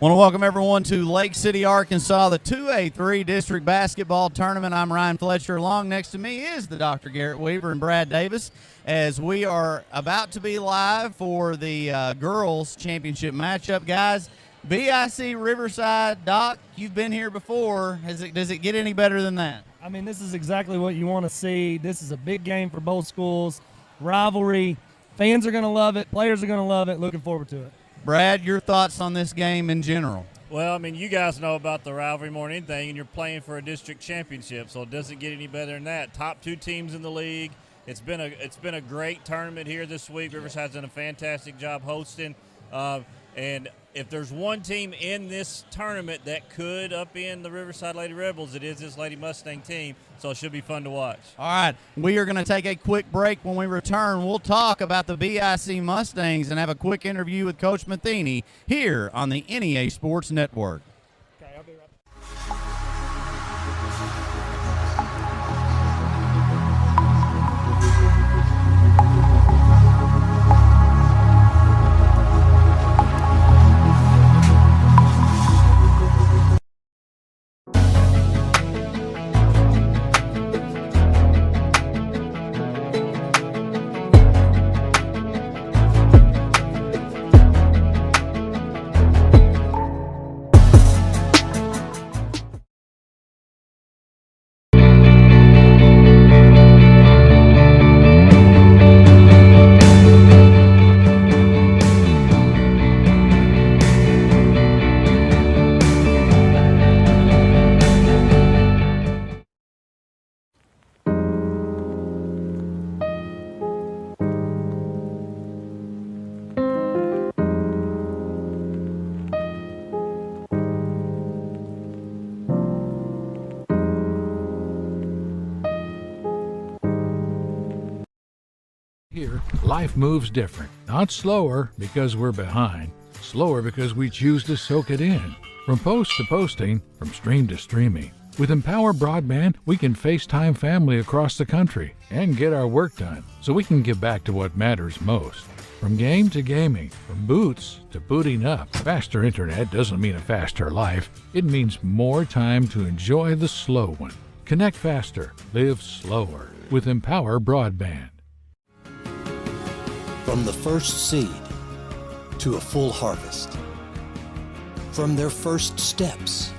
Want to welcome everyone to Lake City, Arkansas, the 2A-3 District Basketball Tournament. I'm Ryan Fletcher. Along next to me is the Dr. Garrett Weaver and Brad Davis, as we are about to be live for the girls' championship matchup. Guys, BIC Riverside. Doc, you've been here before. Does it get any better than that? I mean, this is exactly what you want to see. This is a big game for both schools. Rivalry. Fans are going to love it. Players are going to love it. Looking forward to it. Brad, your thoughts on this game in general? Well, I mean, you guys know about the rivalry more than anything, and you're playing for a district championship, so it doesn't get any better than that. Top two teams in the league. It's been a great tournament here this week. Riverside's done a fantastic job hosting, and if there's one team in this tournament that could upend the Riverside Lady Rebels, it is this Lady Mustang team, so it should be fun to watch. All right, we are going to take a quick break. When we return, we'll talk about the BIC Mustangs and have a quick interview with Coach Matheny here on the NEA Sports Network. Okay, I'll be right back. Here, life moves different. Not slower because we're behind. Slower because we choose to soak it in. From post to posting, from stream to streaming. With Empower Broadband, we can FaceTime family across the country and get our work done so we can give back to what matters most. From game to gaming, from boots to booting up. Faster internet doesn't mean a faster life. It means more time to enjoy the slow one. Connect faster, live slower with Empower Broadband. From the first seed to a full harvest. From their first steps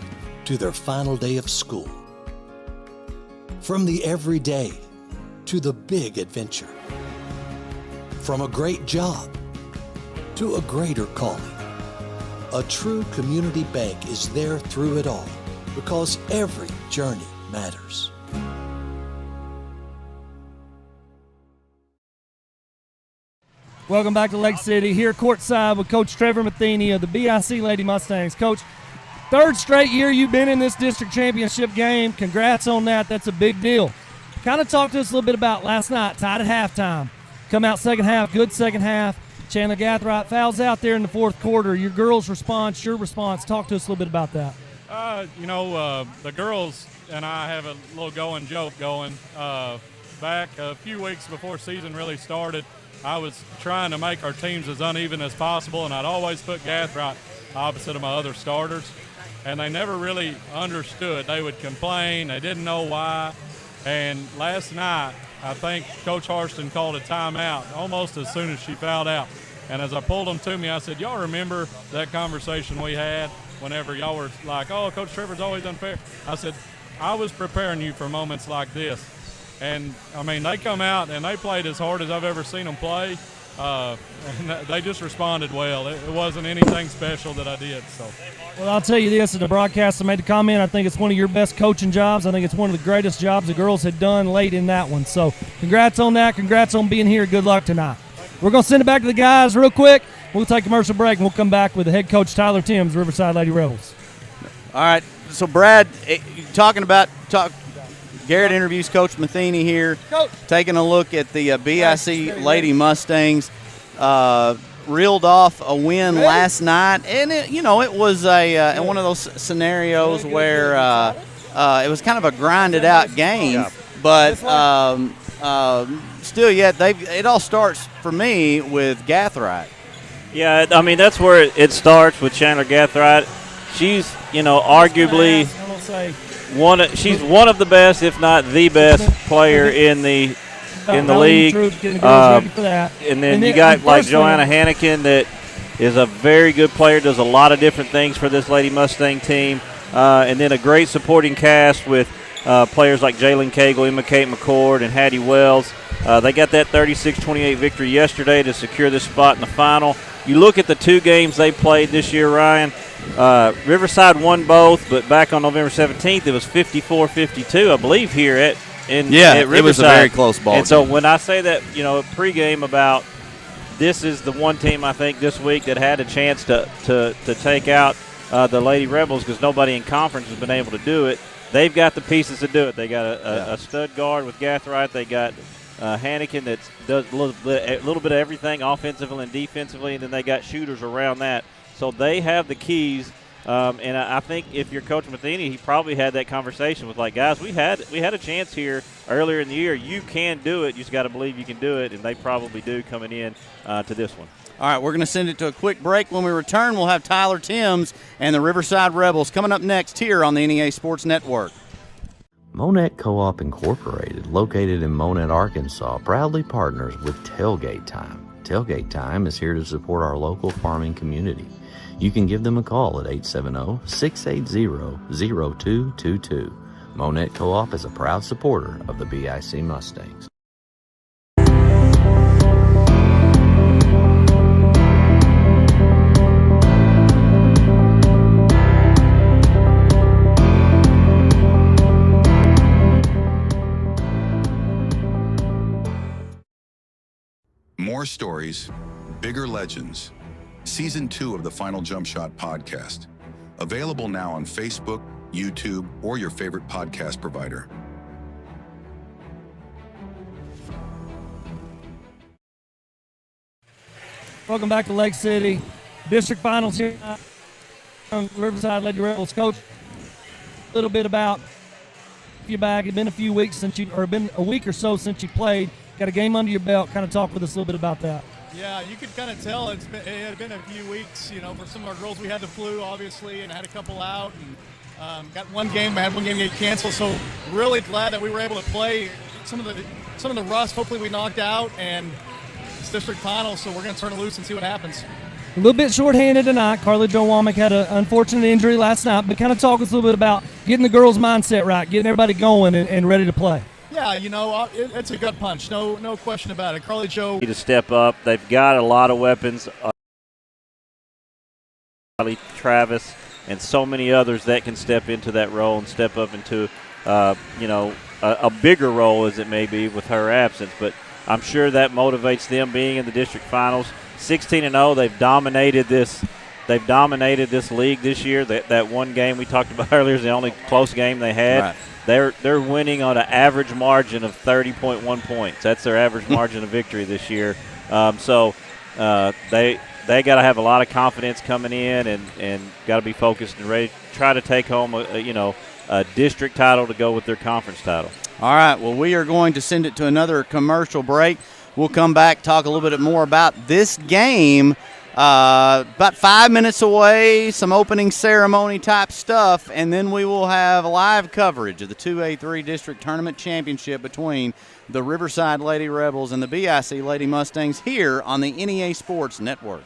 to their final day of school. From the everyday to the big adventure. From a great job to a greater calling. A true community bank is there through it all because every journey matters. Welcome back to Lake City. Here courtside with Coach Trevor Matheny of the BIC Lady Mustangs. Coach, third straight year you've been in this district championship game. Congrats on that. That's a big deal. Kind of talk to us a little bit about last night, tied at halftime. Come out second half, good second half. Chandler Gathright fouls out there in the fourth quarter. Your girls' response, your response. Talk to us a little bit about that. The girls and I have a little joke going. Back a few weeks before season really started, I was trying to make our teams as uneven as possible, and I'd always put Gathright opposite of my other starters, and they never really understood. They would complain. They didn't know why. And last night, I think Coach Harston called a timeout almost as soon as she fouled out. And as I pulled them to me, I said, y'all remember that conversation we had whenever y'all were like, oh, Coach Trevor's always unfair? I said, I was preparing you for moments like this. And, I mean, they come out and they played as hard as I've ever seen them play. And they just responded well. It wasn't anything special that I did. So, well, I'll tell you this, as a broadcaster made the comment, I think it's one of your best coaching jobs. I think it's one of the greatest jobs the girls had done late in that one. So congrats on that. Congrats on being here. Good luck tonight. We're going to send it back to the guys real quick. We'll take a commercial break, and we'll come back with the head coach, Tyler Timms, Riverside Lady Rebels. All right. So, Brad, Garrett interviews Coach Matheny here. Coach. Taking a look at the BIC Lady Mustangs. Reeled off a win last night, and it was one of those scenarios where it was kind of a grinded out game, but still, it all starts for me with Gathright. Yeah, I mean, that's where it starts with Chandler Gathright. She's, arguably she's one of the best, if not the best player in the league. And then you got like Joanna Hannikin that is a very good player, does a lot of different things for this Lady Mustang team. And then a great supporting cast with players like Jalen Cagle, Emma Kate McCord, and Hattie Wells. They got that 36-28 victory yesterday to secure this spot in the final. You look at the 2 games they played this year, Ryan. Riverside won both, but back on November 17th, it was 54-52, I believe, here at Riverside. It was a very close ball. And so when I say that, pregame about this is the one team I think this week that had a chance to take out the Lady Rebels because nobody in conference has been able to do it. They've got the pieces to do it. They got a stud guard with Gathright. They got Hannikin that does a little bit of everything offensively and defensively, and then they got shooters around that. So they have the keys. And I think if you're Coach Matheny, he probably had that conversation with, guys, we had a chance here earlier in the year. You can do it. You just got to believe you can do it, and they probably do coming in to this one. All right, we're going to send it to a quick break. When we return, we'll have Tyler Timms and the Riverside Rebels coming up next here on the NEA Sports Network. Monette Co-op Incorporated, located in Monette, Arkansas, proudly partners with Tailgate Time. Tailgate Time is here to support our local farming community. You can give them a call at 870-680-0222. Monette Co-op is a proud supporter of the BIC Mustangs. More stories, bigger legends. Season 2 of the Final Jump Shot podcast. Available now on Facebook, YouTube, or your favorite podcast provider. Welcome back to Lake City. District Finals here from Riverside Lady Rebels. Coach, a little bit about you back. It's been a few weeks been a week or so since you played. Got a game under your belt. Kind of talk with us a little bit about that. Yeah, you could kind of tell it had been a few weeks. For some of our girls, we had the flu, obviously, and had a couple out. And had one game get canceled. So really glad that we were able to play some of the rust. Hopefully, we knocked out, and it's district finals. So we're going to turn it loose and see what happens. A little bit shorthanded tonight. Carly Jo Womack had an unfortunate injury last night, but kind of talk us a little bit about getting the girls' mindset right, getting everybody going and ready to play. Yeah, it's a gut punch. No question about it. Carly Jo need to step up. They've got a lot of weapons. Travis and so many others that can step into that role and step up into, a bigger role as it may be with her absence. But I'm sure that motivates them being in the district finals. 16-0, they've dominated this. They've dominated this league this year. That one game we talked about earlier is the only close game they had. Right. They're winning on an average margin of 30.1 points. That's their average margin of victory this year. So they got to have a lot of confidence coming in and got to be focused and ready to try to take home a district title to go with their conference title. All right, well, we are going to send it to another commercial break. We'll come back, talk a little bit more about this game. About 5 minutes away, some opening ceremony type stuff, and then we will have live coverage of the 2A-3 District Tournament Championship between the Riverside Lady Rebels and the BIC Lady Mustangs here on the NEA Sports Network.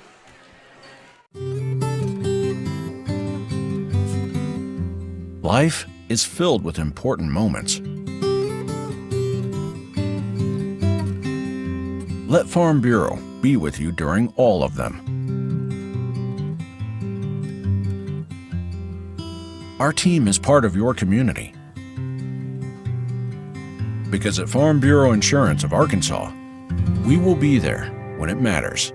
Life is filled with important moments. Let Farm Bureau be with you during all of them. Our team is part of your community. Because at Farm Bureau Insurance of Arkansas, we will be there when it matters.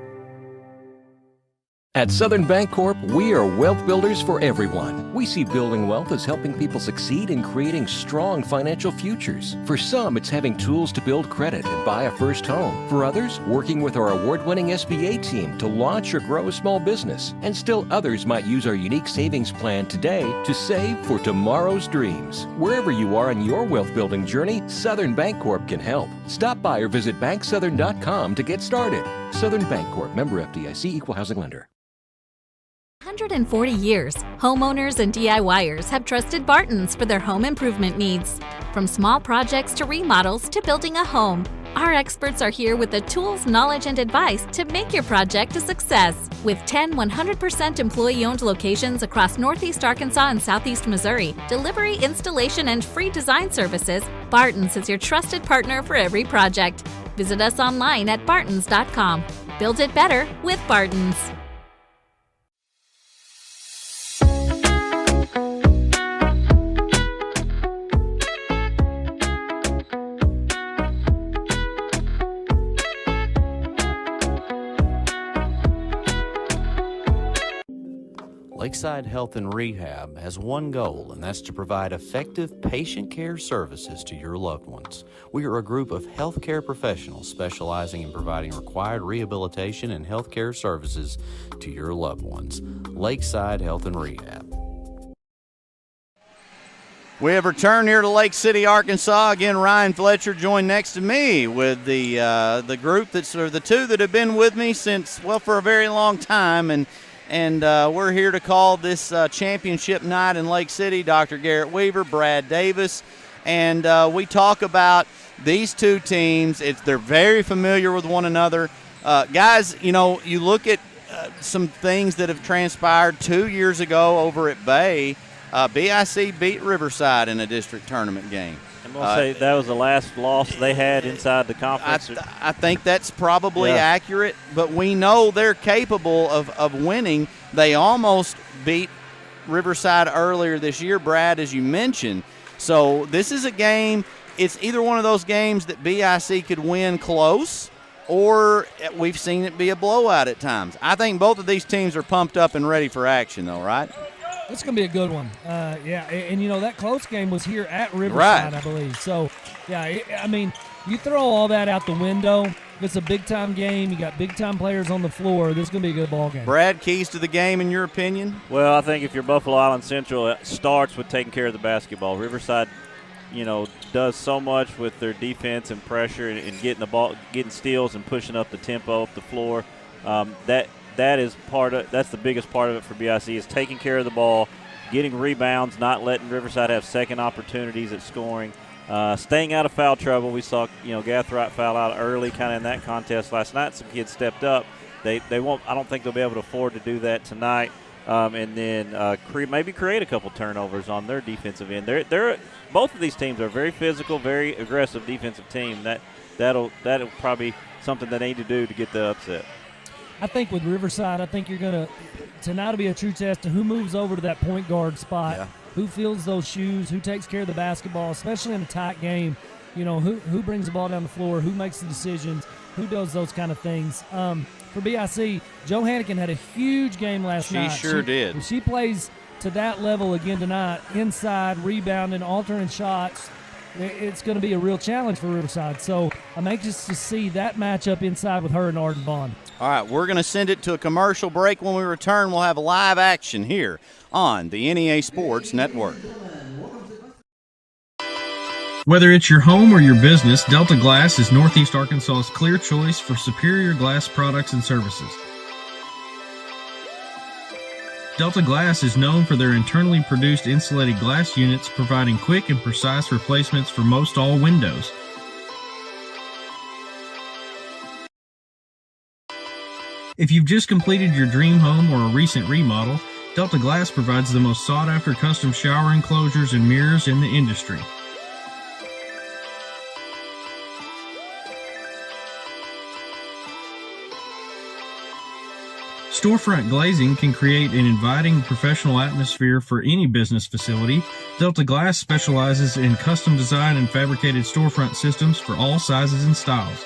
At Southern Bancorp, we are wealth builders for everyone. We see building wealth as helping people succeed in creating strong financial futures. For some, it's having tools to build credit and buy a first home. For others, working with our award-winning SBA team to launch or grow a small business. And still others might use our unique savings plan today to save for tomorrow's dreams. Wherever you are in your wealth building journey, Southern Bancorp can help. Stop by or visit banksouthern.com to get started. Southern Bancorp, member FDIC, equal housing lender. 140 years, homeowners and DIYers have trusted Barton's for their home improvement needs. From small projects to remodels to building a home, our experts are here with the tools, knowledge, and advice to make your project a success. With 10 100% employee-owned locations across Northeast Arkansas and Southeast Missouri, delivery, installation, and free design services, Barton's is your trusted partner for every project. Visit us online at bartons.com. Build it better with Barton's. Lakeside Health and Rehab has one goal, and that's to provide effective patient care services to your loved ones. We are a group of healthcare professionals specializing in providing required rehabilitation and healthcare services to your loved ones. Lakeside Health and Rehab. We have returned here to Lake City, Arkansas. Again, Ryan Fletcher joined next to me with the group that's, or the two that have been with me since, well, for a very long time, and we're here to call this championship night in Lake City. Dr. Garrett Weaver, Brad Davis, and we talk about these two teams. They're very familiar with one another. Guys, you know, you look at some things that have transpired 2 years ago over at Bay. BIC beat Riverside in a district tournament game. I'm going to say that was the last loss they had inside the conference. I think that's probably accurate, but we know they're capable of winning. They almost beat Riverside earlier this year, Brad, as you mentioned. So this is a game, it's either one of those games that BIC could win close, or we've seen it be a blowout at times. I think both of these teams are pumped up and ready for action, though, right? It's going to be a good one. And, you know, that close game was here at Riverside, right, I believe. So, yeah, I mean, you throw all that out the window. It's a big-time game. You got big-time players on the floor. This is going to be a good ball game. Brad, keys to the game, in your opinion? Well, I think if you're Buffalo Island Central, it starts with taking care of the basketball. Riverside, you know, does so much with their defense and pressure and getting the ball, getting steals and pushing up the tempo up the floor. That's the biggest part of it for BIC is taking care of the ball, getting rebounds, not letting Riverside have second opportunities at scoring, staying out of foul trouble. We saw, you know, Gathright foul out early kind of in that contest last night. Some kids stepped up. They won't. I don't think they'll be able to afford to do that tonight. And then maybe create a couple turnovers on their defensive end. They're both of these teams are very physical, very aggressive defensive team. That'll probably be something they need to do to get the upset. I think with Riverside, I think you're going to tonight will be a true test to who moves over to that point guard spot, who fills those shoes, who takes care of the basketball, especially in a tight game. You know, who brings the ball down the floor, who makes the decisions, who does those kind of things. For BIC, Jo Hannigan had a huge game last night. She sure did. If she plays to that level again tonight, inside, rebounding, altering shots, it's going to be a real challenge for Riverside. So I'm anxious to see that matchup inside with her and Arden Bond. All right, we're going to send it to a commercial break. When we return, we'll have live action here on the NEA Sports Network. Whether it's your home or your business, Delta Glass is Northeast Arkansas's clear choice for superior glass products and services. Delta Glass is known for their internally produced insulated glass units, providing quick and precise replacements for most all windows. If you've just completed your dream home or a recent remodel, Delta Glass provides the most sought-after custom shower enclosures and mirrors in the industry. Storefront glazing can create an inviting professional atmosphere for any business facility. Delta Glass specializes in custom design and fabricated storefront systems for all sizes and styles.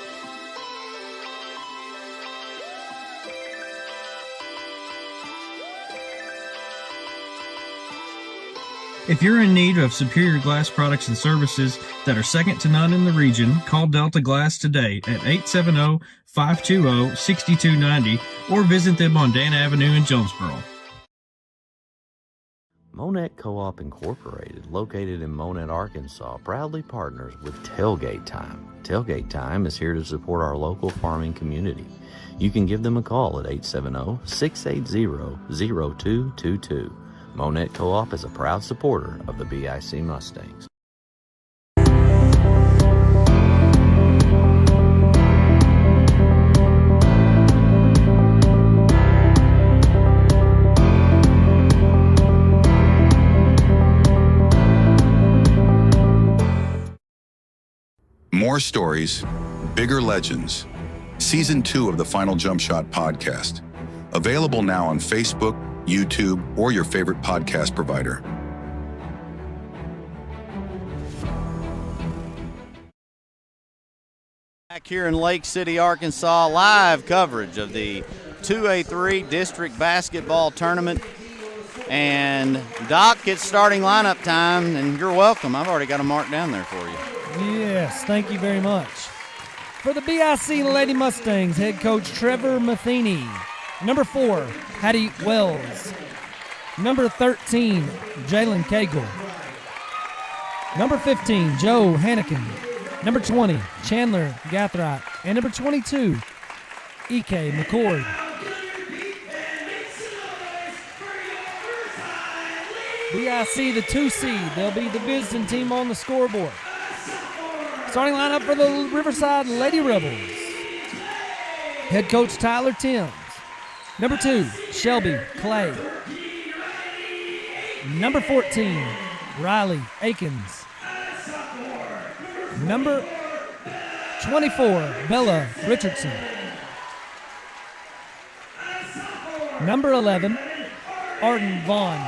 If you're in need of superior glass products and services that are second to none in the region, call Delta Glass today at 870-520-6290 or visit them on Dan Avenue in Jonesboro. Monette Co-op Incorporated, located in Monette, Arkansas, proudly partners with Tailgate Time. Tailgate Time is here to support our local farming community. You can give them a call at 870-680-0222. Monette Co-op is a proud supporter of the BIC Mustangs. More stories, bigger legends. Season 2 of the Final Jump Shot podcast. Available now on Facebook, YouTube, or your favorite podcast provider. Back here in Lake City, Arkansas, live coverage of the 2A-3 District Basketball Tournament. And Doc, it's starting lineup time, and you're welcome. I've already got a mark down there for you. Yes, thank you very much. For the BIC Lady Mustangs, head coach Trevor Matheny. Number 4, Hattie Wells. Number 13, Jalen Cagle. Number 15, Joe Hannikin. Number 20, Chandler Gathright. And number 22, E.K. McCord. BIC, the 2 seed. They'll be the visiting team on the scoreboard. Starting lineup for the Riverside Lady Rebels. Head coach Tyler Timms. Number 2, Shelby Clay. Number 14, Riley Akins. Number 24, Bella Richardson. Number 11, Arden Vaughn.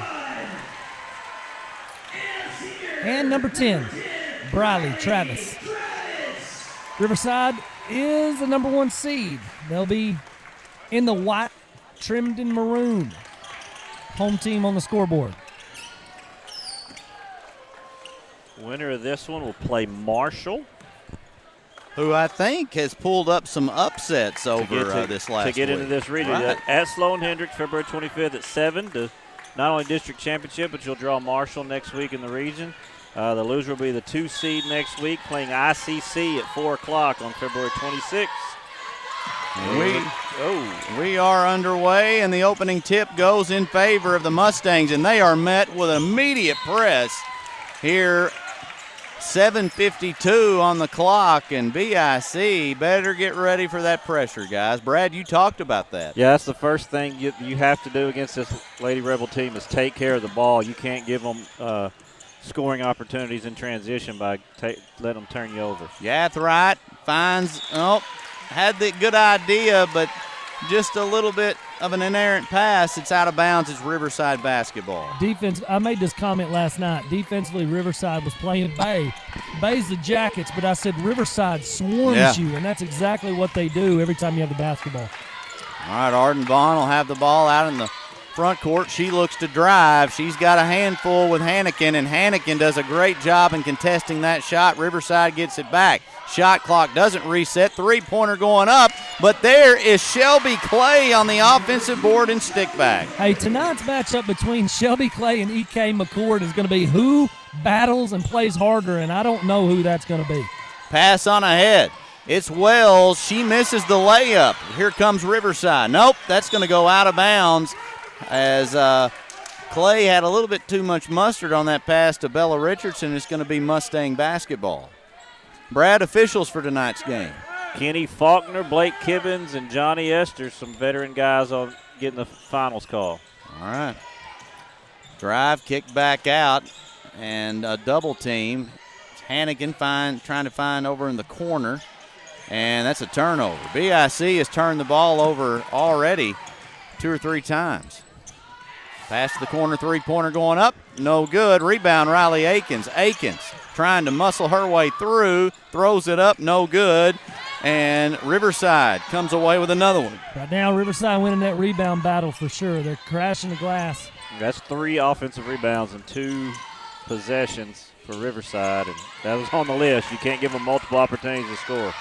And number 10, Briley Travis. Riverside is the number 1 seed. They'll be in the white, trimmed in maroon. Home team on the scoreboard. Winner of this one will play Marshall, who I think has pulled up some upsets over this last week. To get into this region. Right. At Sloan Hendricks, February 25th at 7 to not only district championship, but you'll draw Marshall next week in the region. The loser will be the 2 seed next week, playing ICC at 4 o'clock on February 26th. We are underway, and the opening tip goes in favor of the Mustangs, and they are met with an immediate press here. 7:52 on the clock, and BIC better get ready for that pressure, guys. Brad, you talked about that. Yeah, that's the first thing you have to do against this Lady Rebel team is take care of the ball. You can't give them scoring opportunities in transition by letting them turn you over. Gathright finds, had the good idea, but just a little bit of an inerrant pass. It's out of bounds. It's Riverside basketball. Defense, I made this comment last night. Defensively, Riverside was playing Bay. Bay's the Jackets, but I said Riverside swarms you, and that's exactly what they do every time you have the basketball. All right, Arden Vaughn will have the ball out in the front court. She looks to drive. She's got a handful with Hannikin, and Hannikin does a great job in contesting that shot. Riverside gets it back. Shot clock doesn't reset. Three-pointer going up, but there is Shelby Clay on the offensive board and stick back. Hey, tonight's matchup between Shelby Clay and E.K. McCord is going to be who battles and plays harder, and I don't know who that's going to be. Pass on ahead. It's Wells. She misses the layup. Here comes Riverside. Nope, that's going to go out of bounds as Clay had a little bit too much mustard on that pass to Bella Richardson. It's going to be Mustang basketball. Brad, officials for tonight's game. Kenny Faulkner, Blake Kibbins, and Johnny Esther, some veteran guys on getting the finals call. All right. Drive, kick back out, and a double team. Hannigan trying to find over in the corner, and that's a turnover. BIC has turned the ball over already 2 or 3 times. Pass to the corner, three-pointer going up, no good. Rebound, Riley Akins. Akins trying to muscle her way through, throws it up, no good. And Riverside comes away with another one. Right now, Riverside winning that rebound battle for sure. They're crashing the glass. That's 3 offensive rebounds and 2 possessions for Riverside, and that was on the list. You can't give them multiple opportunities to score.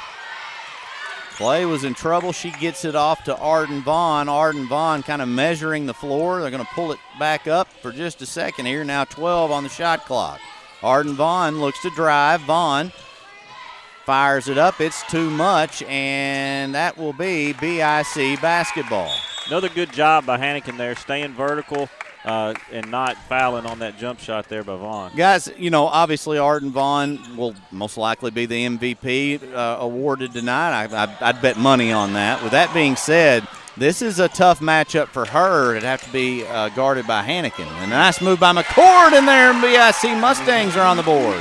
Clay was in trouble. She gets it off to Arden Vaughn. Arden Vaughn kind of measuring the floor. They're going to pull it back up for just a second here. Now 12 on the shot clock. Arden Vaughn looks to drive. Vaughn fires it up. It's too much, and that will be BIC basketball. Another good job by Hannikin there, staying vertical and not fouling on that jump shot there by Vaughn. Guys, obviously Arden Vaughn will most likely be the MVP awarded tonight. I'd bet money on that. With that being said, this is a tough matchup for her. It'd have to be guarded by Hannikin. And a nice move by McCord in there, and BIC Mustangs are on the board.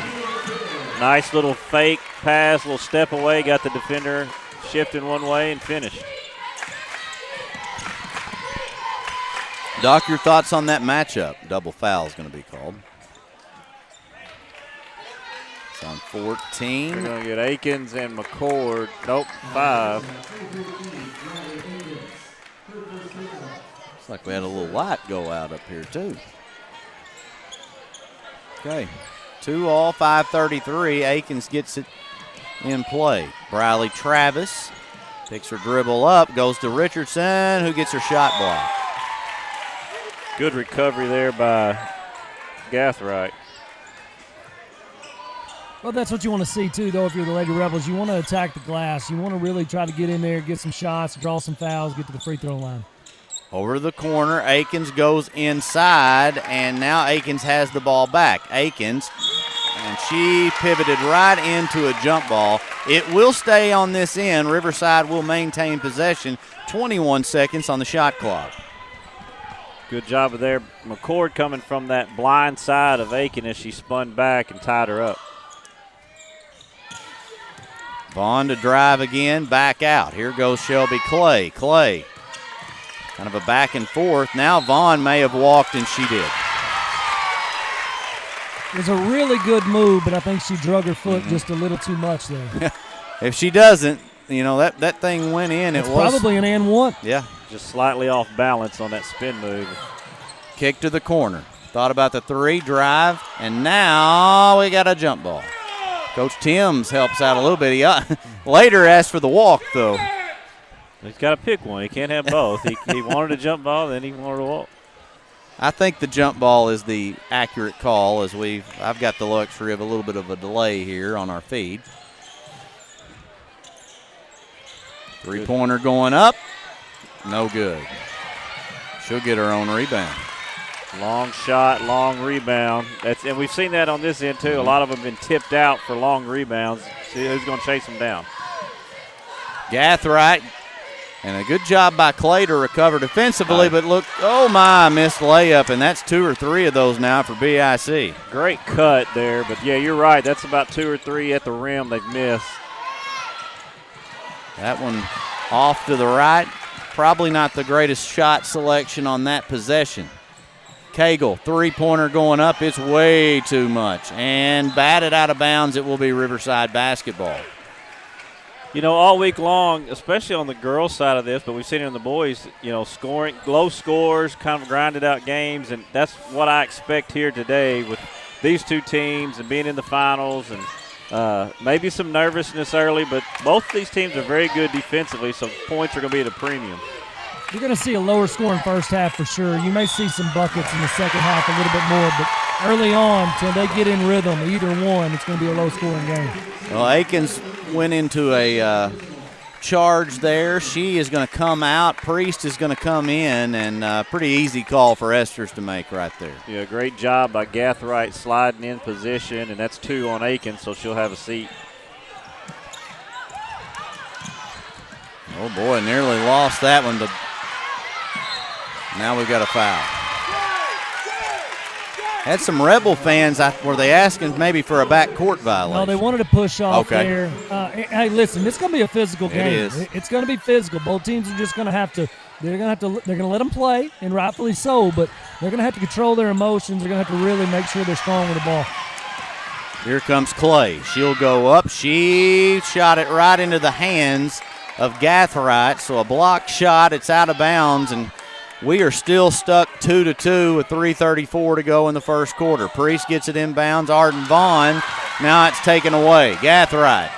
Nice little fake pass, little step away, got the defender shifting one way and finished. Doc, your thoughts on that matchup? Double foul is going to be called. It's on 14. We're going to get Akins and McCord. Nope, 5. Looks like we had a little light go out up here, too. Okay. 2 all, 5:33. Akins gets it in play. Briley Travis picks her dribble up, goes to Richardson, who gets her shot blocked. Good recovery there by Gathright. Well, that's what you want to see, too, though, if you're the Lady Rebels. You want to attack the glass. You want to really try to get in there, get some shots, draw some fouls, get to the free throw line. Over to the corner, Akins goes inside, and now Akins has the ball back. Akins, and she pivoted right into a jump ball. It will stay on this end. Riverside will maintain possession. 21 seconds on the shot clock. Good job of there. McCord coming from that blind side of Aiken as she spun back and tied her up. Vaughn to drive again, back out. Here goes Shelby Clay. Clay, kind of a back and forth. Now Vaughn may have walked, and she did. It was a really good move, but I think she drug her foot just a little too much there. If she doesn't, that thing went in. It's probably an and one. Yeah. Just slightly off balance on that spin move. Kick to the corner. Thought about the 3, drive, and now we got a jump ball. Coach Timms helps out a little bit. He later asked for the walk, though. He's got to pick one. He can't have both. He wanted a jump ball, then he wanted a walk. I think the jump ball is the accurate call, as I've got the luxury of a little bit of a delay here on our feed. 3-pointer going up. No good. She'll get her own rebound. Long shot, long rebound. And we've seen that on this end, too. A lot of them have been tipped out for long rebounds. See who's going to chase them down. Gathright, and a good job by Clay to recover defensively, but look, missed layup, and that's 2 or 3 of those now for BIC. Great cut there, but, yeah, you're right. That's about 2 or 3 at the rim they've missed. That one off to the right. Probably not the greatest shot selection on that possession. Cagle, 3-pointer going up. It's way too much. And batted out of bounds. It will be Riverside basketball. All week long, especially on the girls' side of this, but we've seen it on the boys, scoring, low scores, kind of grinded out games, and that's what I expect here today with these two teams and being in the finals and maybe some nervousness early, but both of these teams are very good defensively, so points are going to be at a premium. You're going to see a lower scoring first half for sure. You may see some buckets in the second half a little bit more, but early on, till they get in rhythm, either one, it's going to be a low-scoring game. Well, Akins went into a charge there. She is going to come out. Priest is going to come in, and pretty easy call for Esters to make right there. Yeah, great job by Gathright sliding in position, and that's 2 on Akins, so she'll have a seat. Oh, boy, nearly lost that one, but now we've got a foul. Had some Rebel fans, were they asking maybe for a backcourt violation? No, they wanted to push off okay. there. Hey, listen, it's going to be a physical game. It is. It's going to be physical. Both teams are just going to have to. They're going to let them play, and rightfully so. But they're going to have to control their emotions. They're going to have to really make sure they're strong with the ball. Here comes Clay. She'll go up. She shot it right into the hands of Gathright. So a block shot. It's out of bounds, and we are still stuck 2-2 with 3:34 to go in the first quarter. Priest gets it inbounds. Arden Vaughn. Now it's taken away. Gathright.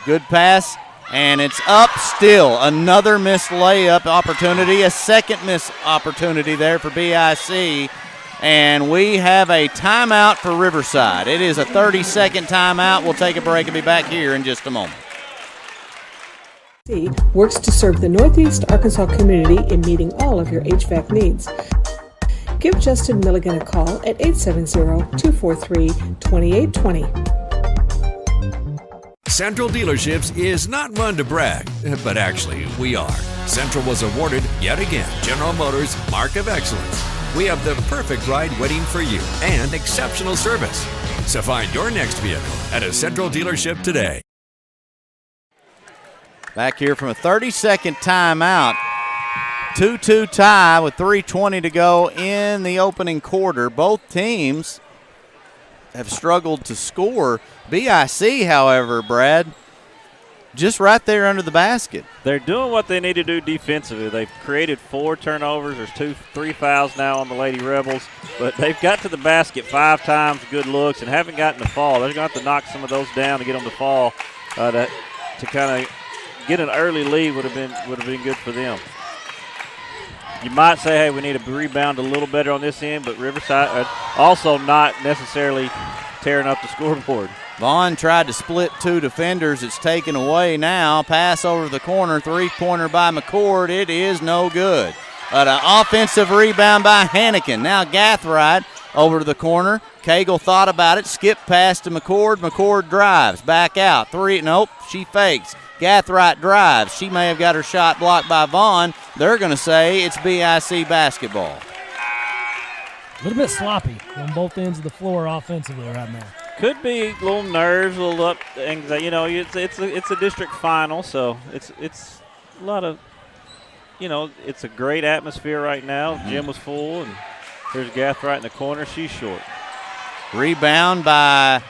Good pass, and it's up still. Another missed layup opportunity. A second missed opportunity there for BIC. And we have a timeout for Riverside. It is a 30-second timeout. We'll take a break and be back here in just a moment. Works to serve the Northeast Arkansas community in meeting all of your HVAC needs. Give Justin Milligan a call at 870-243-2820. Central Dealerships is not one to brag, but actually we are. Central was awarded, yet again, General Motors Mark of Excellence. We have the perfect ride waiting for you and exceptional service. So find your next vehicle at a Central dealership today. Back here from a 30-second timeout. 2-2 tie with 3:20 to go in the opening quarter. Both teams have struggled to score. BIC, however, Brad, just right there under the basket. They're doing what they need to do defensively. They've created 4 turnovers. There's 3 fouls now on the Lady Rebels, but they've got to the basket 5 times, good looks, and haven't gotten to fall. They're going to have to knock some of those down to get them to fall to kind of get an early lead would have been good for them. You might say, hey, we need to rebound a little better on this end, but Riverside also not necessarily tearing up the scoreboard. Vaughn tried to split 2 defenders. It's taken away now. Pass over the corner. 3-pointer by McCord. It is no good. But an offensive rebound by Hannigan. Now Gathright over to the corner. Cagle thought about it. Skip pass to McCord. McCord drives. Back out. 3. Nope. She fakes. Gathright drives. She may have got her shot blocked by Vaughn. They're going to say it's BIC basketball. A little bit sloppy on both ends of the floor offensively right now. Could be a little nerves, a little anxiety. You know, it's a district final, so it's a lot of, it's a great atmosphere right now. Gym was full, and here's Gathright in the corner. She's short. Rebound by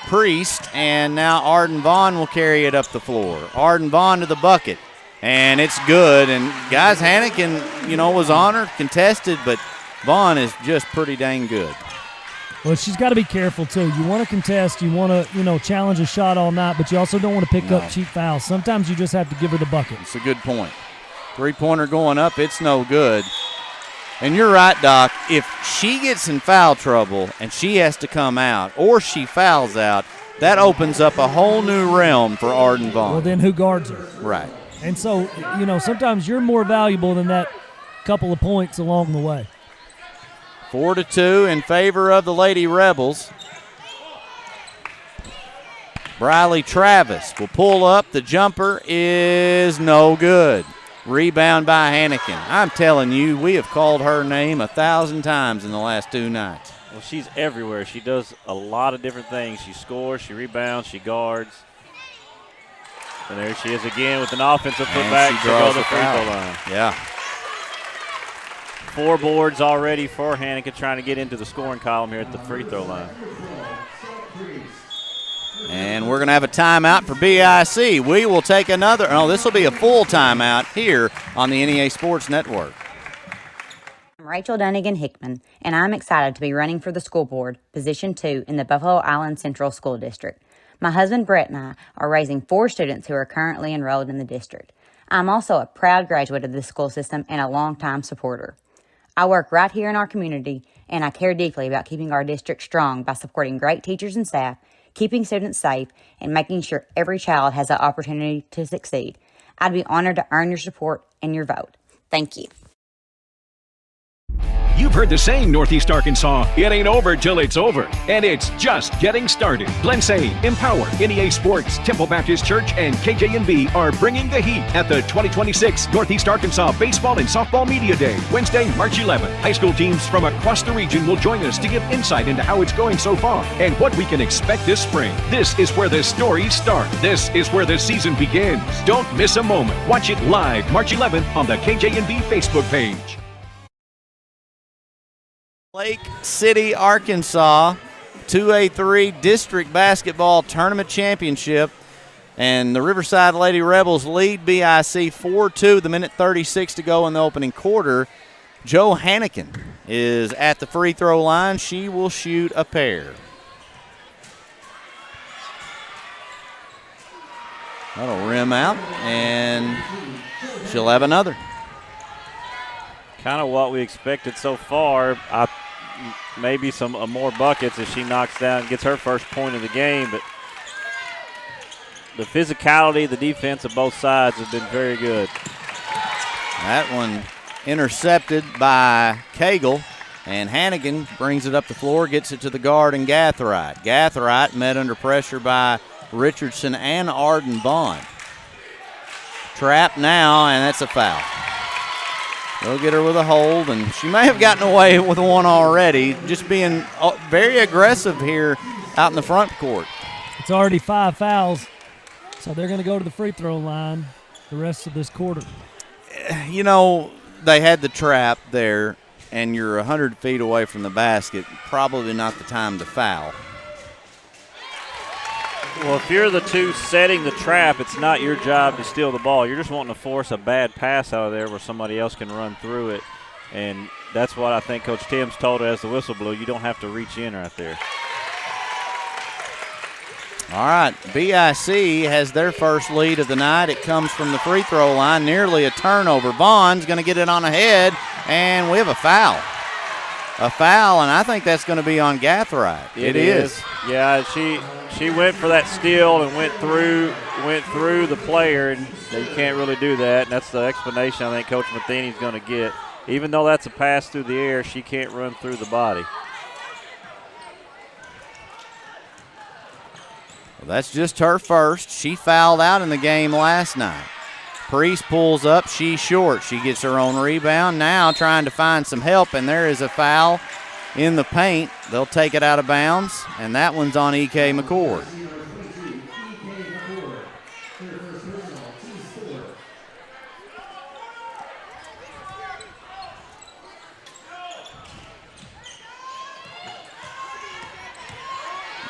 Priest, and now Arden Vaughn will carry it up the floor. Arden Vaughn to the bucket, and it's good. And guys, Hannigan, was on her, contested, but Vaughn is just pretty dang good. Well, she's got to be careful, too. You want to contest, you want to, challenge a shot all night, but you also don't want to pick up cheap fouls. Sometimes you just have to give her the bucket. It's a good point. 3-pointer going up, it's no good. And you're right, Doc. If she gets in foul trouble and she has to come out or she fouls out, that opens up a whole new realm for Arden Vaughn. Well, then who guards her? Right. And so, sometimes you're more valuable than that couple of points along the way. 4-2 in favor of the Lady Rebels. Briley Travis will pull up. The jumper is no good. Rebound by Hannigan. I'm telling you, we have called her name 1,000 times in the last 2 nights. Well, she's everywhere. She does a lot of different things. She scores, she rebounds, she guards. And there she is again with an offensive putback to go to the free throw line. Yeah. 4 boards already for Hannigan, trying to get into the scoring column here at the free throw line. And we're going to have a timeout for BIC. We will take another. Oh, this will be a full timeout here on the NEA Sports Network. I'm Rachel Dunnigan Hickman, and I'm excited to be running for the school board, Position 2 in the Buffalo Island Central School District. My husband Brett and I are raising 4 students who are currently enrolled in the district. I'm also a proud graduate of the school system and a longtime supporter. I work right here in our community, and I care deeply about keeping our district strong by supporting great teachers and staff, keeping students safe, and making sure every child has the opportunity to succeed. I'd be honored to earn your support and your vote. Thank you. You've heard the saying, Northeast Arkansas, it ain't over till it's over. And it's just getting started. Glen Say, Empower, NEA Sports, Temple Baptist Church, and KJNB are bringing the heat at the 2026 Northeast Arkansas Baseball and Softball Media Day, Wednesday, March 11th. High school teams from across the region will join us to give insight into how it's going so far and what we can expect this spring. This is where the stories start. This is where the season begins. Don't miss a moment. Watch it live March 11th on the KJNB Facebook page. Lake City, Arkansas, 2A-3 District Basketball Tournament Championship. And the Riverside Lady Rebels lead BIC 4-2, the minute 36 to go in the opening quarter. Jo Hannigan is at the free throw line. She will shoot a pair. That'll rim out, and she'll have another. kind of what we expected so far. Maybe some more buckets as she knocks down, gets her first point of the game, but the physicality, the defense of both sides have been very good. That one intercepted by Cagle, and Hannigan brings it up the floor, gets it to the guard and Gatherite. Gatherite met under pressure by Richardson and Arden Bond. Trap now, and that's a foul. They'll get her with a hold, and she may have gotten away with one already, just being very aggressive here out in the front court. It's already 5 fouls, so they're going to go to the free throw line the rest of this quarter. You know, they had the trap there, and you're 100 feet away from the basket, probably not the time to foul. Well, if you're the two setting the trap, it's not your job to steal the ball. You're just wanting to force a bad pass out of there where somebody else can run through it. And that's what I think Coach Timms told her as the whistle blew. You don't have to reach in right there. All right, BIC has their first lead of the night. It comes from the free throw line, nearly a turnover. Bond's going to get it on ahead, and we have a foul. A foul, and I think that's going to be on Gatherite. It is. Yeah, she went for that steal and went through the player, and you can't really do that. And that's the explanation I think Coach Matheny's going to get. Even though that's a pass through the air, she can't run through the body. Well, that's just her first. She fouled out in the game last night. Priest pulls up. She's short. She gets her own rebound. Now trying to find some help, and there is a foul in the paint. They'll take it out of bounds, and that one's on E.K. McCord.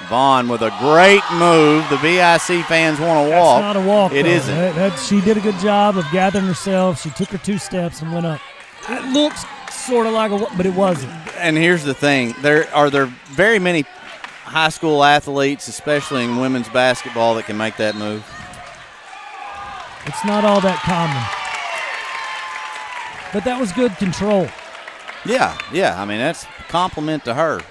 Vaughn with a great move. The BIC fans want to walk. That's not a walk. It isn't. She did a good job of gathering herself. She took her 2 steps and went up. It looks sort of like a walk, but it wasn't. And here's the thing. There are very many high school athletes, especially in women's basketball, that can make that move. It's not all that common. But that was good control. Yeah. I mean, that's a compliment to her.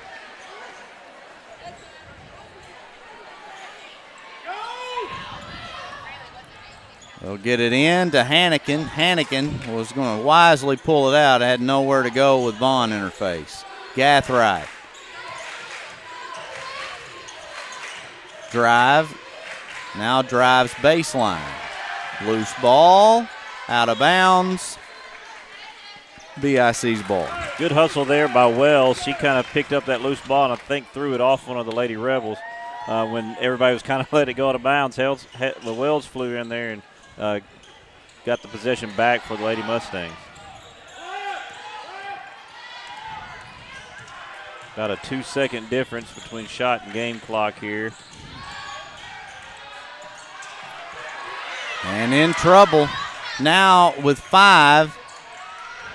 They'll get it in to Hannigan. Hannigan was going to wisely pull it out. Had nowhere to go with Vaughn in her face. Gatherite. Drive. Now drives baseline. Loose ball. Out of bounds. BIC's ball. Good hustle there by Wells. She kind of picked up that loose ball and I think threw it off one of the Lady Rebels when everybody was kind of let it go out of bounds. Wells flew in there and got the possession back for the Lady Mustangs. About a 2-second difference between shot and game clock here. And in trouble. Now with 5.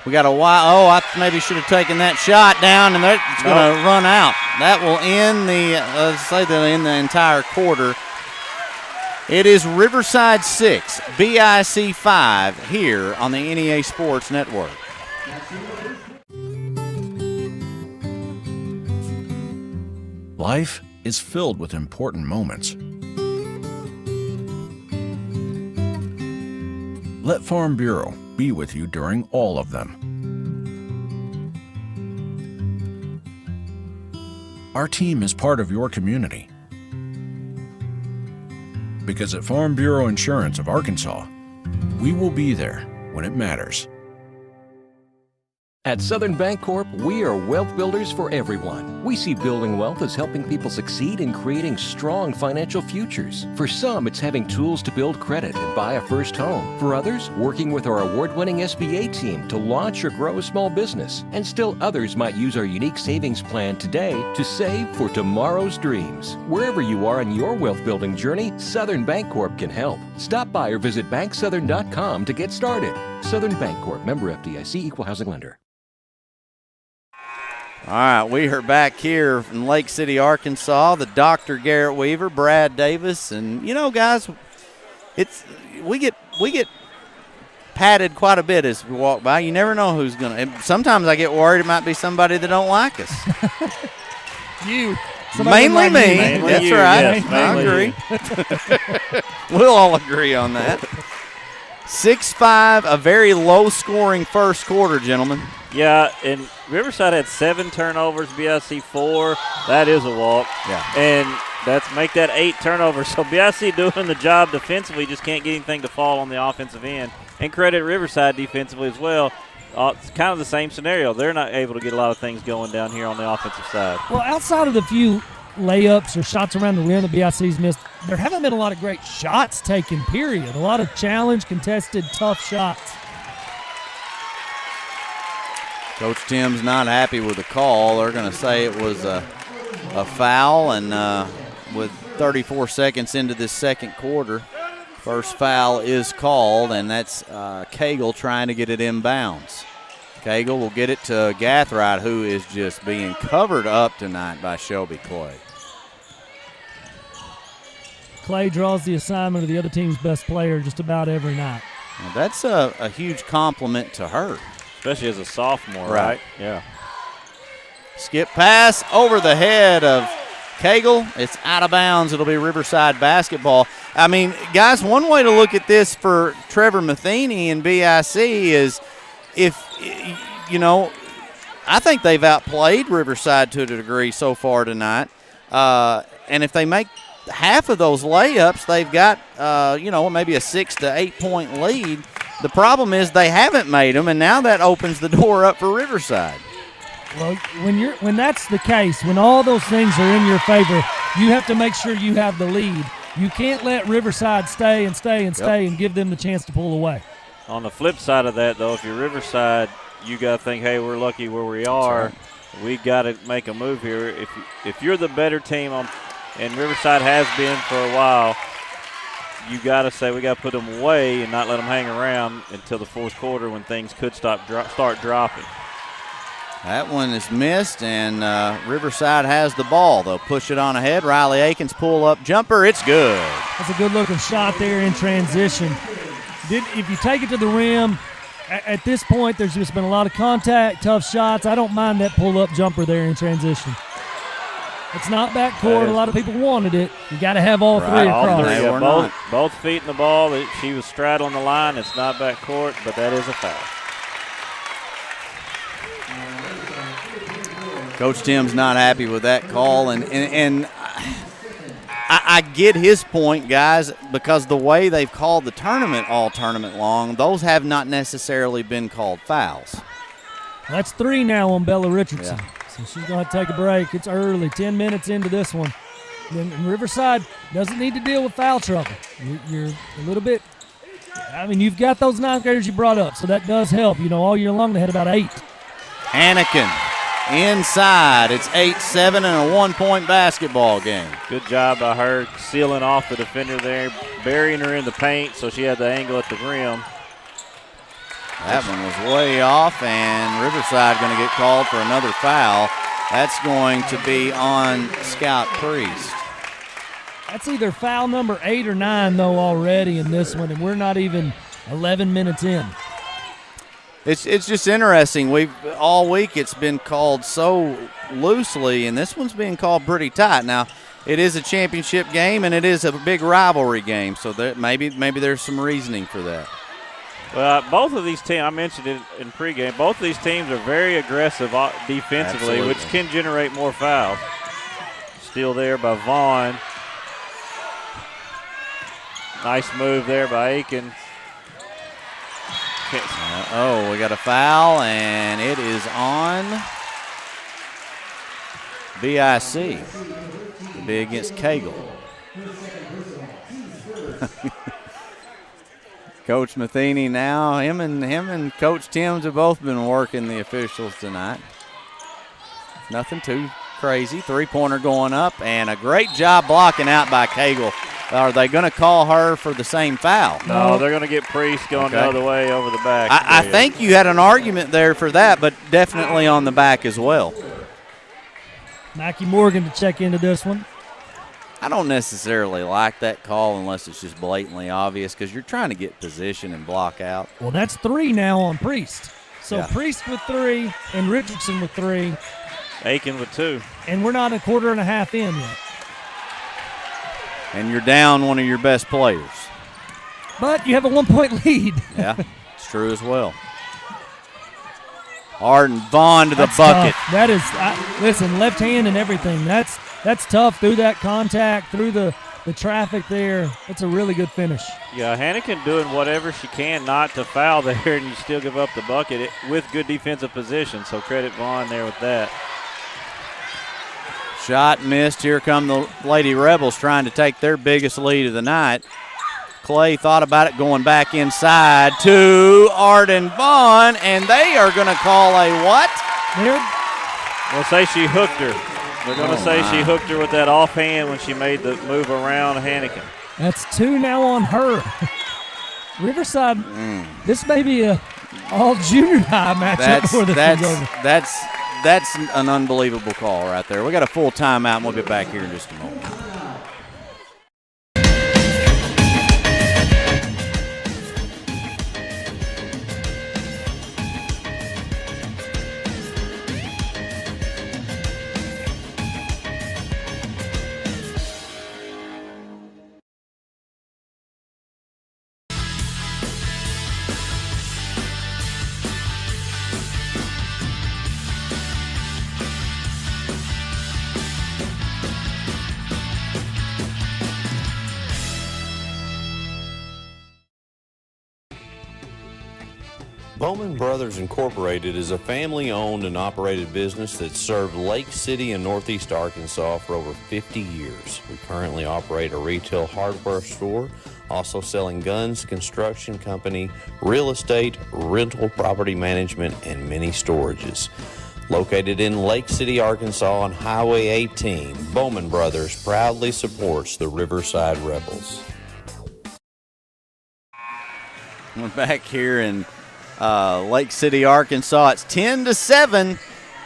We got a I maybe should have taken that shot down, and that's going to run out. That will end the entire quarter. It is Riverside 6, BIC 5 here on the NEA Sports Network. Life is filled with important moments. Let Farm Bureau be with you during all of them. Our team is part of your community. Because at Farm Bureau Insurance of Arkansas, we will be there when it matters. At Southern Bancorp, we are wealth builders for everyone. We see building wealth as helping people succeed in creating strong financial futures. For some, it's having tools to build credit and buy a first home. For others, working with our award-winning SBA team to launch or grow a small business. And still others might use our unique savings plan today to save for tomorrow's dreams. Wherever you are in your wealth building journey, Southern Bancorp can help. Stop by or visit banksouthern.com to get started. Southern Bancorp, member FDIC, equal housing lender. All right, we are back here in Lake City, Arkansas. The Dr. Garrett Weaver, Brad Davis, and you know, guys, we get patted quite a bit as we walk by. You never know who's going to. Sometimes I get worried it might be somebody that don't like us. You. Mainly me. Mainly That's you, right. yes, I mainly agree. We'll all agree on that. 6-5, a very low-scoring first quarter, gentlemen. Yeah, and Riverside had 7 turnovers, BIC 4. That is a walk. Yeah. And make that 8 turnovers. So BIC doing the job defensively, just can't get anything to fall on the offensive end. And credit Riverside defensively as well. It's kind of the same scenario. They're not able to get a lot of things going down here on the offensive side. Well, outside of the few layups or shots around the rim that BIC's missed, there haven't been a lot of great shots taken, period. A lot of challenge, contested, tough shots. Coach Tim's not happy with the call. They're going to say it was a foul, and with 34 seconds into this second quarter, first foul is called, and that's Cagle trying to get it inbounds. Cagle will get it to Gathright, who is just being covered up tonight by Shelby Clay. Clay draws the assignment of the other team's best player just about every night. Now that's a huge compliment to her. Especially as a sophomore, right? Yeah. Skip pass over the head of Cagle. It's out of bounds. It'll be Riverside basketball. I mean, guys, one way to look at this for Trevor Matheny and BIC is I think they've outplayed Riverside to a degree so far tonight. And if they make half of those layups, they've got, maybe a 6 to 8 point lead. The problem is they haven't made them, and now that opens the door up for Riverside. Well, when that's the case, when all those things are in your favor, you have to make sure you have the lead. You can't let Riverside stay and give them the chance to pull away. On the flip side of that, though, if you're Riverside, you got to think, hey, we're lucky where we are. Right. We got to make a move here. If you're the better team, and Riverside has been for a while, you got to say we got to put them away and not let them hang around until the fourth quarter when things could start dropping. That one is missed, and Riverside has the ball. They'll push it on ahead. Riley Akins pull-up jumper. It's good. That's a good-looking shot there in transition. If you take it to the rim, at this point, there's just been a lot of contact, tough shots. I don't mind that pull-up jumper there in transition. It's not backcourt. A lot of people wanted it. You got to have all three across. All three, yeah, both feet in the ball. She was straddling the line. It's not backcourt, but that is a foul. Coach Tim's not happy with that call, and I get his point, guys, because the way they've called the tournament all tournament long, those have not necessarily been called fouls. That's 3 now on Bella Richardson. Yeah. So she's going to take a break. It's early, 10 minutes into this one. And Riverside doesn't need to deal with foul trouble. You're a little bit – you've got those 9th graders you brought up, so that does help. All year long they had about 8. Anakin inside. It's 8-7 and a 1-point basketball game. Good job by her sealing off the defender there, burying her in the paint so she had the angle at the rim. That one was way off, and Riverside going to get called for another foul. That's going to be on Scout Priest. That's either foul number 8 or 9, though, already in this one, and we're not even 11 minutes in. It's just interesting. All week it's been called so loosely, and this one's being called pretty tight. Now, it is a championship game, and it is a big rivalry game, so maybe there's some reasoning for that. Well, both of these teams, I mentioned it in pregame, both of these teams are very aggressive defensively, Absolutely. which can generate more fouls. Steal there by Vaughn. Nice move there by Akins. We got a foul, and it is on BIC. It'll be against Cagle. Coach Matheny now, him and Coach Timms have both been working the officials tonight. Nothing too crazy. 3-pointer going up, and a great job blocking out by Cagle. Are they going to call her for the same foul? No, they're going to get Priest going the other way over the back. I think you had an argument there for that, but definitely on the back as well. Mackie Morgan to check into this one. I don't necessarily like that call unless it's just blatantly obvious because you're trying to get position and block out. Well, that's 3 now on Priest. So Yeah. Priest with 3 and Richardson with 3. Aiken with 2. And we're not a quarter and a half in yet. And you're down one of your best players. But you have a 1-point lead. Yeah, it's true as well. Arden Vaughn to the That's bucket. tough. That is, listen, left hand and everything. That's tough through that contact, through the traffic there. That's a really good finish. Yeah, Hannigan doing whatever she can not to foul there, and you still give up the bucket with good defensive position. So credit Vaughn there with that. Shot missed. Here come the Lady Rebels trying to take their biggest lead of the night. Clay thought about it going back inside to Arden Vaughn, and they are going to call a what? They'll say she hooked her. They're going to say she hooked her with that offhand when she made the move around Hannigan. That's 2 now on her. Riverside, this may be a all junior high matchup before this is over. That's an unbelievable call right there. We got a full timeout, and we'll get back here in just a moment. Bowman Brothers Incorporated is a family-owned and operated business that served Lake City and Northeast Arkansas for over 50 years. We currently operate a retail hardware store, also selling guns, construction company, real estate, rental property management, and many storages. Located in Lake City, Arkansas on Highway 18, Bowman Brothers proudly supports the Riverside Rebels. We're back here in Lake City, Arkansas. It's 10-7,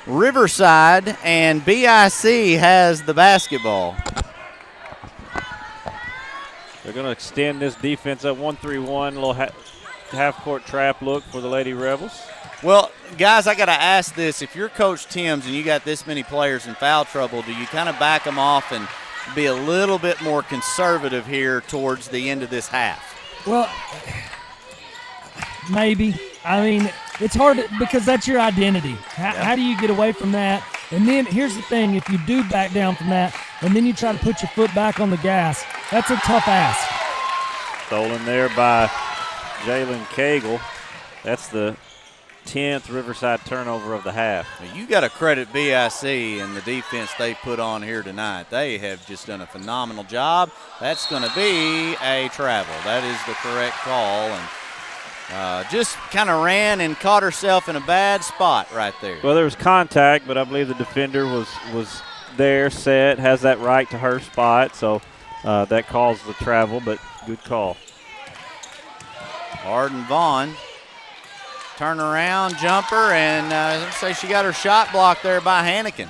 Riverside, and BIC has the basketball. They're going to extend this defense up 1-3-1, little half-court trap look for the Lady Rebels. Well, guys, I got to ask this. If you're Coach Timms and you got this many players in foul trouble, do you kind of back them off and be a little bit more conservative here towards the end of this half? Well, maybe. I mean, it's hard because that's your identity. How do you get away from that? And then here's the thing. If you do back down from that and then you try to put your foot back on the gas, that's a tough ask. Stolen there by Jalen Cagle. That's the 10th Riverside turnover of the half. Now, you got to credit BIC and the defense they put on here tonight. They have just done a phenomenal job. That's going to be a travel. That is the correct call. And just kind of ran and caught herself in a bad spot right there. Well, there was contact, but I believe the defender was there, set, has that right to her spot, so that caused the travel, but good call. Arden Vaughn, turn around, jumper, and let's say she got her shot blocked there by Hannigan.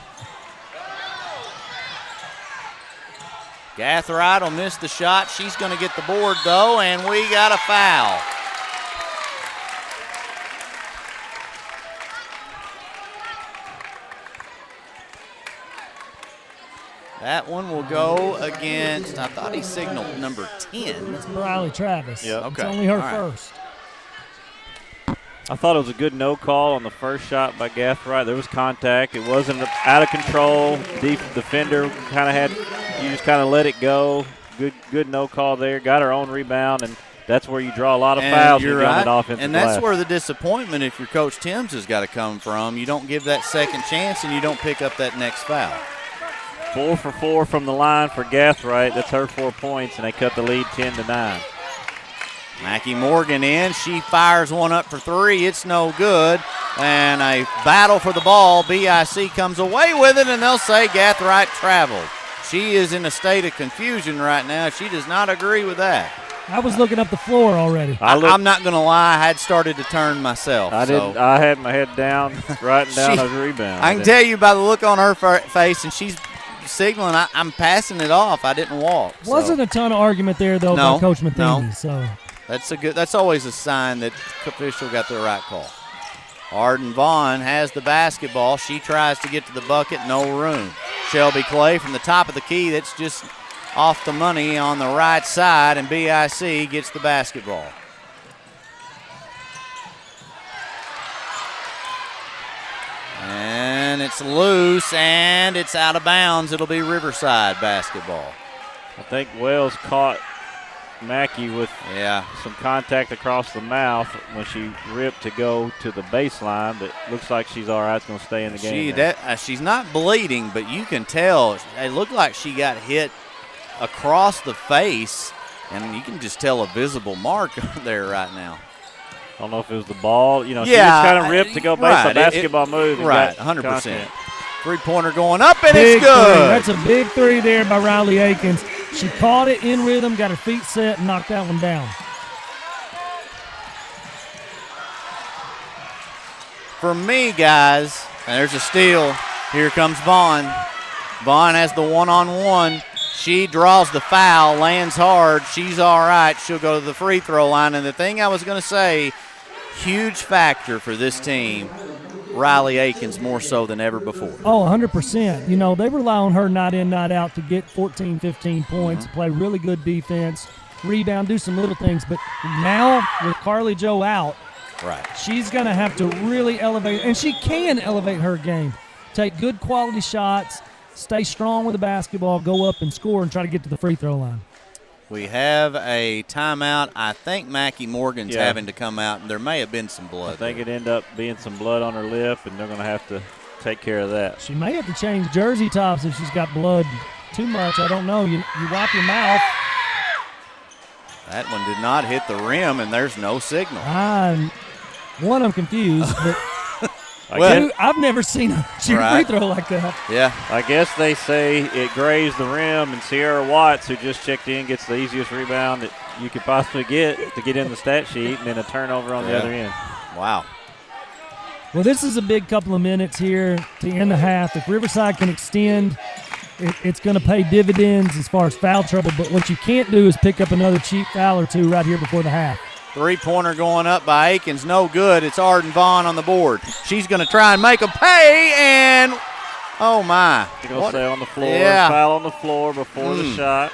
Gathright will miss the shot. She's going to get the board, though, and we got a foul. That one will go against, I thought he signaled number 10. It's Briley Travis. Yeah, okay. It's only her All right. first. I thought it was a good no call on the first shot by Gathright. There was contact. It wasn't out of control. Defender kind of had, you just kind of let it go. Good no call there. Got her own rebound, and that's where you draw a lot of fouls when you get on an offensive And that's glass. where the disappointment, if your Coach Timms has got to come from. You don't give that second chance, and you don't pick up that next foul. 4 for 4 from the line for Gathright. That's her 4 points, and they cut the lead 10-9. Mackie Morgan in. She fires one up for 3. It's no good. And a battle for the ball. BIC comes away with it, and they'll say Gathright traveled. She is in a state of confusion right now. She does not agree with that. I was looking up the floor already. I'm not going to lie. I had started to turn myself. I had my head down, writing down a rebound. I can tell you by the look on her face, and she's signaling, I'm passing it off. I didn't walk. Wasn't a ton of argument there, though, by Coach Matheny. No. So That's always a sign that the official got the right call. Arden Vaughn has the basketball. She tries to get to the bucket, no room. Shelby Clay from the top of the key, that's just off the money on the right side, and BIC gets the basketball. And it's loose, and it's out of bounds. It'll be Riverside basketball. I think Wells caught Mackey with some contact across the mouth when she ripped to go to the baseline, but looks like she's all right. It's going to stay in the game. She's not bleeding, but you can tell. It looked like she got hit across the face, and you can just tell a visible mark there right now. I don't know if it was the ball. She just kind of ripped to go baseline. Basketball move. Right, 100%. Three-pointer going up, and big it's good. Three. That's a big three there by Riley Akins. She caught it in rhythm, got her feet set, and knocked that one down. For me, guys, and there's a steal. Here comes Vaughn. Vaughn has the one-on-one. She draws the foul, lands hard. She's all right. She'll go to the free throw line. And the thing I was going to say, huge factor for this team, Riley Akins more so than ever before. Oh, 100%. They rely on her night in, night out to get 14, 15 points, play really good defense, rebound, do some little things. But now with Carly Joe out, she's going to have to really elevate, and she can elevate her game. Take good quality shots, stay strong with the basketball, go up and score, and try to get to the free throw line. We have a timeout. I think Mackie Morgan's having to come out, and there may have been some blood. I think it ended up being some blood on her lip, and they're going to have to take care of that. She may have to change jersey tops if she's got blood too much. I don't know. You wipe your mouth. That one did not hit the rim, and there's no signal. I'm confused, but I've never seen a free throw like that. Yeah. I guess they say it grazed the rim, and Sierra Watts, who just checked in, gets the easiest rebound that you could possibly get to get in the stat sheet, and then a turnover on the other end. Wow. Well, this is a big couple of minutes here to end the half. If Riverside can extend, it's going to pay dividends as far as foul trouble, but what you can't do is pick up another cheap foul or two right here before the half. Three-pointer going up by Akins, no good. It's Arden Vaughn on the board. She's going to try and make a pay, and oh my. You're going to stay on the floor, foul on the floor before the shot.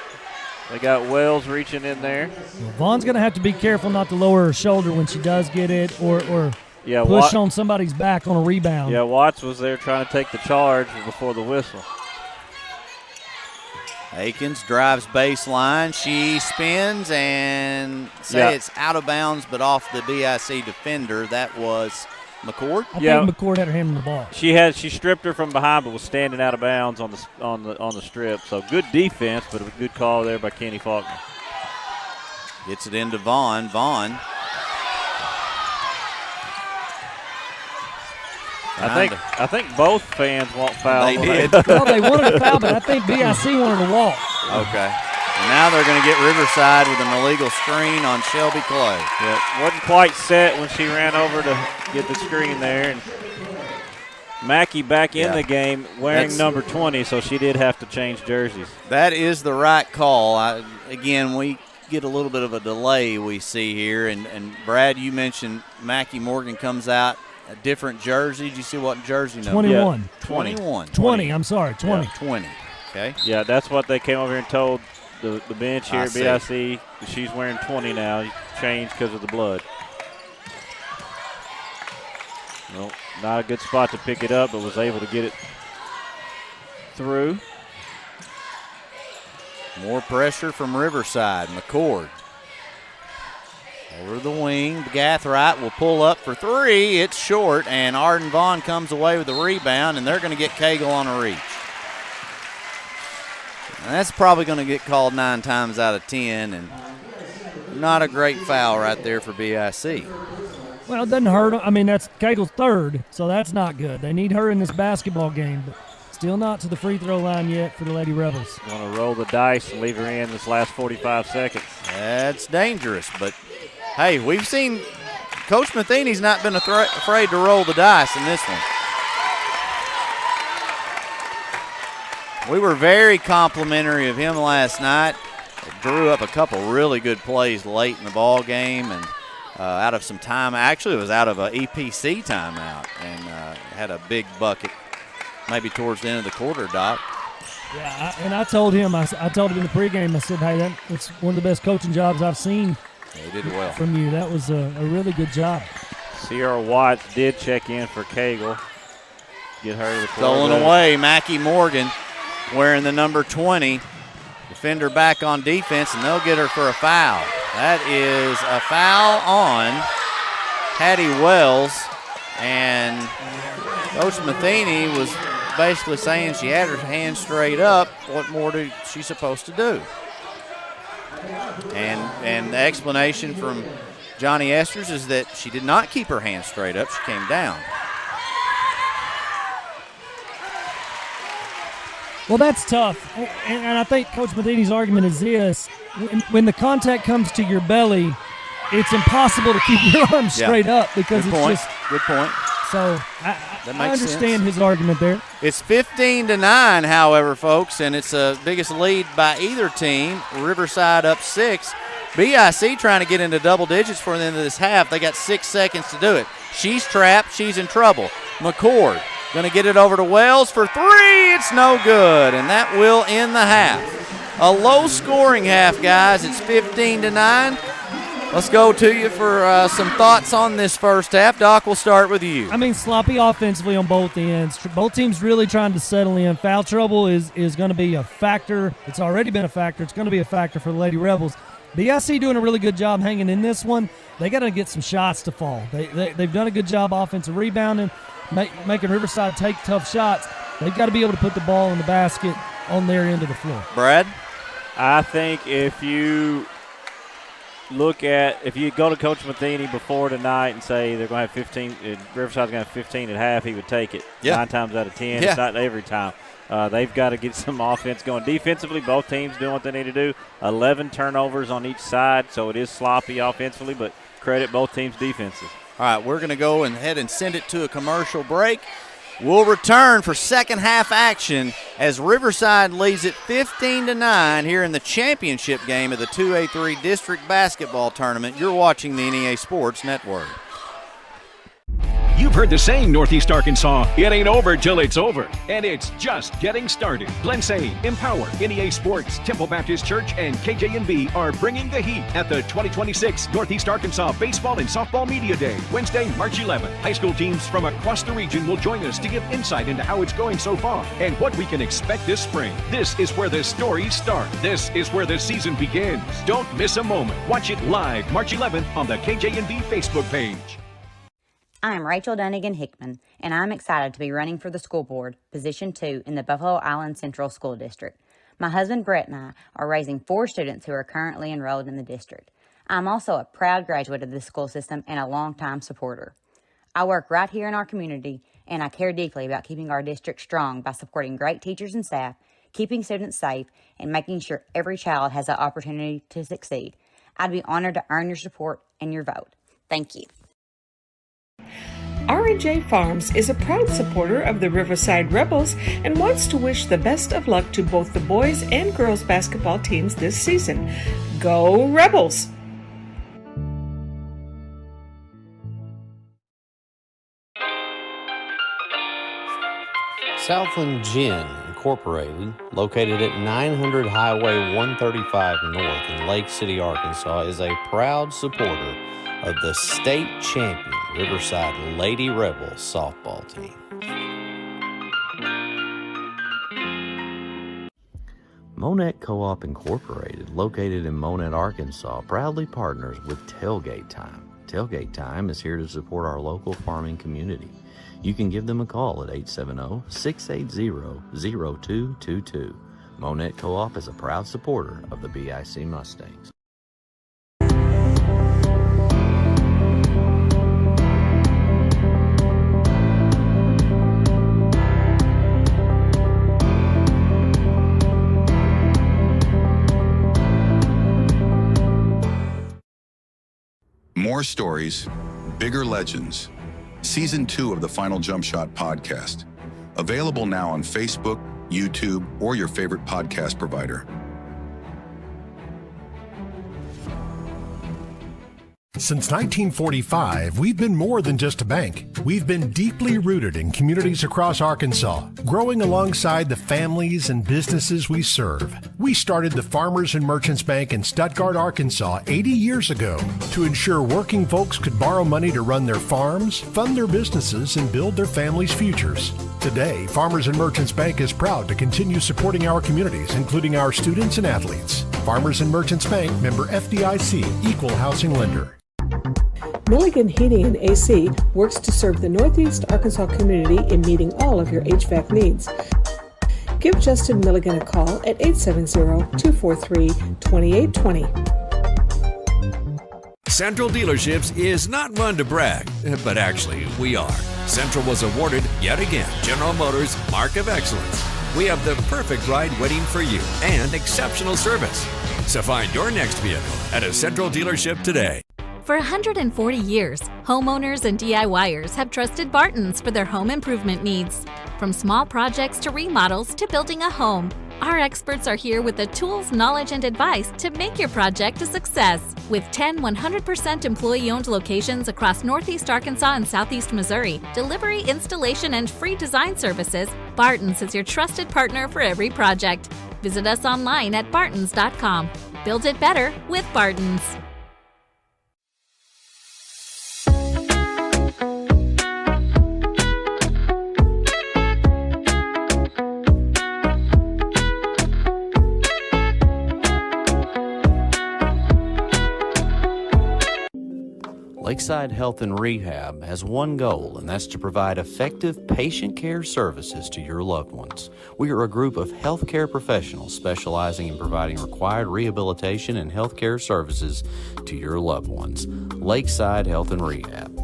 They got Wells reaching in there. Well, Vaughn's going to have to be careful not to lower her shoulder when she does get it or push on somebody's back on a rebound. Yeah, Watts was there trying to take the charge before the whistle. Akins drives baseline. She spins and it's out of bounds, but off the BIC defender. That was McCord. I think McCord had her hand on the ball. She stripped her from behind, but was standing out of bounds on the strip. So good defense, but a good call there by Kenny Faulkner. Gets it into Vaughn. I think both fans want foul. They did. Well, they wanted a foul, but I think BIC wanted a walk. Okay. And now they're going to get Riverside with an illegal screen on Shelby Clay. Yeah, wasn't quite set when she ran over to get the screen there. And Mackey back in the game wearing number 20, so she did have to change jerseys. That is the right call. Again, we get a little bit of a delay we see here. And Brad, you mentioned Mackie Morgan comes out. A different jersey. Did you see what jersey number? 21. Yeah. 21. 20, I'm sorry, 20. Yeah, 20. Okay. Yeah, that's what they came over here and told the bench here at BIC. She's wearing 20 now. Changed because of the blood. Well, not a good spot to pick it up, but was able to get it through. More pressure from Riverside. McCord. Over the wing, Gathright will pull up for three. It's short, and Arden Vaughn comes away with the rebound, and they're going to get Cagle on a reach. And that's probably going to get called 9 times out of 10, and not a great foul right there for BIC. Well, it doesn't hurt them. I mean, that's Cagle's third, so that's not good. They need her in this basketball game, but still not to the free throw line yet for the Lady Rebels. Going to roll the dice and leave her in this last 45 seconds. That's dangerous, but hey, we've seen Coach Matheny's not been afraid to roll the dice in this one. We were very complimentary of him last night. Drew up a couple really good plays late in the ball game, and out of some time. Actually, it was out of an EPC timeout, and had a big bucket maybe towards the end of the quarter, Doc. Yeah, and I told him, I told him in the pregame, I said, hey, that's one of the best coaching jobs I've seen he did well from you. That was a really good job. Sierra Watts did check in for Cagle. Get her to the floor. Stolen away, Mackie Morgan wearing the number 20. Defender back on defense, and they'll get her for a foul. That is a foul on Hattie Wells, and Coach Matheny was basically saying she had her hand straight up. What more is she supposed to do? And the explanation from Johnny Esters is that she did not keep her hand straight up. She came down. Well, that's tough. And I think Coach Matheny's argument is this. When the contact comes to your belly, it's impossible to keep your arms straight up because Good it's point. just – Good point. So I understand his argument there. It's 15-9, however, folks, and it's the biggest lead by either team. Riverside up 6. BIC trying to get into double digits for the end of this half. They got 6 seconds to do it. She's trapped. She's in trouble. McCord going to get it over to Wells for 3. It's no good, and that will end the half. A low-scoring half, guys. It's 15-9. Let's go to you for some thoughts on this first half. Doc, we'll start with you. I mean, sloppy offensively on both ends. Both teams really trying to settle in. Foul trouble is going to be a factor. It's already been a factor. It's going to be a factor for the Lady Rebels. BIC doing a really good job hanging in this one. They got to get some shots to fall. They've done a good job offensive rebounding, making Riverside take tough shots. They've got to be able to put the ball in the basket on their end of the floor. Brad? I think if you go to Coach Matheny before tonight and say they're going to have 15, Riverside's going to have 15 at half, he would take it. 9 times out of 10. Yeah. It's not every time. They've got to get some offense going. Defensively, both teams doing what they need to do. 11 turnovers on each side, so it is sloppy offensively, but credit both teams' defenses. All right, we're going to go ahead and send it to a commercial break. We'll return for second half action as Riverside leads it 15-9 here in the championship game of the 2A-3 District Basketball Tournament. You're watching the NEA Sports Network. You've heard the saying, Northeast Arkansas, it ain't over till it's over. And it's just getting started. Glensay, Empower, NEA Sports, Temple Baptist Church, and KJNB are bringing the heat at the 2026 Northeast Arkansas Baseball and Softball Media Day, Wednesday, March 11th. High school teams from across the region will join us to give insight into how it's going so far and what we can expect this spring. This is where the stories start. This is where the season begins. Don't miss a moment. Watch it live March 11th on the KJNB Facebook page. I'm Rachel Dunnigan Hickman, and I'm excited to be running for the school board, Position 2 in the Buffalo Island Central School District. My husband Brett and I are raising 4 students who are currently enrolled in the district. I'm also a proud graduate of this school system and a longtime supporter. I work right here in our community, and I care deeply about keeping our district strong by supporting great teachers and staff, keeping students safe, and making sure every child has the opportunity to succeed. I'd be honored to earn your support and your vote. Thank you. R&J Farms is a proud supporter of the Riverside Rebels and wants to wish the best of luck to both the boys and girls basketball teams this season. Go Rebels! Southland Gin Incorporated, located at 900 Highway 135 North in Lake City, Arkansas, is a proud supporter of the state champion Riverside Lady Rebels softball team. Monette Co-op Incorporated, located in Monette, Arkansas, proudly partners with Tailgate Time. Tailgate Time is here to support our local farming community. You can give them a call at 870-680-0222. Monette Co-op is a proud supporter of the BIC Mustangs. More stories, bigger legends. Season 2 of the Final Jump Shot podcast. Available now on Facebook, YouTube, or your favorite podcast provider. Since 1945, we've been more than just a bank. We've been deeply rooted in communities across Arkansas, growing alongside the families and businesses we serve. We started the Farmers and Merchants Bank in Stuttgart, Arkansas 80 years ago to ensure working folks could borrow money to run their farms, fund their businesses, and build their families' futures. Today, Farmers and Merchants Bank is proud to continue supporting our communities, including our students and athletes. Farmers and Merchants Bank, member FDIC, equal housing lender. Milligan Heating and AC works to serve the Northeast Arkansas community in meeting all of your HVAC needs. Give Justin Milligan a call at 870-243-2820. Central Dealerships is not one to brag, but actually we are. Central was awarded, yet again, General Motors Mark of Excellence. We have the perfect ride waiting for you and exceptional service. So find your next vehicle at a Central dealership today. For 140 years, homeowners and DIYers have trusted Barton's for their home improvement needs. From small projects to remodels to building a home, our experts are here with the tools, knowledge, and advice to make your project a success. With 10 100% employee-owned locations across Northeast Arkansas and Southeast Missouri, delivery, installation, and free design services, Barton's is your trusted partner for every project. Visit us online at bartons.com. Build it better with Barton's. Lakeside Health and Rehab has one goal, and that's to provide effective patient care services to your loved ones. We are a group of healthcare professionals specializing in providing required rehabilitation and healthcare services to your loved ones. Lakeside Health and Rehab.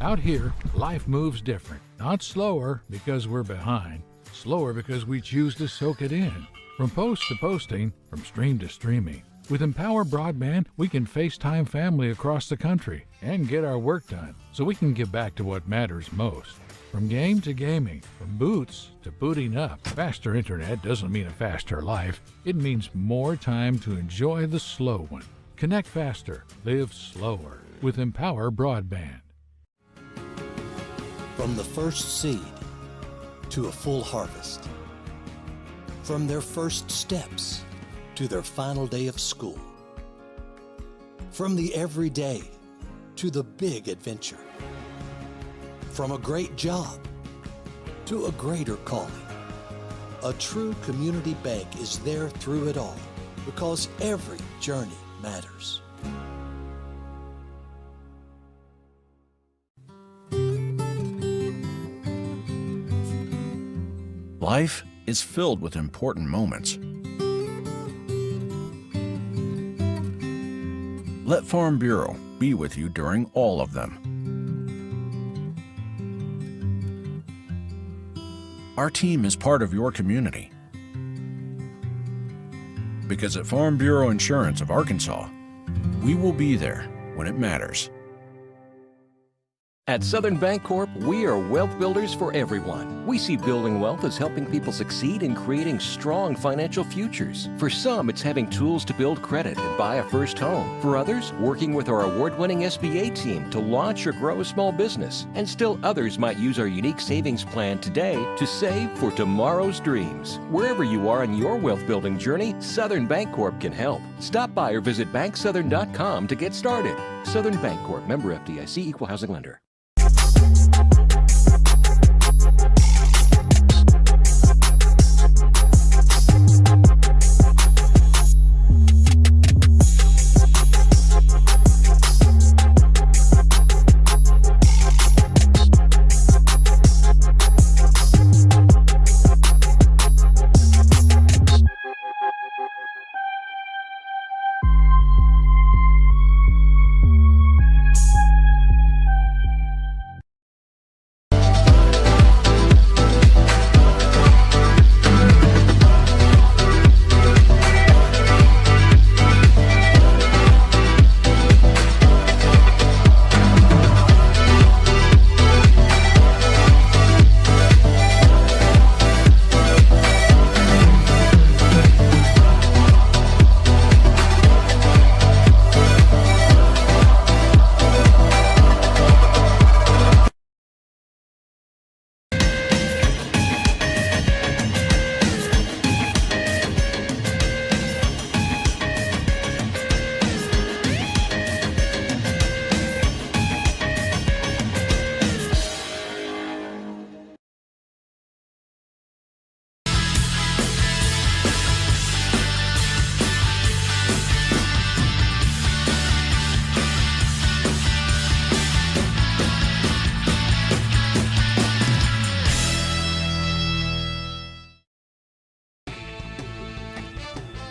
Out here, life moves different. Not slower because we're behind. Slower because we choose to soak it in. From post to posting, from stream to streaming. With Empower Broadband, we can FaceTime family across the country and get our work done so we can get back to what matters most. From game to gaming, from boots to booting up, faster internet doesn't mean a faster life. It means more time to enjoy the slow one. Connect faster, live slower with Empower Broadband. From the first seed to a full harvest. From their first steps to their final day of school. From the everyday to the big adventure. From a great job to a greater calling. A true community bank is there through it all because every journey matters. Life is filled with important moments. Let Farm Bureau be with you during all of them. Our team is part of your community. Because at Farm Bureau Insurance of Arkansas, we will be there when it matters. At Southern Bancorp, we are wealth builders for everyone. We see building wealth as helping people succeed in creating strong financial futures. For some, it's having tools to build credit and buy a first home. For others, working with our award-winning SBA team to launch or grow a small business. And still others might use our unique savings plan today to save for tomorrow's dreams. Wherever you are in your wealth building journey, Southern Bancorp can help. Stop by or visit banksouthern.com to get started. Southern Bancorp, member FDIC, equal housing lender.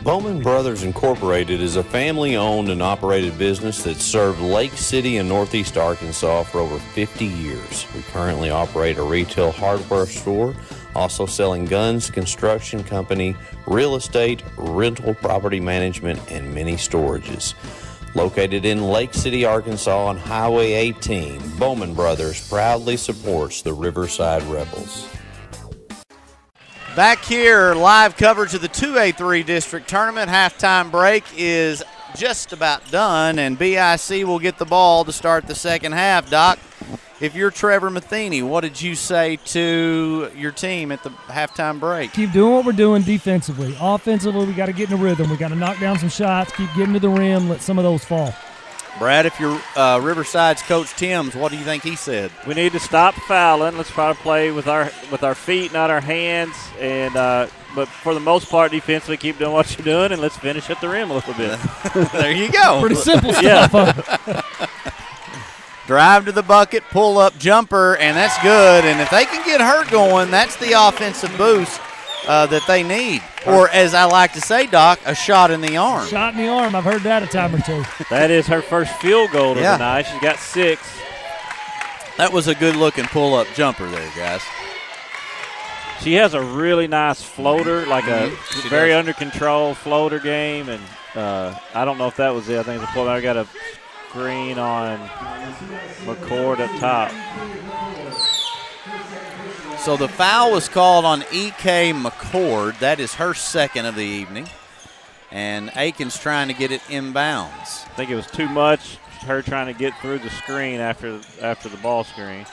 Bowman Brothers Incorporated is a family-owned and operated business that served Lake City and Northeast Arkansas for over 50 years. We currently operate a retail hardware store, also selling guns, construction company, real estate, rental property management, and many storages. Located in Lake City, Arkansas on Highway 18, Bowman Brothers proudly supports the Riverside Rebels. Back here, live coverage of the 2A-3 district tournament. Halftime break is just about done, and BIC will get the ball to start the second half. Doc, if you're Trevor Matheny, what did you say to your team at the halftime break? Keep doing what we're doing defensively. Offensively, we got to get in a rhythm. We got to knock down some shots, keep getting to the rim, let some of those fall. Brad, if you're Riverside's Coach Timms, what do you think he said? We need to stop fouling. Let's try to play with our feet, not our hands. And but for the most part, defensively, keep doing what you're doing, and let's finish at the rim a little bit. There you go. Pretty simple stuff. Drive to the bucket, pull up jumper, and that's good. And if they can get her going, that's the offensive boost that they need. Or as I like to say, Doc, a shot in the arm. Shot in the arm. I've heard that a time or two. That is her first field goal of the night. She's got 6. That was a good-looking pull-up jumper there, guys. She has a really nice floater, like a very under control floater game. And I don't know if that was it. I think it's a pull. I got a screen on McCord up top. So the foul was called on E.K. McCord. That is her second of the evening. And Aiken's trying to get it inbounds. I think it was too much, her trying to get through the screen after the ball screen.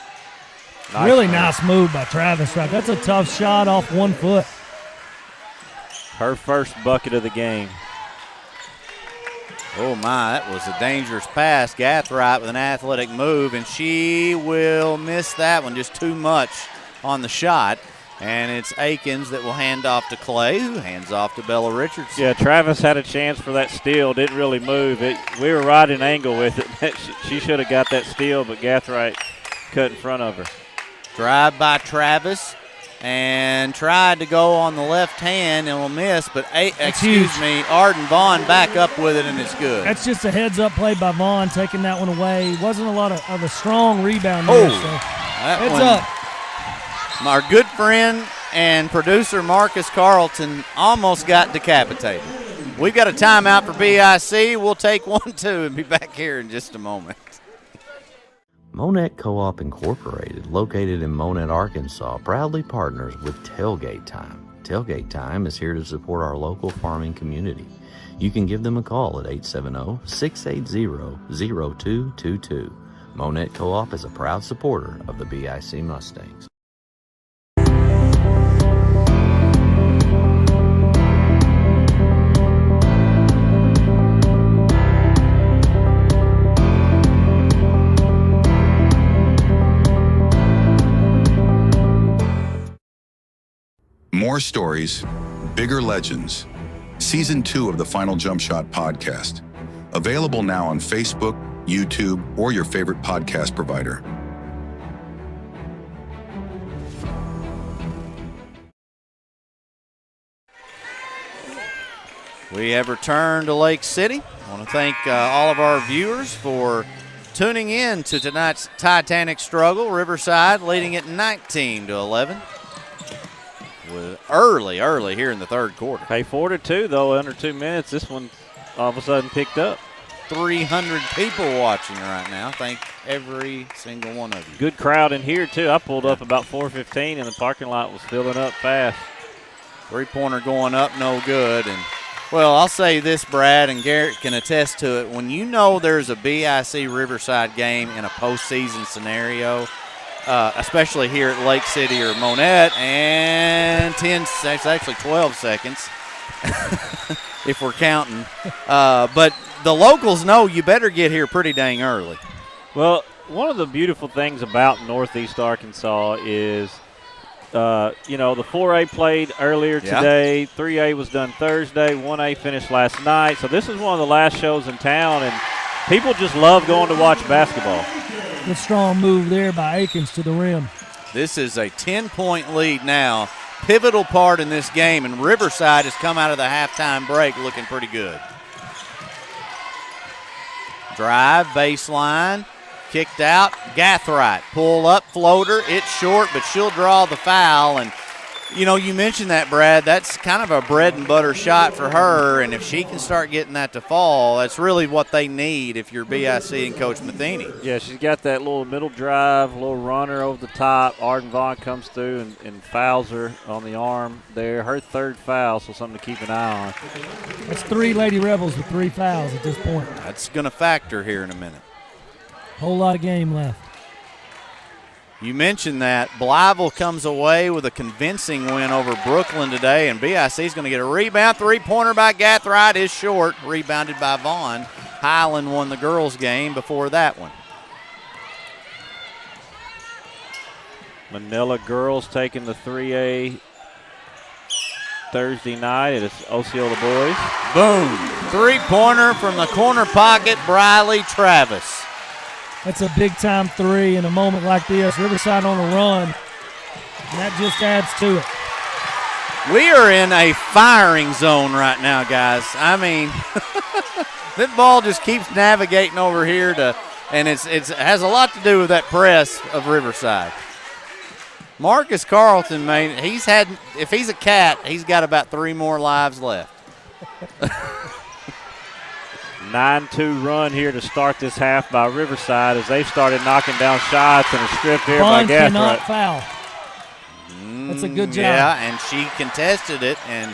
Really nice move by Travis. Right, that's a tough shot off 1 foot. Her first bucket of the game. Oh, my, that was a dangerous pass. Gathright with an athletic move, and she will miss that one. Just too much on the shot. And it's Aikens that will hand off to Clay, who hands off to Bella Richardson. Yeah, Travis had a chance for that steal. Didn't really move. We were right in angle with it. She should have got that steal, but Gathright cut in front of her. Drive by Travis. And tried to go on the left hand and will miss, but Arden Vaughn back up with it, and it's good. That's just a heads-up play by Vaughn, taking that one away. Wasn't a lot of a strong rebound there, so heads up. Our good friend and producer Marcus Carlton almost got decapitated. We've got a timeout for BIC. We'll take 1, 2, and be back here in just a moment. Monette Co-op Incorporated, located in Monette, Arkansas, proudly partners with Tailgate Time. Tailgate Time is here to support our local farming community. You can give them a call at 870-680-0222. Monette Co-op is a proud supporter of the BIC Mustangs. More stories, bigger legends. Season 2 of the Final Jump Shot podcast. Available now on Facebook, YouTube, or your favorite podcast provider. We have returned to Lake City. I want to thank all of our viewers for tuning in to tonight's Titanic struggle. Riverside leading it 19-11. Early here in the third quarter. Hey, 4-2 though, under 2 minutes. This one all of a sudden picked up. 300 people watching right now. Thank every single one of you. Good crowd in here too. I pulled up about 4:15 and the parking lot was filling up fast. 3-pointer going up, no good. And well, I'll say this, Brad, and Garrett can attest to it. When you know there's a BIC Riverside game in a postseason scenario, especially here at Lake City or Monette, and 12 seconds if we're counting. But the locals know you better get here pretty dang early. Well, one of the beautiful things about Northeast Arkansas is, the 4A played earlier today. 3A was done Thursday. 1A finished last night. So this is one of the last shows in town, and people just love going to watch basketball. Good strong move there by Aikens to the rim. This is a 10-point lead now. pivotal part in this game, and Riverside has come out of the halftime break looking pretty good. Drive, baseline, kicked out. Gathright, pull up, floater. It's short, but she'll draw the foul. And, you know, you mentioned that, Brad. That's kind of a bread and butter shot for her, and if she can start getting that to fall, that's really what they need if you're BIC and Coach Matheny. Yeah, she's got that little middle drive, little runner over the top. Arden Vaughn comes through and fouls her on the arm there. Her third foul, so something to keep an eye on. That's 3 Lady Rebels with 3 fouls at this point. That's going to factor here in a minute. Whole lot of game left. You mentioned that. Blytheville comes away with a convincing win over Brooklyn today, and BIC is going to get a rebound. Three-pointer by Gathright is short, rebounded by Vaughn. Highland won the girls' game before that one. Manila girls taking the 3A Thursday night. It is Osceola boys. Boom. Three-pointer from the corner pocket, Briley Travis. That's a big-time 3 in a moment like this. Riverside on a run, and that just adds to it. We are in a firing zone right now, guys. I mean, that ball just keeps navigating over here and it has a lot to do with that press of Riverside. Marcus Carlton, man, if he's a cat, he's got about 3 more lives left. 9-2 run here to start this half by Riverside as they started knocking down shots and a strip here by Gathright. Cannot foul. That's a good job. Yeah, and she contested it, and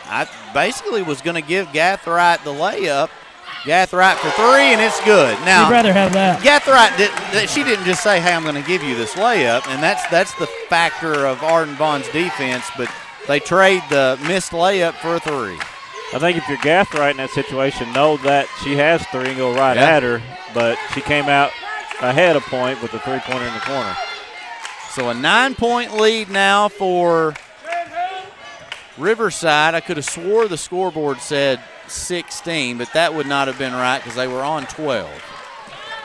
I basically was going to give Gathright the layup. Gathright for 3, and it's good. Now, you'd rather have that. Gathright, she didn't just say, hey, I'm going to give you this layup, and that's the factor of Arden Vaughn's defense, but they trade the missed layup for a 3. I think if you're Gathright in that situation, know that she has 3 and go right at her, but she came out ahead a point with the 3-pointer in the corner. So a 9-point lead now for Riverside. I could have swore the scoreboard said 16, but that would not have been right because they were on 12.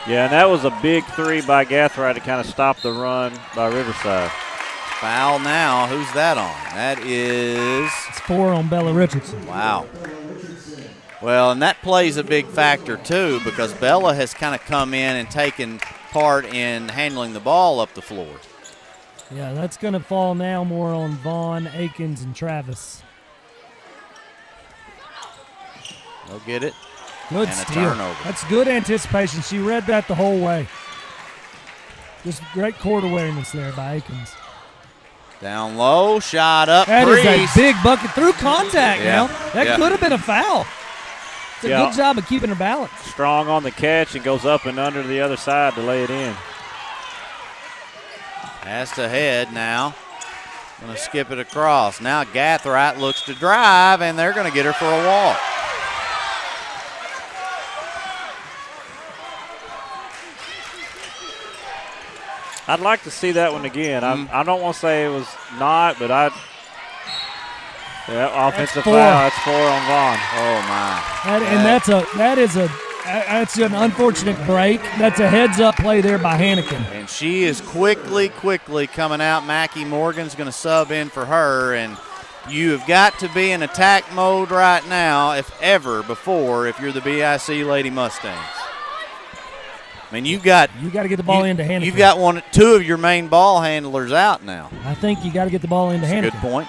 Yeah, and that was a big 3 by Gathright to kind of stop the run by Riverside. Foul now. Who's that on? That is... It's 4 on Bella Richardson. Wow. Well, and that plays a big factor, too, because Bella has kind of come in and taken part in handling the ball up the floor. Yeah, that's going to fall now more on Vaughn, Akins, and Travis. They'll get it. Good and steal. A turnover. That's good anticipation. She read that the whole way. Just great court awareness there by Akins. Down low, shot up. That Breeze. is a big bucket through contact now. That could have been a foul. It's a good job of keeping her balance. Strong on the catch and goes up and under the other side to lay it in. Pass ahead now. Going to skip it across. Now Gathright looks to drive, and they're going to get her for a walk. I'd like to see that one again. I don't want to say it was not, but offensive foul. That's 4 on Vaughn. Oh my! That's an unfortunate break. That's a heads-up play there by Hannikin. And she is quickly coming out. Mackie Morgan's going to sub in for her, and you have got to be in attack mode right now, if ever before, if you're the BIC Lady Mustangs. I mean, you got to get the ball into Hannikin. You've got 2 of your main ball handlers out now. I think you got to get the ball into Hannikin. Good point.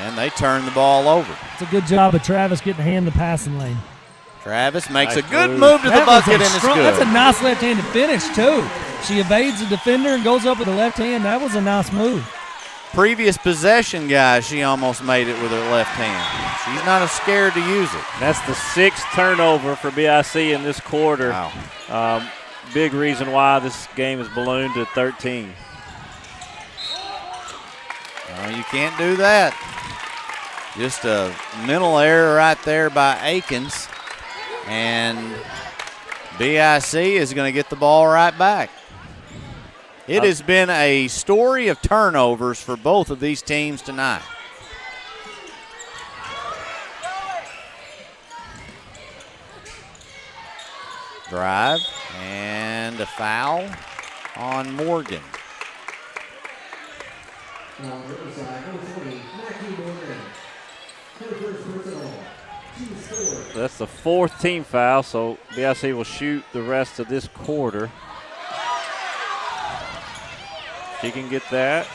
And they turn the ball over. It's a good job of Travis getting a hand in the passing lane. Travis makes a good move to the bucket, and it's good. That's a nice left-handed finish, too. She evades the defender and goes up with the left hand. That was a nice move. Previous possession, guys, she almost made it with her left hand. She's not scared to use it. That's the 6th turnover for BIC in this quarter. Wow. Big reason why this game is ballooned to 13. You can't do that. Just a mental error right there by Akins. And BIC is going to get the ball right back. It has been a story of turnovers for both of these teams tonight. Drive and a foul on Morgan. That's the 4th team foul, so BIC will shoot the rest of this quarter. She can get that.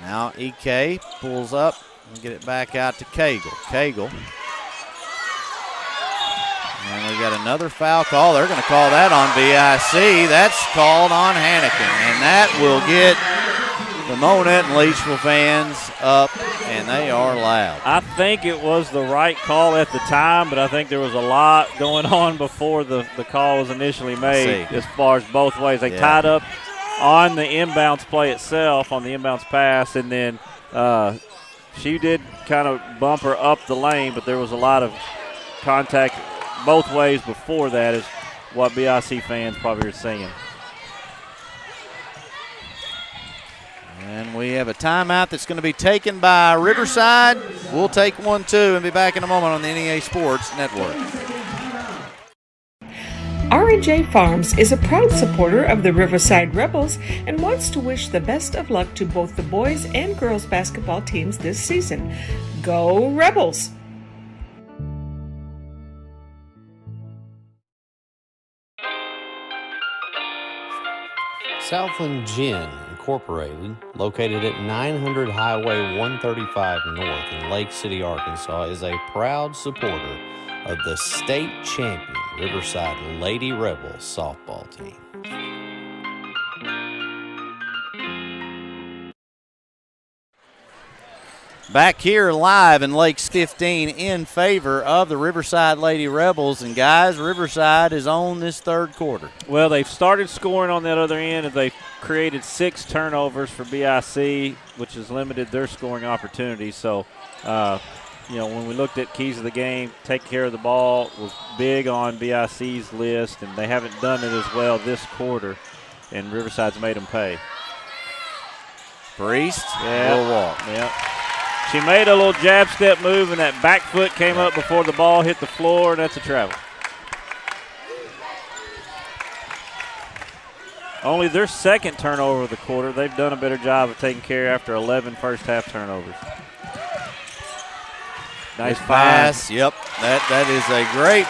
Now EK pulls up and get it back out to Cagle. And we got another foul call. They're going to call that on BIC. That's called on Hannikin. And that will get the Monette and Leachville fans up, and they are loud. I think it was the right call at the time, but I think there was a lot going on before the call was initially made as far as both ways. They tied up on the inbounds play itself, on the inbounds pass, and then she did kind of bump her up the lane, but there was a lot of contact both ways before that is what BIC fans probably are saying. And we have a timeout that's going to be taken by Riverside. We'll take one, too, and be back in a moment on the NEA Sports Network. R&J Farms is a proud supporter of the Riverside Rebels and wants to wish the best of luck to both the boys and girls basketball teams this season. Go Rebels! Southland Gin Incorporated, located at 900 Highway 135 North in Lake City, Arkansas, is a proud supporter of the state champion Riverside Lady Rebels softball team. Back here live in Lakes 15 in favor of the Riverside Lady Rebels. And, guys, Riverside is on this third quarter. Well, they've started scoring on that other end, and they've created 6 turnovers for BIC, which has limited their scoring opportunities. So, when we looked at keys of the game, take care of the ball was big on BIC's list, and they haven't done it as well this quarter, and Riverside's made them pay. Priest will walk. Yeah. She made a little jab step move, and that back foot came up before the ball hit the floor, and that's a travel. Only their second turnover of the quarter. They've done a better job of taking care after 11 first-half turnovers. Nice pass. Yep, that is a great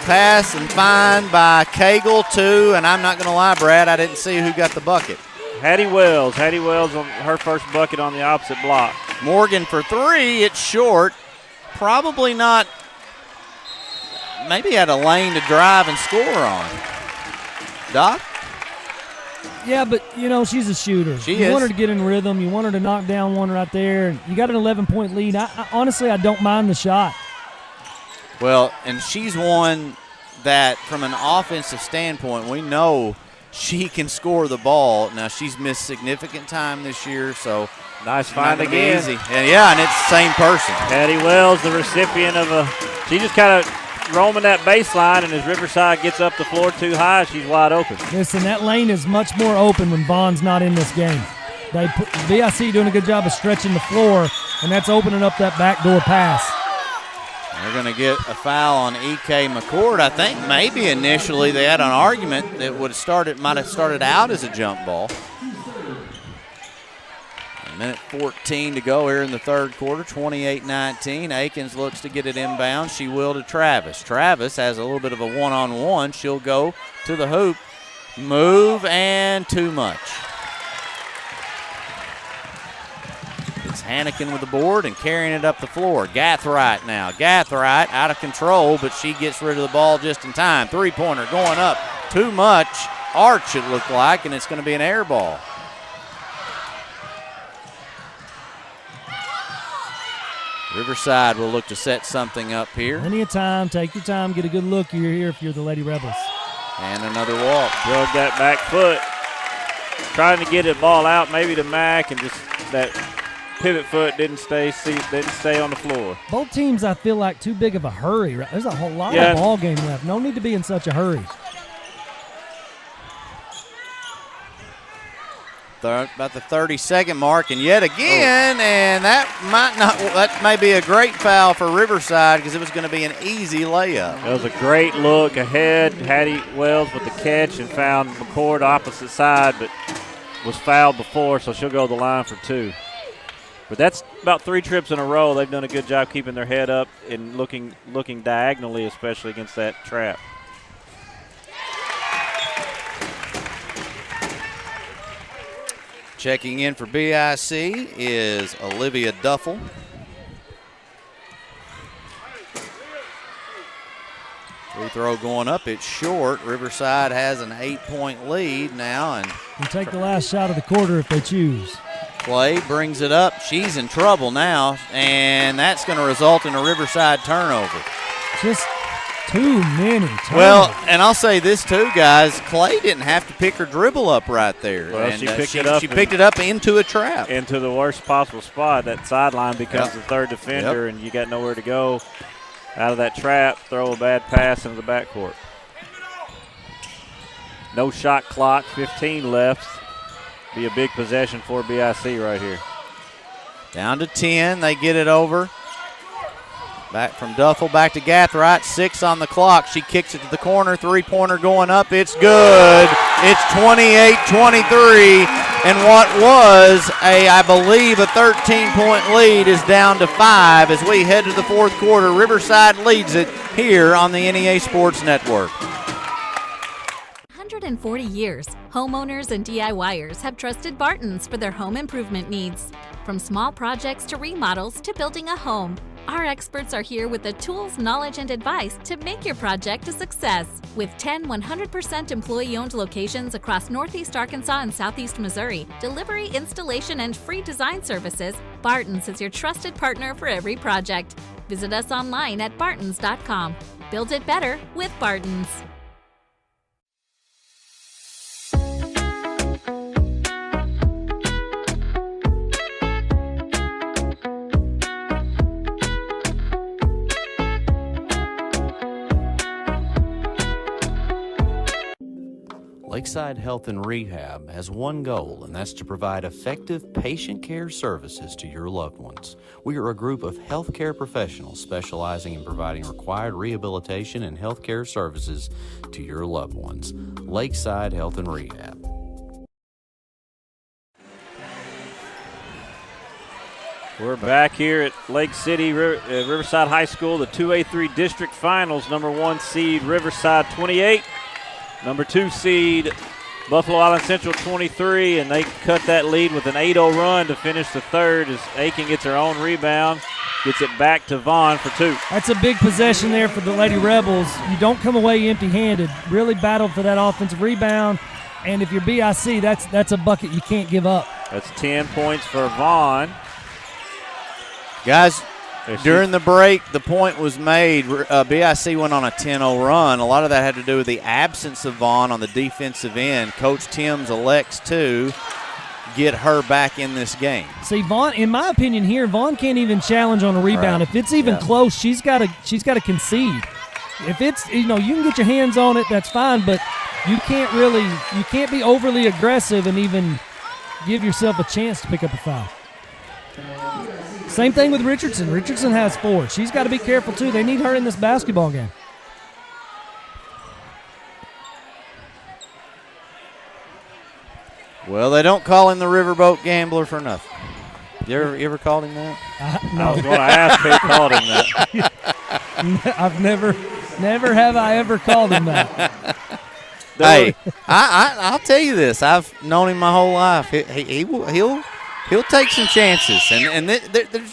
pass and find by Cagle, too. And I'm not going to lie, Brad, I didn't see who got the bucket. Hattie Wells on her first bucket on the opposite block. Morgan for 3, it's short. Probably not, maybe had a lane to drive and score on. Doc? Yeah, but, she's a shooter. You want her to get in rhythm. You want her to knock down one right there. You got an 11-point lead. Honestly, I don't mind the shot. Well, and she's one that, from an offensive standpoint, we know she can score the ball. Now, she's missed significant time this year, so nice find again. Easy. And it's the same person. Hattie Wells, the recipient of she just kind of roaming that baseline, and as Riverside gets up the floor too high, she's wide open. Listen, that lane is much more open when Vaughn's not in this game. BIC doing a good job of stretching the floor, and that's opening up that backdoor pass. They're going to get a foul on E.K. McCord. I think maybe initially they had an argument that might have started out as a jump ball. Minute 14 to go here in the third quarter, 28-19. Akins looks to get it inbound. She will to Travis. Travis has a little bit of a one-on-one. She'll go to the hoop. Move and too much. It's Hannikin with the board and carrying it up the floor. Gathright now. Gathright out of control, but she gets rid of the ball just in time. Three-pointer going up. Too much. Arch it looked like, and it's going to be an air ball. Riverside will look to set something up here. Plenty of time. Take your time. Get a good look. You're here if you're the Lady Rebels. And another walk. Drug that back foot. Trying to get the ball out maybe to Mack, and just that pivot foot didn't stay on the floor. Both teams, I feel like, too big of a hurry. There's a whole lot of ball game left. No need to be in such a hurry. about the 30-second mark, and yet again, and that may be a great foul for Riverside because it was going to be an easy layup. It was a great look ahead. Hattie Wells with the catch and found McCord opposite side, but was fouled before, so she'll go to the line for 2. But that's about 3 trips in a row. They've done a good job keeping their head up and looking diagonally, especially against that trap. Checking in for BIC is Olivia Duffel. Free throw going up, it's short. Riverside has an 8-point lead now. And take the last shot of the quarter if they choose. Clay brings it up. She's in trouble now, and that's going to result in a Riverside turnover. Just too many turnovers. Well, and I'll say this too, guys. Clay didn't have to pick her dribble up right there. Well, and she picked it up. She picked it up into a trap. Into the worst possible spot. That sideline becomes the third defender, and you got nowhere to go out of that trap. Throw a bad pass into the backcourt. No shot clock, 15 left. Be a big possession for BIC right here. Down to 10, they get it over. Back from Duffel, back to Gathright, 6 on the clock. She kicks it to the corner, 3-pointer going up. It's good. It's 28-23, and what was I believe, a 13-point lead is down to 5 as we head to the fourth quarter. Riverside leads it here on the NEA Sports Network. 140 years, homeowners and DIYers have trusted Barton's for their home improvement needs. From small projects to remodels to building a home, our experts are here with the tools, knowledge, and advice to make your project a success. With 10 100% employee-owned locations across Northeast Arkansas and Southeast Missouri, delivery, installation, and free design services, Barton's is your trusted partner for every project. Visit us online at bartons.com. Build it better with Barton's. Lakeside Health and Rehab has one goal, and that's to provide effective patient care services to your loved ones. We are a group of healthcare professionals specializing in providing required rehabilitation and healthcare services to your loved ones. Lakeside Health and Rehab. We're back here at Lake City, Riverside High School, the 2A-3 district finals. Number 1 seed Riverside 28. Number 2 seed Buffalo Island Central 23, and they cut that lead with an 8-0 run to finish the third as Aiken gets her own rebound, gets it back to Vaughn for 2. That's a big possession there for the Lady Rebels. You don't come away empty-handed. Really battled for that offensive rebound, and if you're BIC, that's a bucket you can't give up. That's 10 points for Vaughn. Guys, during the break, the point was made. BIC went on a 10-0 run. A lot of that had to do with the absence of Vaughn on the defensive end. Coach Timms elects to get her back in this game. See, Vaughn, in my opinion here, Vaughn can't even challenge on a rebound. Right. If it's even close, she's got to concede. If it's, you can get your hands on it, that's fine, but you can't be overly aggressive and even give yourself a chance to pick up a foul. Same thing with Richardson. Richardson has 4. She's got to be careful, too. They need her in this basketball game. Well, they don't call him the Riverboat Gambler for nothing. You ever called him that? No. I was going to ask who called him that. I've never have I ever called him that. Hey, I'll tell you this. I've known him my whole life. He'll take some chances, and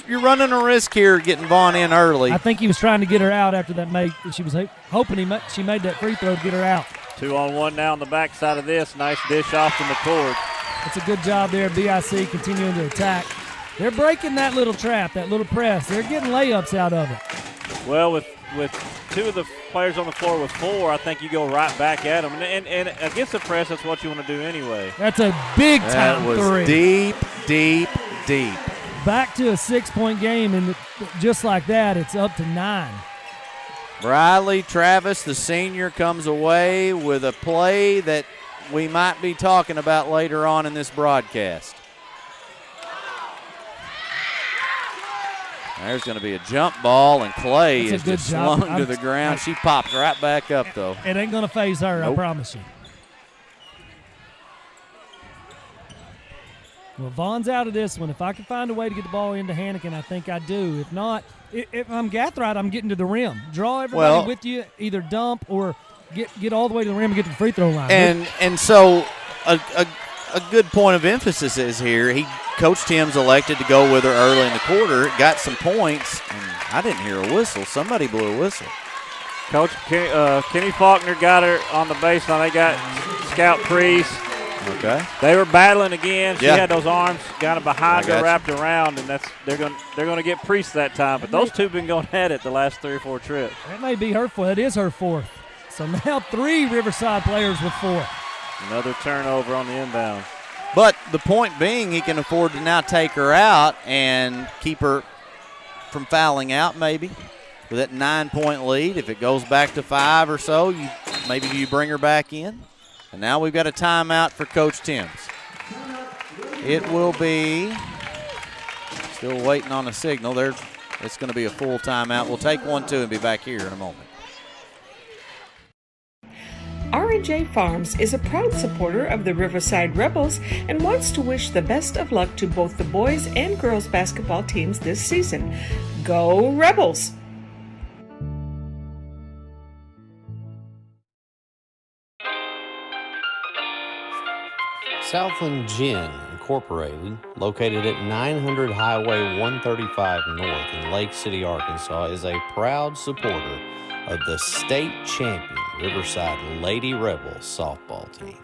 you're running a risk here getting Vaughn in early. I think he was trying to get her out after that. She was hoping she made that free throw to get her out. 2-on-1 now on the backside of this. Nice dish off from McCord. It's a good job there. BIC continuing to attack. They're breaking that little trap, that little press. They're getting layups out of it. Well, with 2 of the players on the floor with 4, I think you go right back at them. And against the press, that's what you want to do anyway. That's a big-time 3. Deep. Back to a 6-point game, and just like that, it's up to 9. Riley Travis, the senior, comes away with a play that we might be talking about later on in this broadcast. There's going to be a jump ball, and Clay is just slung to the ground. She popped right back up, though. It ain't going to phase her, nope. I promise you. Well, Vaughn's out of this one. If I can find a way to get the ball into Hannigan, I think I do. If not, if I'm Gathright, I'm getting to the rim. Draw everybody with you, either dump or get all the way to the rim and get to the free throw line. And so a good point of emphasis is here. Coach Tim's elected to go with her early in the quarter, got some points, and I didn't hear a whistle. Somebody blew a whistle. Coach Kenny Faulkner got her on the baseline. They got Scout Priest. Okay. They were battling again. She had those arms kind of behind her, wrapped around, and they're going to get Priest that time. But those two have been going at it the last 3 or 4 trips. That may be her fourth. It is her fourth. So now 3 Riverside players with 4. Another turnover on the inbound. But the point being, he can afford to now take her out and keep her from fouling out maybe. With that 9-point lead, if it goes back to 5 or so, maybe you bring her back in. And now we've got a timeout for Coach Timms. It will be still waiting on a signal. It's going to be a full timeout. We'll take 1, 2, and be back here in a moment. R&J Farms is a proud supporter of the Riverside Rebels and wants to wish the best of luck to both the boys and girls basketball teams this season. Go Rebels! Southland Gin Incorporated, located at 900 Highway 135 North in Lake City, Arkansas, is a proud supporter of the state champion Riverside Lady Rebels softball team.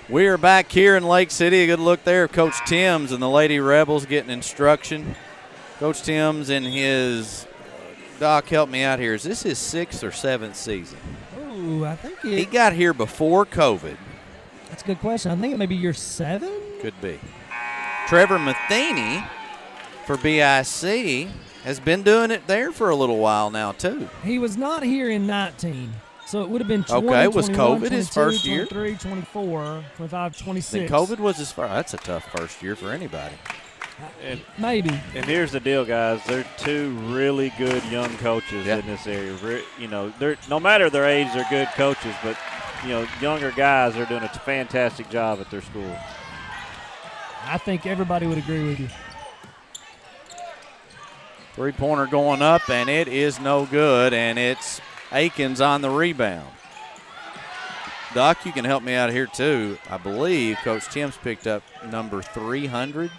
We are back here in Lake City. A good look there of Coach Timms and the Lady Rebels getting instruction. Coach Timms in his Doc, help me out here. Is this his 6th or 7th season? Oh, I think he got here before COVID. That's a good question. I think it may be year 7. Could be. Trevor Matheny for BIC has been doing it there for a little while now, too. He was not here in 19, so it would have been 20, okay, was 21, COVID 22, his first year? 23, 24, 25, 26. Then COVID was his first. That's a tough first year for anybody. Maybe. And here's the deal, guys. They're 2 really good young coaches in this area. You know, no matter their age, they're good coaches. But younger guys are doing a fantastic job at their school. I think everybody would agree with you. 3-pointer going up, and it is no good. And it's Akins on the rebound. Doc, you can help me out here too. I believe Coach Timms picked up number 300.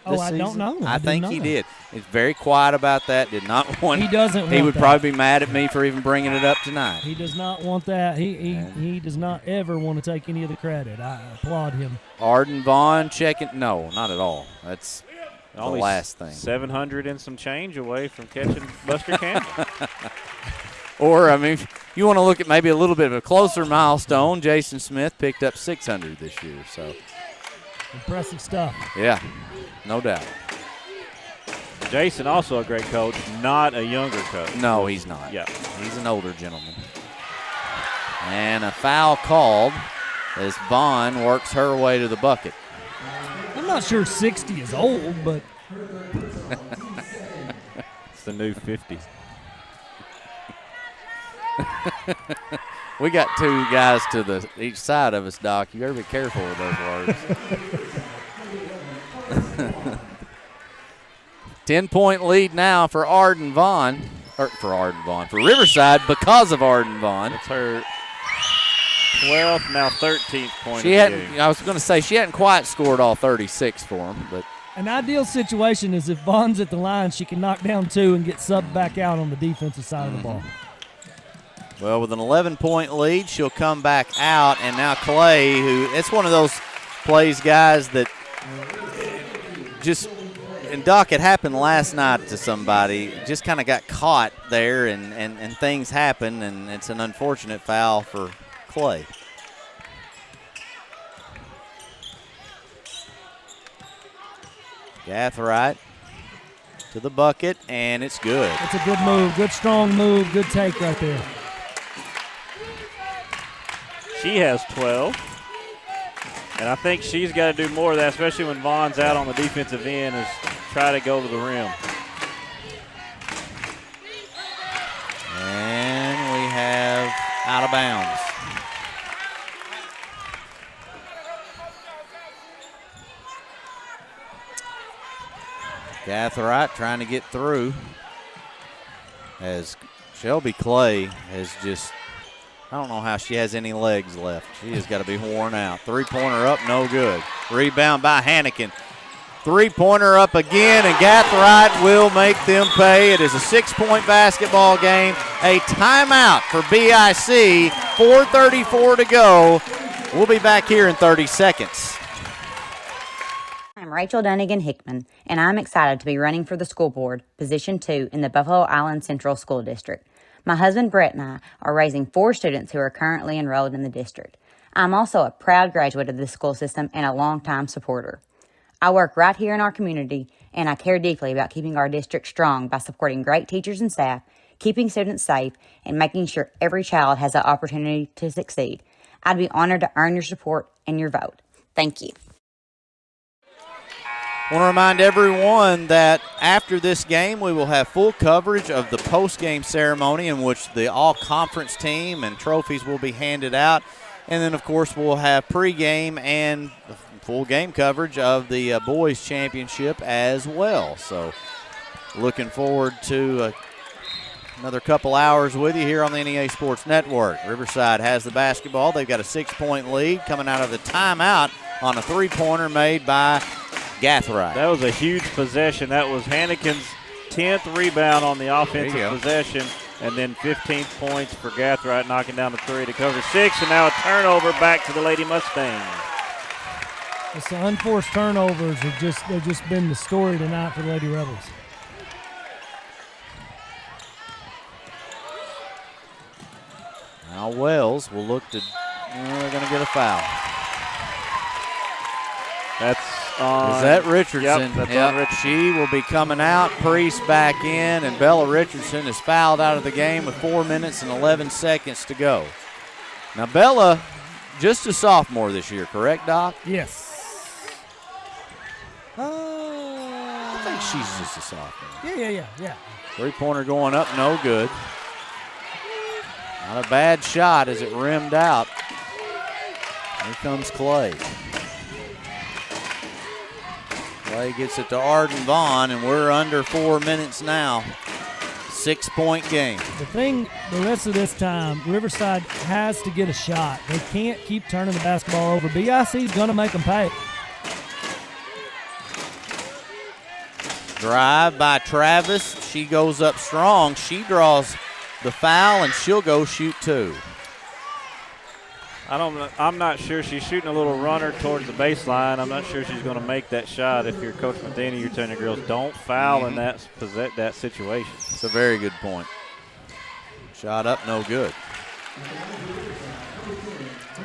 I don't know. I think he did. He's very quiet about that. Did not want. He doesn't. He would probably be mad at me for even bringing it up tonight. He does not want that. He does not ever want to take any of the credit. I applaud him. Arden Vaughn checking. No, not at all. That's only the last thing. 700 and some change away from catching Buster Campbell. Or, I mean, you want to look at maybe a little bit of a closer milestone. Jason Smith picked up 600 this year. So impressive stuff. Yeah. No doubt. Jason, also a great coach, not a younger coach. No, he's not. Yeah. He's an older gentleman. And a foul called as Vaughn works her way to the bucket. I'm not sure 60 is old, but. It's the new 50s. We got 2 guys to each side of us, Doc. You better be careful with those words. 10-point lead now for Arden Vaughn. For Riverside because of Arden Vaughn. It's her 12th, now 13th point. I was going to say she hadn't quite scored all 36 for him, but an ideal situation is if Vaughn's at the line, she can knock down 2 and get subbed back out on the defensive side of the ball. Well, with an 11-point lead, she'll come back out, and now Clay, it's one of those plays, guys, that just. And Doc, it happened last night to somebody, just kind of got caught there and things happen, and it's an unfortunate foul for Clay. Gathright to the bucket, and it's good. It's a good move, good strong move, good take right there. She has 12. And I think she's got to do more of that, especially when Vaughn's out on the defensive end, is try to go to the rim. And we have out of bounds. Gathright trying to get through as Shelby Clay has just, I don't know how she has any legs left. She has got to be worn out. Three-pointer up, no good. Rebound by Hannigan. Three-pointer up again, and Gathright will make them pay. It is a 6-point basketball game. A timeout for BIC. 4:34 to go. We'll be back here in 30 seconds. I'm Rachel Dunnigan Hickman, and I'm excited to be running for the school board, Position 2 in the Buffalo Island Central School District. My husband Brett and I are raising 4 students who are currently enrolled in the district. I'm also a proud graduate of the school system and a longtime supporter. I work right here in our community, and I care deeply about keeping our district strong by supporting great teachers and staff, keeping students safe, and making sure every child has the opportunity to succeed. I'd be honored to earn your support and your vote. Thank you. I want to remind everyone that after this game, we will have full coverage of the post-game ceremony in which the all-conference team and trophies will be handed out. And then, of course, we'll have pregame and full game coverage of the boys' championship as well. So looking forward to another couple hours with you here on the NEA Sports Network. Riverside has the basketball. They've got a 6-point lead coming out of the timeout on a three-pointer made by Gathright. That was a huge possession. That was Hannigan's 10th rebound on the offensive possession, and then 15th points for Gathright, knocking down the three to cover 6, and now a turnover back to the Lady Mustangs. It's the unforced turnovers they've just been the story tonight for the Lady Rebels. Now Wells will look to, they're going to get a foul. That's on. Is that Richardson? Yep, that's on Richardson. She will be coming out. Priest back in, and Bella Richardson is fouled out of the game with 4 minutes and 11 seconds to go. Now Bella, just a sophomore this year, correct, Doc? Yes. I think she's just a sophomore. Yeah. Three-pointer going up, no good. Not a bad shot as it rimmed out. Here comes Clay. Clay gets it to Arden Vaughn, and we're under 4 minutes now. 6-point game. The rest of this time, Riverside has to get a shot. They can't keep turning the basketball over. BIC's going to make them pay. Drive by Travis. She goes up strong. She draws the foul, and she'll go shoot 2. I'm not sure. She's shooting a little runner towards the baseline. I'm not sure she's going to make that shot. If you're Coach Matheny, you're telling your girls, don't foul in that situation. It's a very good point. Shot up, no good.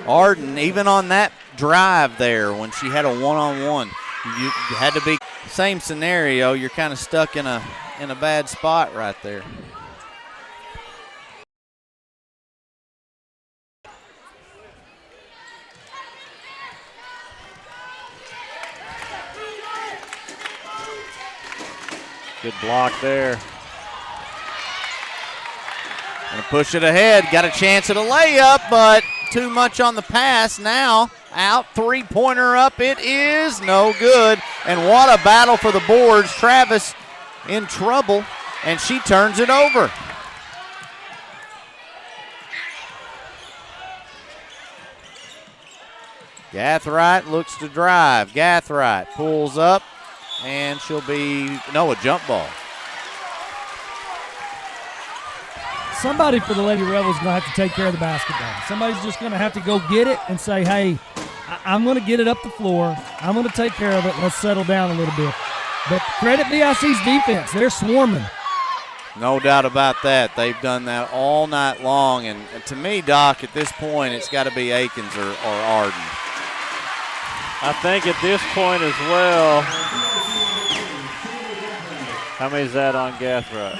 Arden, even on that drive there, when she had a one-on-one, you had to be same scenario. You're kind of stuck in a bad spot right there. Good block there. Gonna push it ahead. Got a chance at a layup, but too much on the pass. Now out, three-pointer up. It is no good. And what a battle for the boards. Travis in trouble, and she turns it over. Gathright looks to drive. Gathright pulls up, and she'll be, a jump ball. Somebody for the Lady Rebels is going to have to take care of the basketball. Somebody's just going to have to go get it and say, hey, I'm going to get it up the floor. I'm going to take care of it. Let's settle down a little bit. But credit BIC's defense. They're swarming. No doubt about that. They've done that all night long. And to me, Doc, at this point, it's got to be Akins or Arden. I think at this point as well, How many is that on Gathright?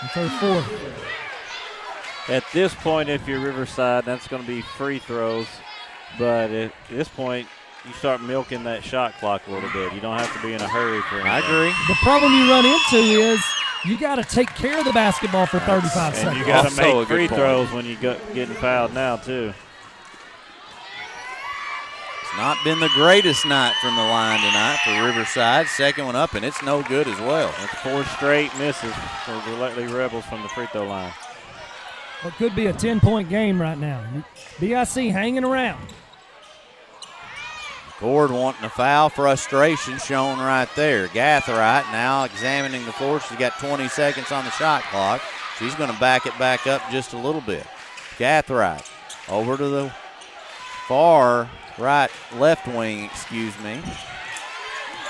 It's her fourth. At this point, if you're Riverside, that's going to be free throws. But at this point, you start milking that shot clock a little bit. You don't have to be in a hurry for anything. I agree. The problem you run into is you got to take care of the basketball for 35 seconds. And you got to make free throws when you getting fouled now, too. It's not been the greatest night from the line tonight for Riverside. Second one up, and it's no good as well. That's 4 straight misses for the Lady Rebels from the free throw line. What could be a 10-point game right now. BIC hanging around. Cord wanting a foul, frustration shown right there. Gathright now examining the floor. She's got 20 seconds on the shot clock. She's going to back it back up just a little bit. Gathright over to the far left wing, excuse me.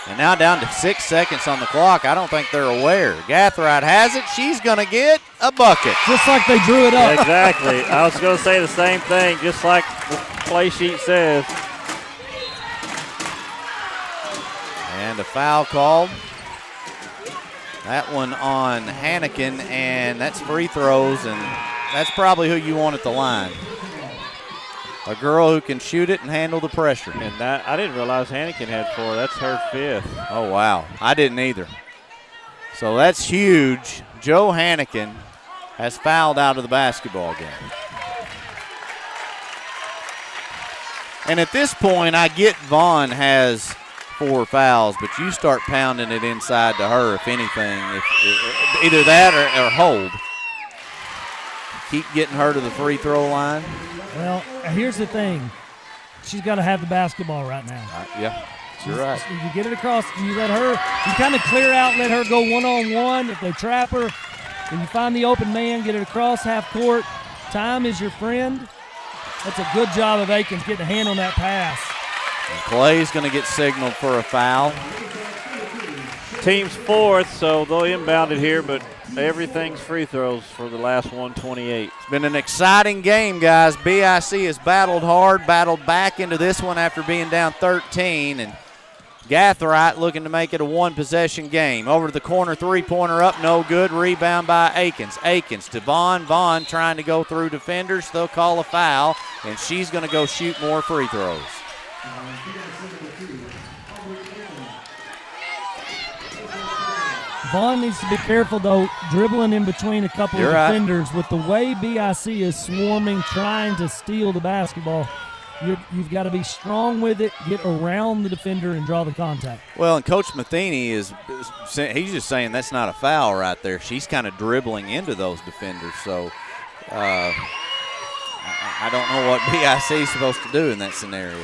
And now down to 6 seconds on the clock. I don't think they're aware. Gathright has it. She's going to get a bucket. Just like they drew it up. Exactly. I was going to say the same thing, just like the play sheet says. And a foul called. That one on Hannikin, and that's free throws, and that's probably who you want at the line. A girl who can shoot it and handle the pressure. And that I didn't realize Hannikin had 4. That's her 5th. Oh, wow. I didn't either. So that's huge. Joe Hannikin has fouled out of the basketball game. And at this point, I get Vaughn has 4 fouls, but you start pounding it inside to her, if anything. Either that or hold. Keep getting her to the free throw line. Well, here's the thing. She's got to have the basketball right now. Yeah, you're right. If you get it across, you let her, you kind of clear out, let her go one-on-one. If they trap her, then you find the open man, get it across half court. Time is your friend. That's a good job of Akins getting a hand on that pass. And Clay's going to get signaled for a foul. Team's 4th, so they'll inbound it here, but everything's free throws for the last 128. It's been an exciting game, guys. BIC has battled hard, battled back into this one after being down 13, and Gathright looking to make it a one-possession game. Over to the corner, three-pointer up, no good. Rebound by Akins. Akins to Vaughn. Vaughn trying to go through defenders. They'll call a foul, and she's going to go shoot more free throws. Vaughn needs to be careful, though, dribbling in between a couple of defenders. With the way BIC is swarming, trying to steal the basketball, you've got to be strong with it, get around the defender, and draw the contact. Well, and Coach Matheny he's just saying that's not a foul right there. She's kind of dribbling into those defenders. So I don't know what BIC is supposed to do in that scenario.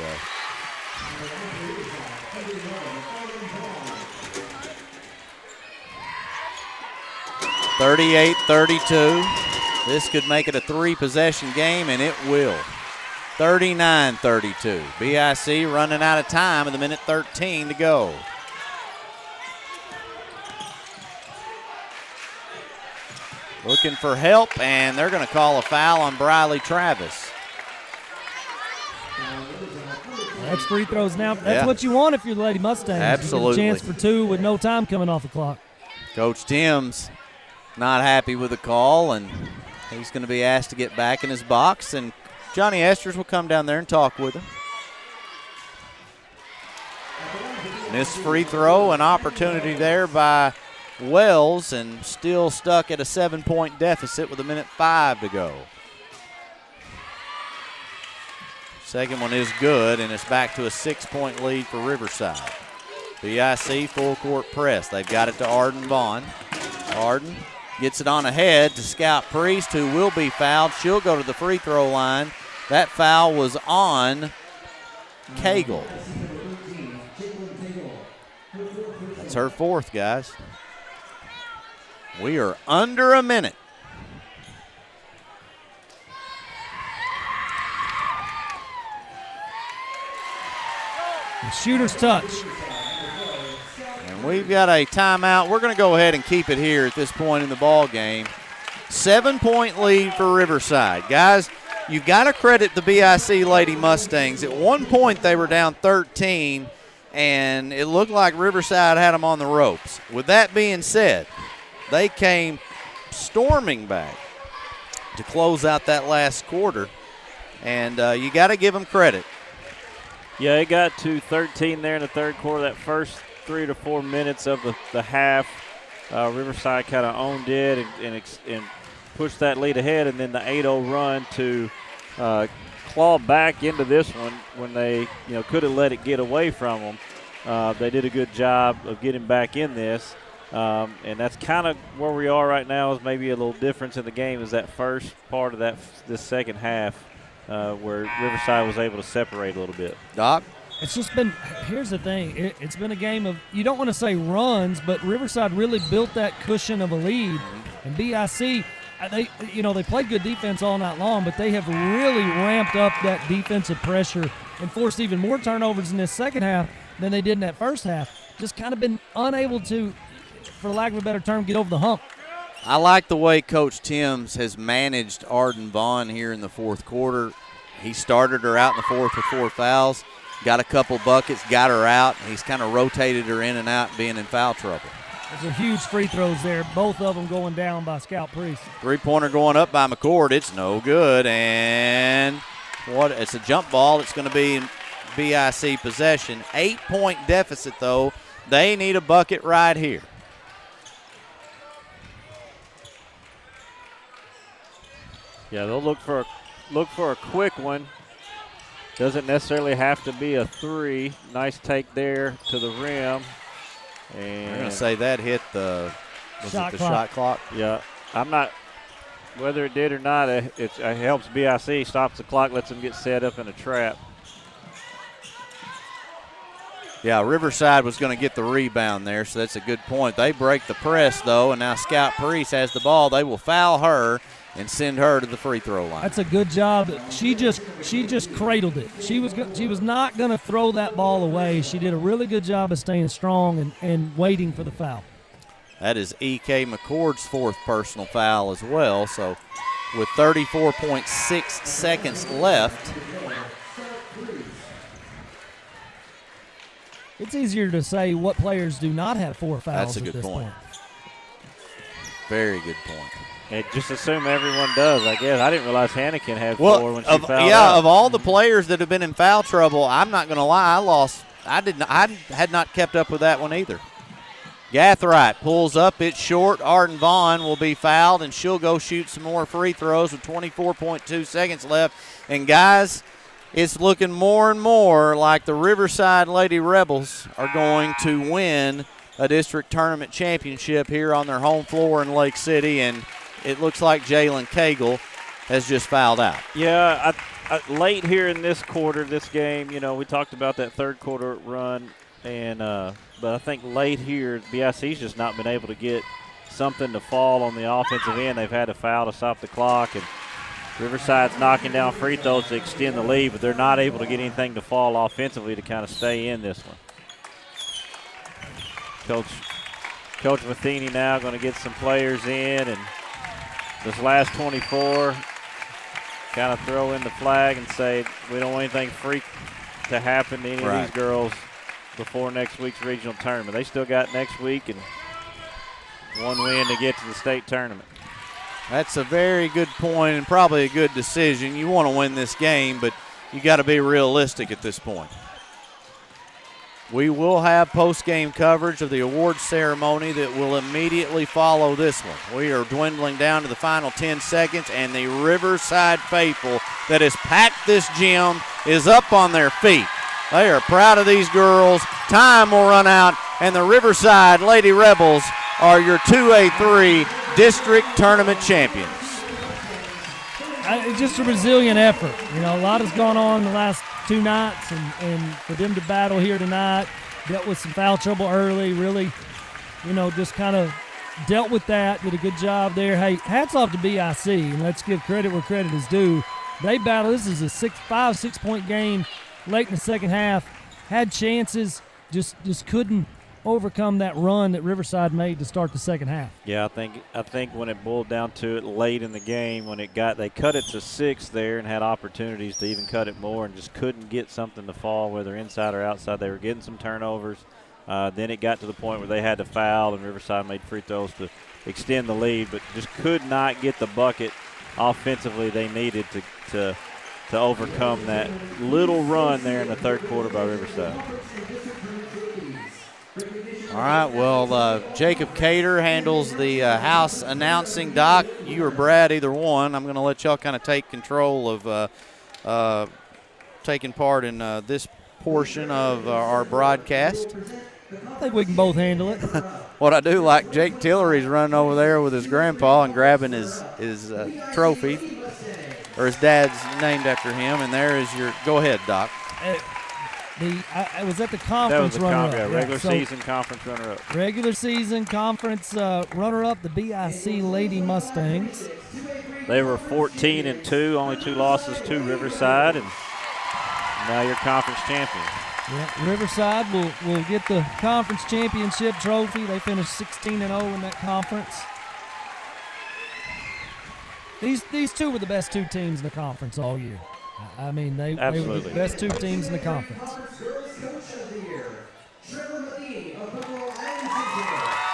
(38-32). This could make it a 3-possession game, and it will. 39-32. BIC running out of time with 1:13 to go. Looking for help, and they're going to call a foul on Briley Travis. That's free throws now. That's what you want if you're the Lady Mustangs. Absolutely. You get a chance for 2 with no time coming off the clock. Coach Timms not happy with the call, and he's going to be asked to get back in his box, and Johnny Esters will come down there and talk with him. Missed free throw, an opportunity there by Wells, and still stuck at a 7-point deficit with 1:05 to go. Second one is good, and it's back to a 6-point lead for Riverside. BIC full court press. They've got it to Arden Vaughn. Arden gets it on ahead to Scout Priest, who will be fouled. She'll go to the free throw line. That foul was on Cagle. That's her 4th, guys. We are under a minute. The shooter's touch. And we've got a timeout. We're going to go ahead and keep it here at this point in the ball game. 7-point lead for Riverside. Guys, you've got to credit the BIC Lady Mustangs. At one point, they were down 13, and it looked like Riverside had them on the ropes. With that being said, they came storming back to close out that last quarter, and you got to give them credit. Yeah, it got to 13 there in the third quarter. That first 3 to 4 minutes of the half, Riverside kind of owned it and pushed that lead ahead, and then the 8-0 run to claw back into this one when they could have let it get away from them. They did a good job of getting back in this, and that's kind of where we are right now. Is maybe a little difference in the game is that first part of this second half where Riverside was able to separate a little bit. Doc? It's just been – here's the thing. It's been a game of – you don't want to say runs, but Riverside really built that cushion of a lead. And BIC – they played good defense all night long, but they have really ramped up that defensive pressure and forced even more turnovers in this second half than they did in that first half. Just kind of been unable to, for lack of a better term, get over the hump. I like the way Coach Timms has managed Arden Vaughn here in the fourth quarter. He started her out in the fourth with 4 fouls, got a couple buckets, got her out, and he's kind of rotated her in and out, being in foul trouble. There's a huge free throws there, both of them going down by Scout Priest. Three-pointer going up by McCord. It's no good, and it's a jump ball. It's going to be in BIC possession. 8-point deficit, though. They need a bucket right here. Yeah, they'll look for a quick one. Doesn't necessarily have to be a 3. Nice take there to the rim. And I'm going to say that hit the shot clock. Yeah. I'm not – whether it did or not, it helps BIC, stops the clock, lets them get set up in a trap. Yeah, Riverside was going to get the rebound there, so that's a good point. They break the press, though, and now Scout Priest has the ball. They will foul her and send her to the free throw line. That's a good job. She just cradled it. She was not going to throw that ball away. She did a really good job of staying strong and waiting for the foul. That is E.K. McCord's 4th personal foul as well. So with 34.6 seconds left. It's easier to say what players do not have 4 fouls. That's a good at this point. Very good point. And just assume everyone does, I guess. I didn't realize Hannikin had 4 when she fouled out. Of all the players that have been in foul trouble, I'm not going to lie, I had not kept up with that one either. Gathright pulls up, it's short. Arden Vaughn will be fouled, and she'll go shoot some more free throws with 24.2 seconds left. And guys, it's looking more and more like the Riverside Lady Rebels are going to win a district tournament championship here on their home floor in Lake City, and it looks like Jalen Cagle has just fouled out. Yeah, late here in this quarter, this game, we talked about that third quarter run, and but I think late here, BIC's just not been able to get something to fall on the offensive end. They've had a foul to stop the clock, and Riverside's knocking down free throws to extend the lead, but they're not able to get anything to fall offensively to kind of stay in this one. Coach Matheny now going to get some players in, and this last 24 kind of throw in the flag and say we don't want anything freak to happen to any of these girls before next week's regional tournament. They still got next week and one win to get to the state tournament. That's a very good point and probably a good decision. You want to win this game, but you got to be realistic at this point. We will have post-game coverage of the awards ceremony that will immediately follow this one. We are dwindling down to the final 10 seconds, and the Riverside faithful that has packed this gym is up on their feet. They are proud of these girls. Time will run out, and the Riverside Lady Rebels are your 2A-3 district tournament champions. It's just a resilient effort. A lot has gone on the last 2 nights, and for them to battle here tonight, dealt with some foul trouble early, really, just kind of dealt with that, did a good job there. Hey, hats off to BIC, and let's give credit where credit is due. They battled. This is a 6-point game late in the second half. Had chances, just couldn't overcome that run that Riverside made to start the second half. Yeah, I think when it boiled down to it late in the game, when they cut it to 6 there and had opportunities to even cut it more and just couldn't get something to fall, whether inside or outside. They were getting some turnovers. Then it got to the point where they had to foul, and Riverside made free throws to extend the lead, but just could not get the bucket offensively they needed to overcome that little run there in the third quarter by Riverside. All right, well, Jacob Cater handles the house announcing. Doc, you or Brad, either one. I'm going to let y'all kind of take control of taking part in this portion of our broadcast. I think we can both handle it. What I do like, Jake Tillery's running over there with his grandpa and grabbing his trophy, or his dad's named after him, and there is your – go ahead, Doc. I was at the conference runner-up. Regular season conference runner-up. Regular season conference runner-up, the BIC Lady Mustangs. They were 14-2, only 2 losses to Riverside, and now you're conference champion. Yeah, Riverside will get the conference championship trophy. They finished 16-0 in that conference. These two were the best 2 teams in the conference all year. I mean, they were the best 2 teams in the conference.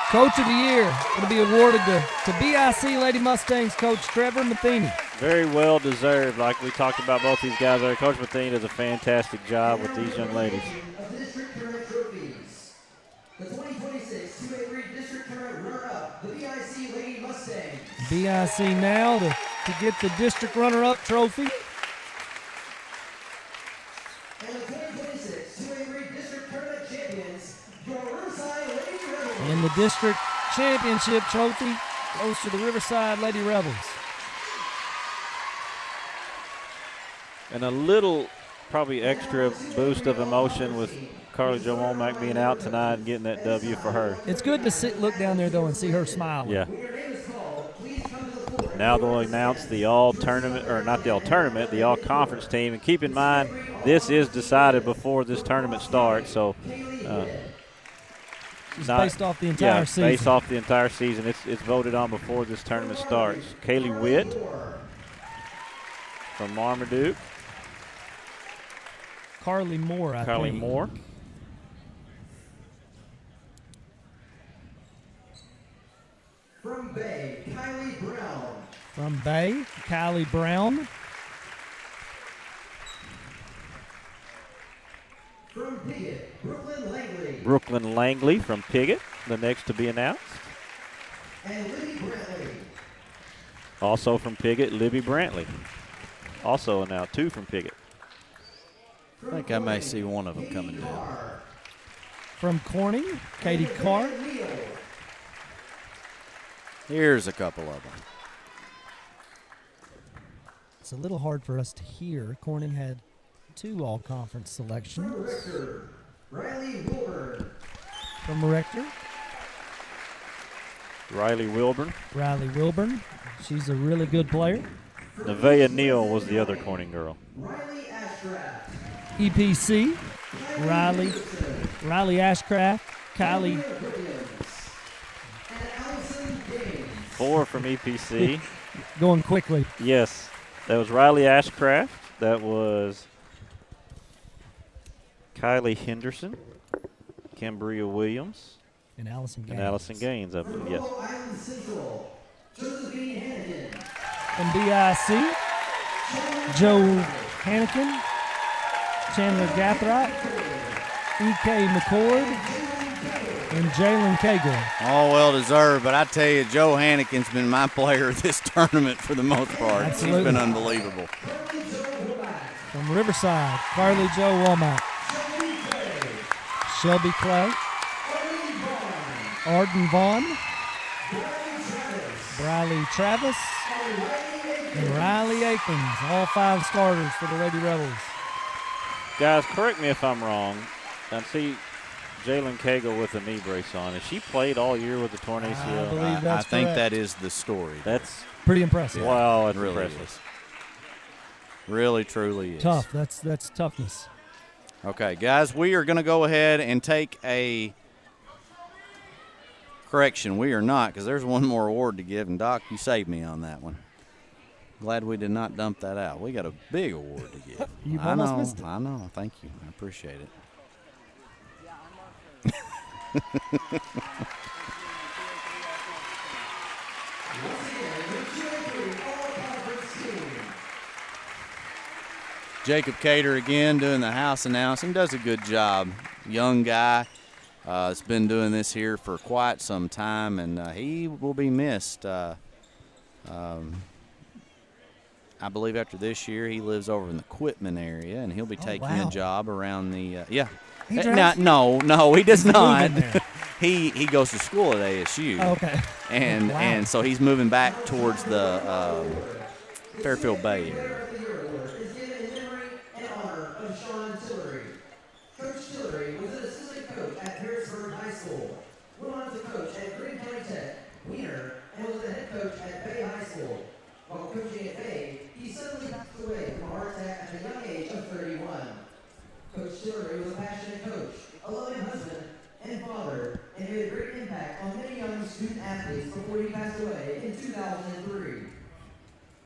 Coach of the Year going to be awarded to BIC Lady Mustangs coach Trevor Matheny. Very well deserved. Like we talked about both these guys there. Coach Matheny does a fantastic job with these young ladies. The 2026 2A-3 District Tournament runner-up, the BIC Lady Mustangs. BIC now to get the district runner-up trophy. And the 2026 2A-3 District Tournament champions, your Riverside Lady Rebels. And the district championship trophy goes to the Riverside Lady Rebels. And a little, probably extra boost of emotion with Carly Jo Womack being out tonight and getting that W for her. It's good to look down there, though, and see her smiling. Yeah. Now they'll announce the all-tournament, or not the all-tournament, the all-conference team. And keep in mind, this is decided before this tournament starts, so it's based off the entire season. Based off the entire season. It's voted on before this tournament starts. Kaylee Witt from Marmaduke. Carly Moore, I think. Carly Moore. From Bay, Kylie Brown. From Bay, Kylie Brown. From Piggott, Brooklyn Langley. Brooklyn Langley from Piggott, the next to be announced. And Libby Brantley. Also from Piggott, Libby Brantley. Also announced, 2 from Piggott. I think I may see one of them coming down. From Corning, Katie Carr. Here's a couple of them. It's a little hard for us to hear. Corning had 2 all-conference selections. Riley Wilburn. From Rector. Riley Wilburn. Riley Wilburn. She's a really good player. Nevaeh Neal was the other Corning girl. Riley Ashcraft. EPC. Riley Ashcraft. Kylie. 4 from EPC. Going quickly. Yes. That was Riley Ashcraft. That was Kylie Henderson. Cambria Williams. And Allison Gaines. And Allison Gaines, I believe, yes. From BIC, Joe Hannikin, Chandler Gathright, E.K. McCord, and Jalen Cagle. All well deserved, but I tell you, Joe Hannikin's been my player this tournament for the most part. Absolutely. He's been unbelievable. From Riverside, Carly Jo Womack, Shelby Clay, Arden Vaughn, Briley Travis, and Riley Akins, all 5 starters for the Lady Rebels. Guys, correct me if I'm wrong. I see Jalen Cagle with a knee brace on. Has she played all year with the torn ACL? I believe that's I think correct. that is the story. That's pretty impressive. Wow, that's really impressive. is. Really, truly is. Tough. That's toughness. Okay, guys, we are going to go ahead and take a Correction, we are not, because there's one more award to give, and Doc, you saved me on that one. Glad we did not dump that out. We got a big award to give. You almost missed it. I know. Thank you. I appreciate it. Jacob Cater again doing the house announcing. Does a good job. Young guy. Has been doing this here for quite some time, and he will be missed. I believe after this year, he lives over in the Quitman area, and he'll be taking a job around the No, he does not. He goes to school at ASU. Oh, okay. And so he's moving back towards the Fairfield Bay area. Coach Tillery was an assistant coach at Riverside High School, went on to coach at Green County Tech, Wiener, and was the head coach at Bay High School. While coaching at Bay, he suddenly passed away from a heart attack at the young age of 31. Coach Tillery was a passionate coach, a loving husband and father, and made a great impact on many young student athletes before he passed away in 2003.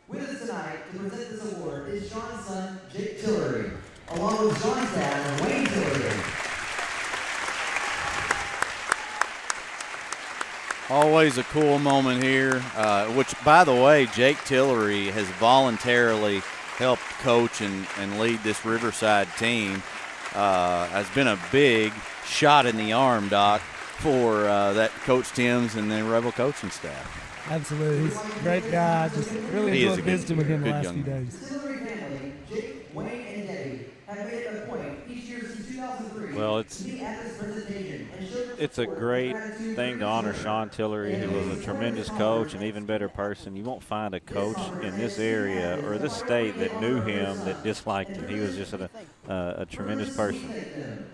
With us tonight to present this award is Sean's son, Jake Tillery, along with Sean's dad, Wayne Tillery. Always a cool moment here, which, by the way, Jake Tillery has voluntarily helped coach and lead this Riverside team. Has been a big shot in the arm, Doc, for that Coach Tim's and the Rebel coaching staff. Absolutely. He's a great guy. Just really enjoyed visiting with him the last few days. Tillery family, Jake, Wayne, and Debbie, have made it a point each year since 2003 Well, to be at this presentation and show their it's a support, great gratitude, thing to honor Sean Tillery, who was a tremendous coach, and even better person. You won't find a coach in this area or this state that knew him that disliked him. He was just a tremendous person.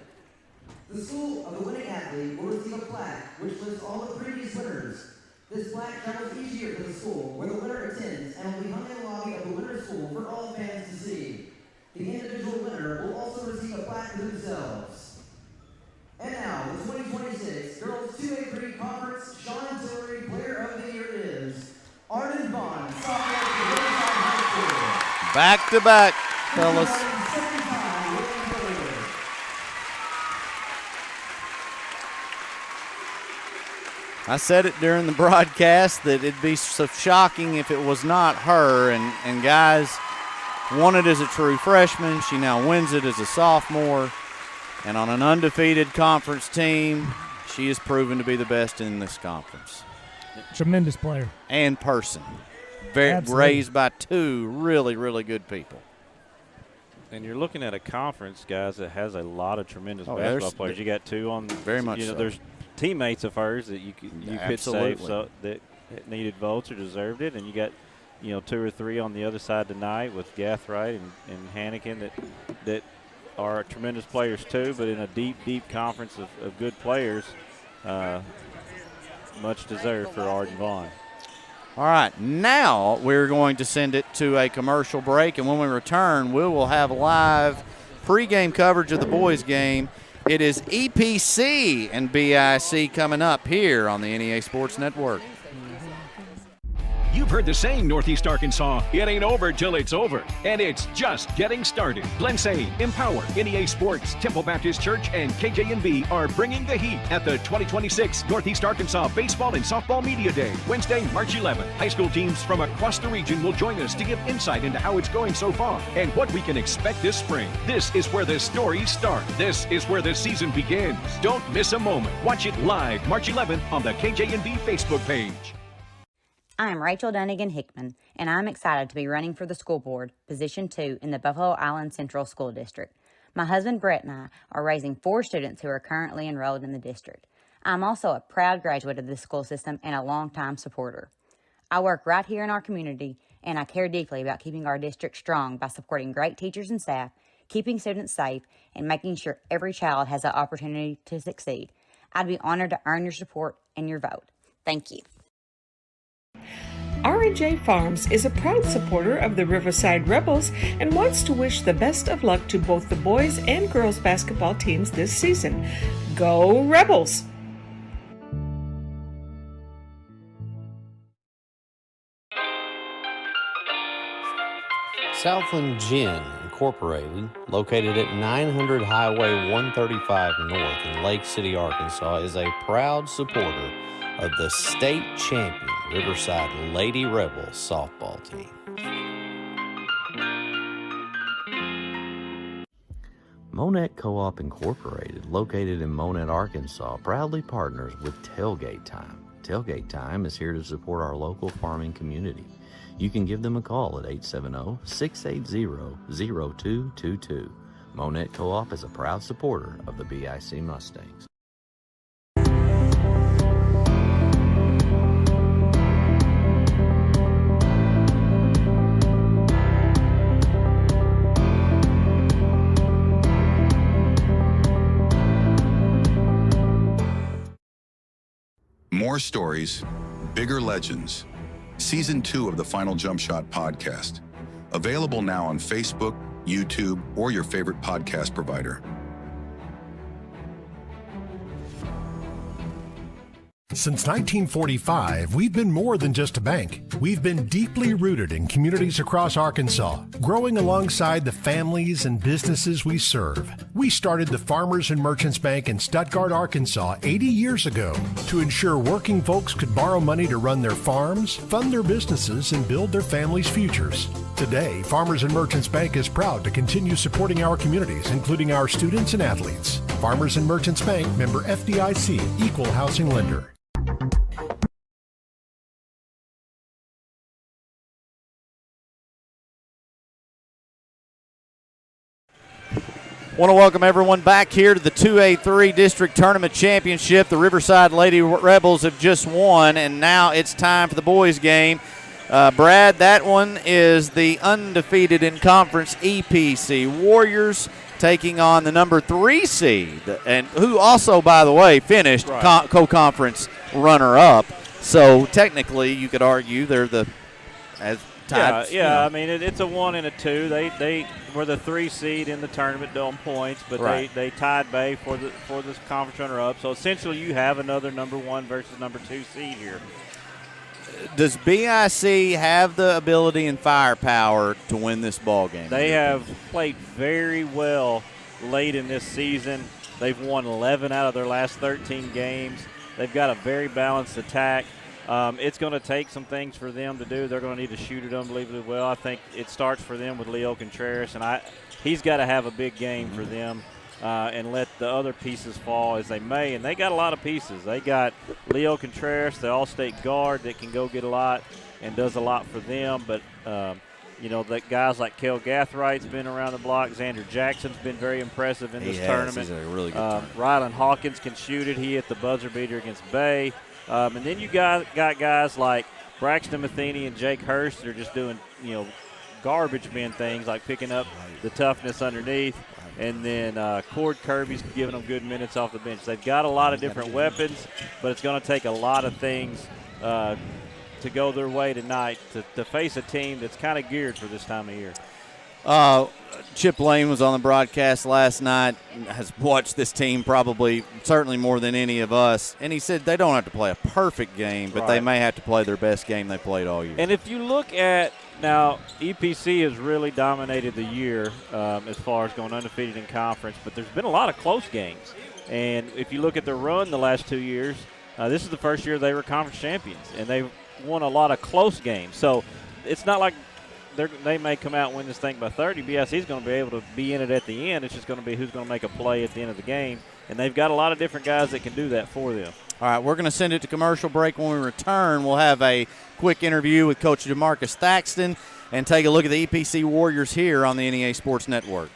The school of the winning athlete will receive a plaque which lists all the previous winners. This plaque travels each year to the school where the winner attends and will be hung in the lobby of the winner's school for all fans to see. The individual winner will also receive a plaque for themselves. And now, the 2026 Girls 2A-3 Conference Sean Tillery Player of the Year is Arden Vaughn, sophomore from Riverside High School. Back to back, fellas. I said it during the broadcast that it'd be so shocking if it was not her. And guys, won it as a true freshman. She now wins it as a sophomore. And on an undefeated conference team, she has proven to be the best in this conference. Tremendous player. And person. Raised by two really, really good people. And you're looking at a conference, guys, that has a lot of tremendous Oh, basketball players. You got two on. Very much so. There's teammates of hers that you could save that needed votes or deserved it, and you got two or three on the other side tonight with Gathright and Hannigan that are tremendous players too, but in a deep conference of good players, much deserved for Arden Vaughn. All right, now we're going to send it to a commercial break, and when we return, we will have live pregame coverage of the boys' game. It is EPC and BIC coming up here on the NEA Sports Network. You've heard the saying, Northeast Arkansas, it ain't over till it's over. And it's just getting started. Glensay, Empower, NEA Sports, Temple Baptist Church, and KJNB are bringing the heat at the 2026 Northeast Arkansas Baseball and Softball Media Day, Wednesday, March 11th. High school teams from across the region will join us to give insight into how it's going so far and what we can expect this spring. This is where the stories start. This is where the season begins. Don't miss a moment. Watch it live March 11th on the KJNB Facebook page. I'm Rachel Dunnigan Hickman, and I'm excited to be running for the school board, Position 2 in the Buffalo Island Central School District. My husband Brett and I are raising 4 students who are currently enrolled in the district. I'm also a proud graduate of this school system and a longtime supporter. I work right here in our community, and I care deeply about keeping our district strong by supporting great teachers and staff, keeping students safe, and making sure every child has the opportunity to succeed. I'd be honored to earn your support and your vote. Thank you. R&J Farms is a proud supporter of the Riverside Rebels and wants to wish the best of luck to both the boys and girls basketball teams this season. Go Rebels! Southland Gin Incorporated, located at 900 Highway 135 North in Lake City, Arkansas, is a proud supporter of the state champion Riverside Lady Rebels softball team. Monette Co-op Incorporated, located in Monette, Arkansas, proudly partners with Tailgate Time. Tailgate Time is here to support our local farming community. You can give them a call at 870-680-0222. Monette Co-op is a proud supporter of the BIC Mustangs. More stories, bigger legends. Season 2 of the Final Jump Shot podcast. Available now on Facebook, YouTube, or your favorite podcast provider. Since 1945, we've been more than just a bank. We've been deeply rooted in communities across Arkansas, growing alongside the families and businesses we serve. We started the Farmers and Merchants Bank in Stuttgart, Arkansas 80 years ago to ensure working folks could borrow money to run their farms, fund their businesses, and build their families' futures. Today, Farmers and Merchants Bank is proud to continue supporting our communities, including our students and athletes. Farmers and Merchants Bank, member FDIC, equal housing lender. Want to welcome everyone back here to the 2A-3 District Tournament Championship. The Riverside Lady Rebels have just won, and now it's time for the boys' game. Brad, that one is the undefeated in conference EPC Warriors taking on the number 3 seed, and who also, by the way, finished co-conference runner-up. So technically, you could argue they're the tied. Yeah. I mean, it's a 1 and a 2. They were the 3 seed in the tournament on points, but they tied Bay for this conference runner-up. So essentially, you have another number 1 versus number 2 seed here. Does BIC have the ability and firepower to win this ball game? They have played very well late in this season. They've won 11 out of their last 13 games. They've got a very balanced attack. It's going to take some things for them to do. They're going to need to shoot it unbelievably well. I think it starts for them with Leo Contreras, and he's got to have a big game for them and let the other pieces fall as they may. And they got a lot of pieces. They got Leo Contreras, the all-state guard that can go get a lot and does a lot for them. But, that guys like Kel Gathwright's been around the block. Xander Jackson's been very impressive in this tournament. He's a really good tournament. Rylan Hawkins can shoot it. He hit the buzzer beater against Bay. And then you got guys like Braxton Matheny and Jake Hurst that are just doing, garbage bin things like picking up the toughness underneath. And then Cord Kirby's giving them good minutes off the bench. They've got a lot of different weapons, but it's going to take a lot of things to go their way tonight to face a team that's kind of geared for this time of year. Chip Lane was on the broadcast last night, has watched this team certainly more than any of us, and he said they don't have to play a perfect game, but they may have to play their best game they played all year. And if you look at now, EPC has really dominated the year as far as going undefeated in conference, but there's been a lot of close games. And if you look at their run the last 2 years, this is the first year they were conference champions, and they've won a lot of close games. So it's not like they may come out and win this thing by 30. BIC is going to be able to be in it at the end. It's just going to be who's going to make a play at the end of the game. And they've got a lot of different guys that can do that for them. All right, we're going to send it to commercial break. When we return, we'll have a quick interview with Coach DeMarcus Thaxton and take a look at the EPC Warriors here on the NEA Sports Network.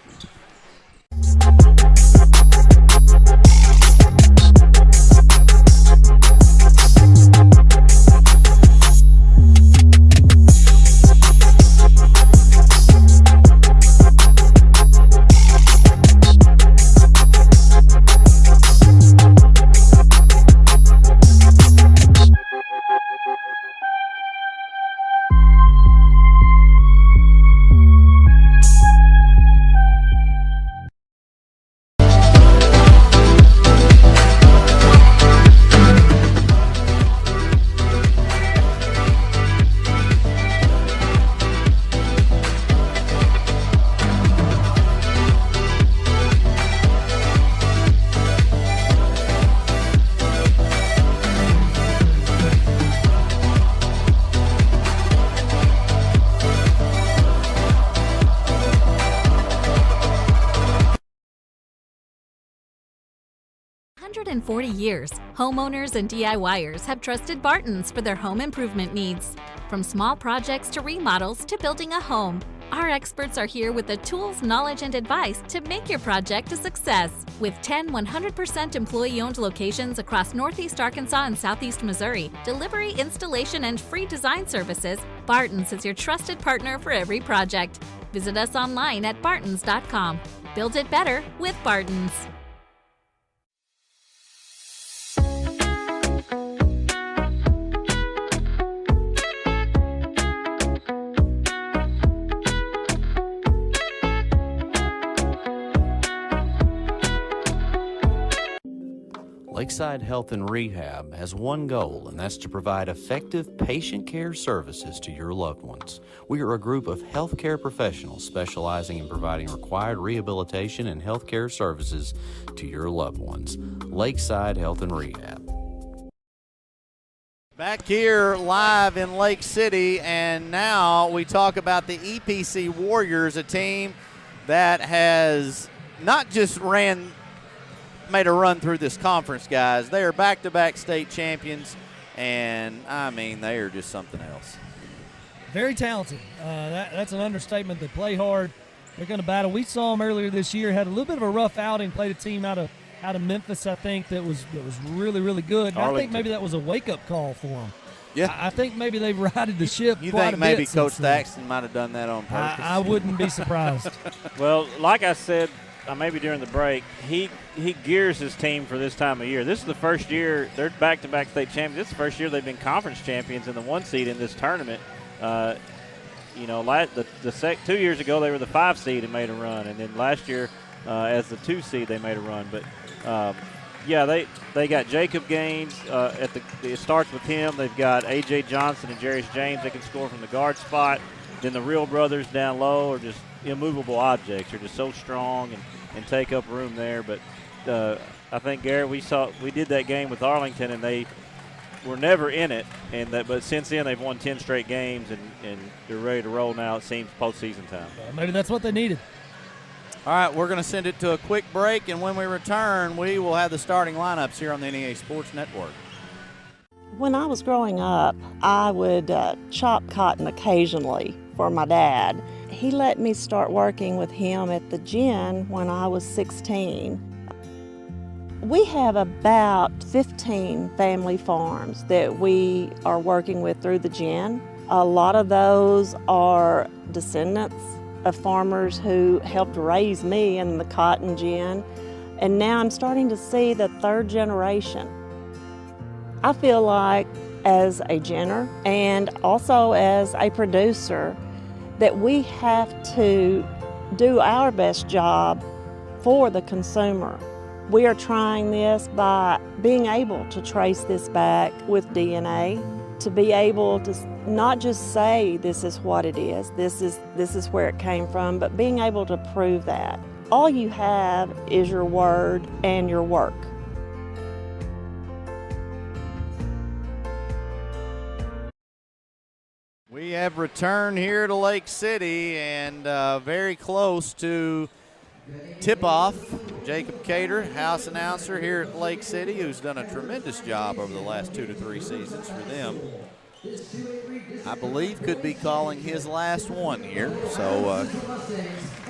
140 years, homeowners and DIYers have trusted Barton's for their home improvement needs. From small projects to remodels to building a home, our experts are here with the tools, knowledge, and advice to make your project a success. With 10 100% employee-owned locations across Northeast Arkansas and Southeast Missouri, delivery, installation, and free design services, Barton's is your trusted partner for every project. Visit us online at bartons.com. Build it better with Barton's. Lakeside Health and Rehab has one goal, and that's to provide effective patient care services to your loved ones. We are a group of healthcare professionals specializing in providing required rehabilitation and healthcare services to your loved ones. Lakeside Health and Rehab. Back here live in Lake City, and now we talk about the EPC Warriors, a team that has not just made a run through this conference, guys. They are back-to-back state champions, and, I mean, they are just something else. Very talented. That's an understatement. They play hard. They're going to battle. We saw them earlier this year, had a little bit of a rough outing, played a team out of Memphis, I think, that was really, really good. I think maybe that was a wake-up call for them. Yeah. I think maybe they've righted the ship You quite think a maybe bit Coach since then. Thaxton might have done that on purpose? I wouldn't be surprised. Well, like I said, maybe during the break, he gears his team for this time of year. This is the first year they're back-to-back state champions. This is the first year they've been conference champions in the 1 seed in this tournament. 2 years ago they were the 5 seed and made a run, and then last year as the 2 seed they made a run. But they got Jacob Gaines it starts with him. They've got A.J. Johnson and Jarius James. They can score from the guard spot. Then the Real brothers down low are just immovable objects. They're just so strong and take up room there. But I think, Garrett, we did that game with Arlington, and they were never in it. But since then, they've won 10 straight games, and they're ready to roll now. It seems postseason time. Maybe that's what they needed. All right, we're going to send it to a quick break, and when we return, we will have the starting lineups here on the NEA Sports Network. When I was growing up, I would chop cotton occasionally for my dad. He let me start working with him at the gin when I was 16. We have about 15 family farms that we are working with through the gin. A lot of those are descendants of farmers who helped raise me in the cotton gin, and now I'm starting to see the 3rd generation. I feel like as a ginner and also as a producer that we have to do our best job for the consumer. We are trying this by being able to trace this back with DNA, to be able to not just say this is what it is, this is where it came from, but being able to prove that. All you have is your word and your work. We have returned here to Lake City, and very close to tip-off. Jacob Cater, house announcer here at Lake City, who's done a tremendous job over the last 2 to 3 seasons for them. I believe could be calling his last one here, so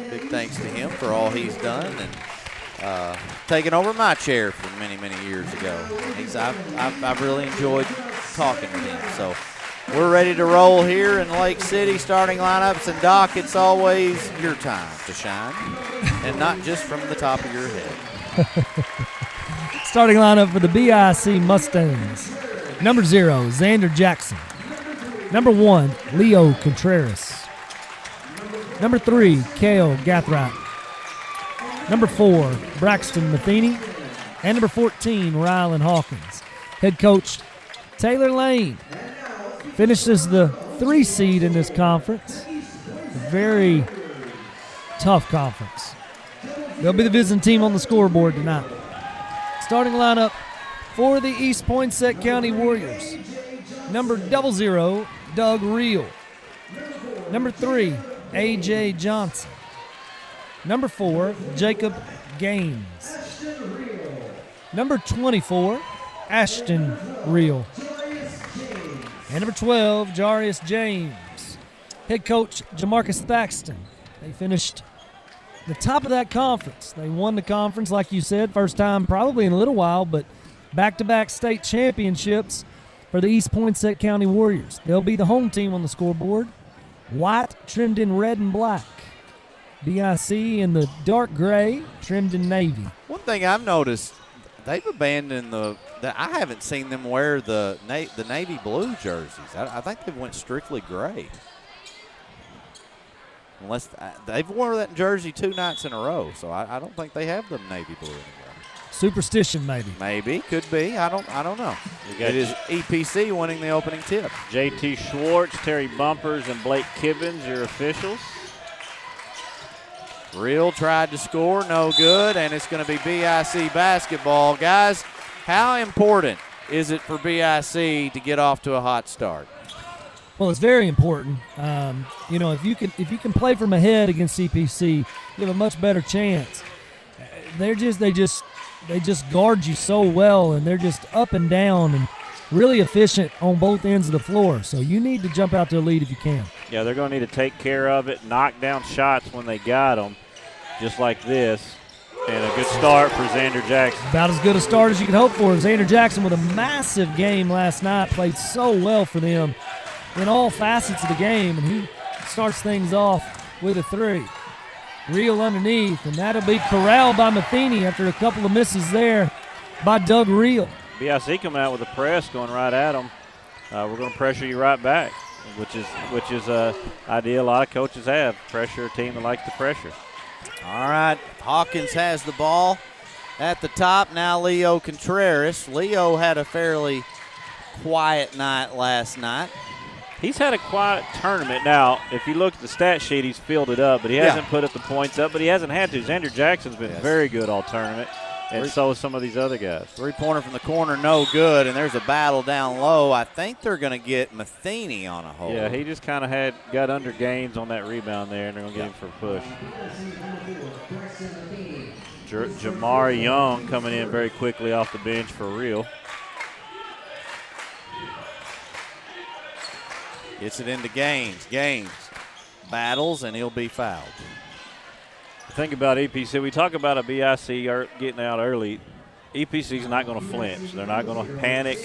big thanks to him for all he's done and taking over my chair from many, many years ago. I've really enjoyed talking with him. So we're ready to roll here in Lake City, starting lineups. And, Doc, it's always your time to shine, and not just from the top of your head. Starting lineup for the BIC Mustangs. Number 0, Xander Jackson. Number 1, Leo Contreras. Number 3, Cale Gathright. Number 4, Braxton Matheny. And number 14, Rylan Hawkins. Head coach Taylor Lane finishes the 3 seed in this conference. A very tough conference. They'll be the visiting team on the scoreboard tonight. Starting lineup for the East Poinsett County Warriors. Number 00, Doug Reel. Number 3, A.J. Johnson. Number 4, Jacob Gaines. Number 24, Ashton Reel. And number 12, Jarius James. Head coach Jamarcus Thaxton. They finished the top of that conference. They won the conference, like you said, first time probably in a little while, but back-to-back state championships for the East Poinsett County Warriors. They'll be the home team on the scoreboard. White trimmed in red and black. BIC in the dark gray trimmed in navy. One thing I've noticed, they've abandoned I haven't seen them wear the navy blue jerseys. I think they went strictly gray. Unless they've worn that jersey 2 nights in a row, so I don't think they have the navy blue anymore. Superstition, maybe. Maybe, could be. I don't know. It is EPC winning the opening tip. JT Schwartz, Terry Bumpers, and Blake Kibbins, your officials. Real tried to score, no good, and it's going to be BIC basketball. Guys, how important is it for BIC to get off to a hot start? Well, it's very important. If you can play from ahead against CPC, you have a much better chance. They just guard you so well, and they're just up and down and really efficient on both ends of the floor. So you need to jump out to a lead if you can. Yeah, they're going to need to take care of it, knock down shots when they got them, just like this. And a good start for Xander Jackson. About as good a start as you could hope for. Xander Jackson with a massive game last night, played so well for them in all facets of the game, and he starts things off with a 3. Reel underneath, and that'll be corralled by Matheny after a couple of misses there by Doug Reel. BIC coming out with a press, going right at them. We're going to pressure you right back, which is an idea a lot of coaches have. Pressure a team that likes to pressure. All right, Hawkins has the ball at the top. Now Leo Contreras. Leo had a fairly quiet night last night. He's had a quiet tournament. Now, if you look at the stat sheet, he's filled it up, but he hasn't put up the points up, but he hasn't had to. Xander Jackson's been very good all tournament, and so have some of these other guys. 3-pointer from the corner, no good, and there's a battle down low. I think they're going to get Matheny on a hold. Yeah, he just kind of got under gains on that rebound there, and they're going to get him for a push. Jamar Young coming in very quickly off the bench for Real. Gets it into Gaines. Gaines battles, and he'll be fouled. The thing about EPC, we talk about a BIC getting out early. EPC's not going to flinch. They're not going to panic.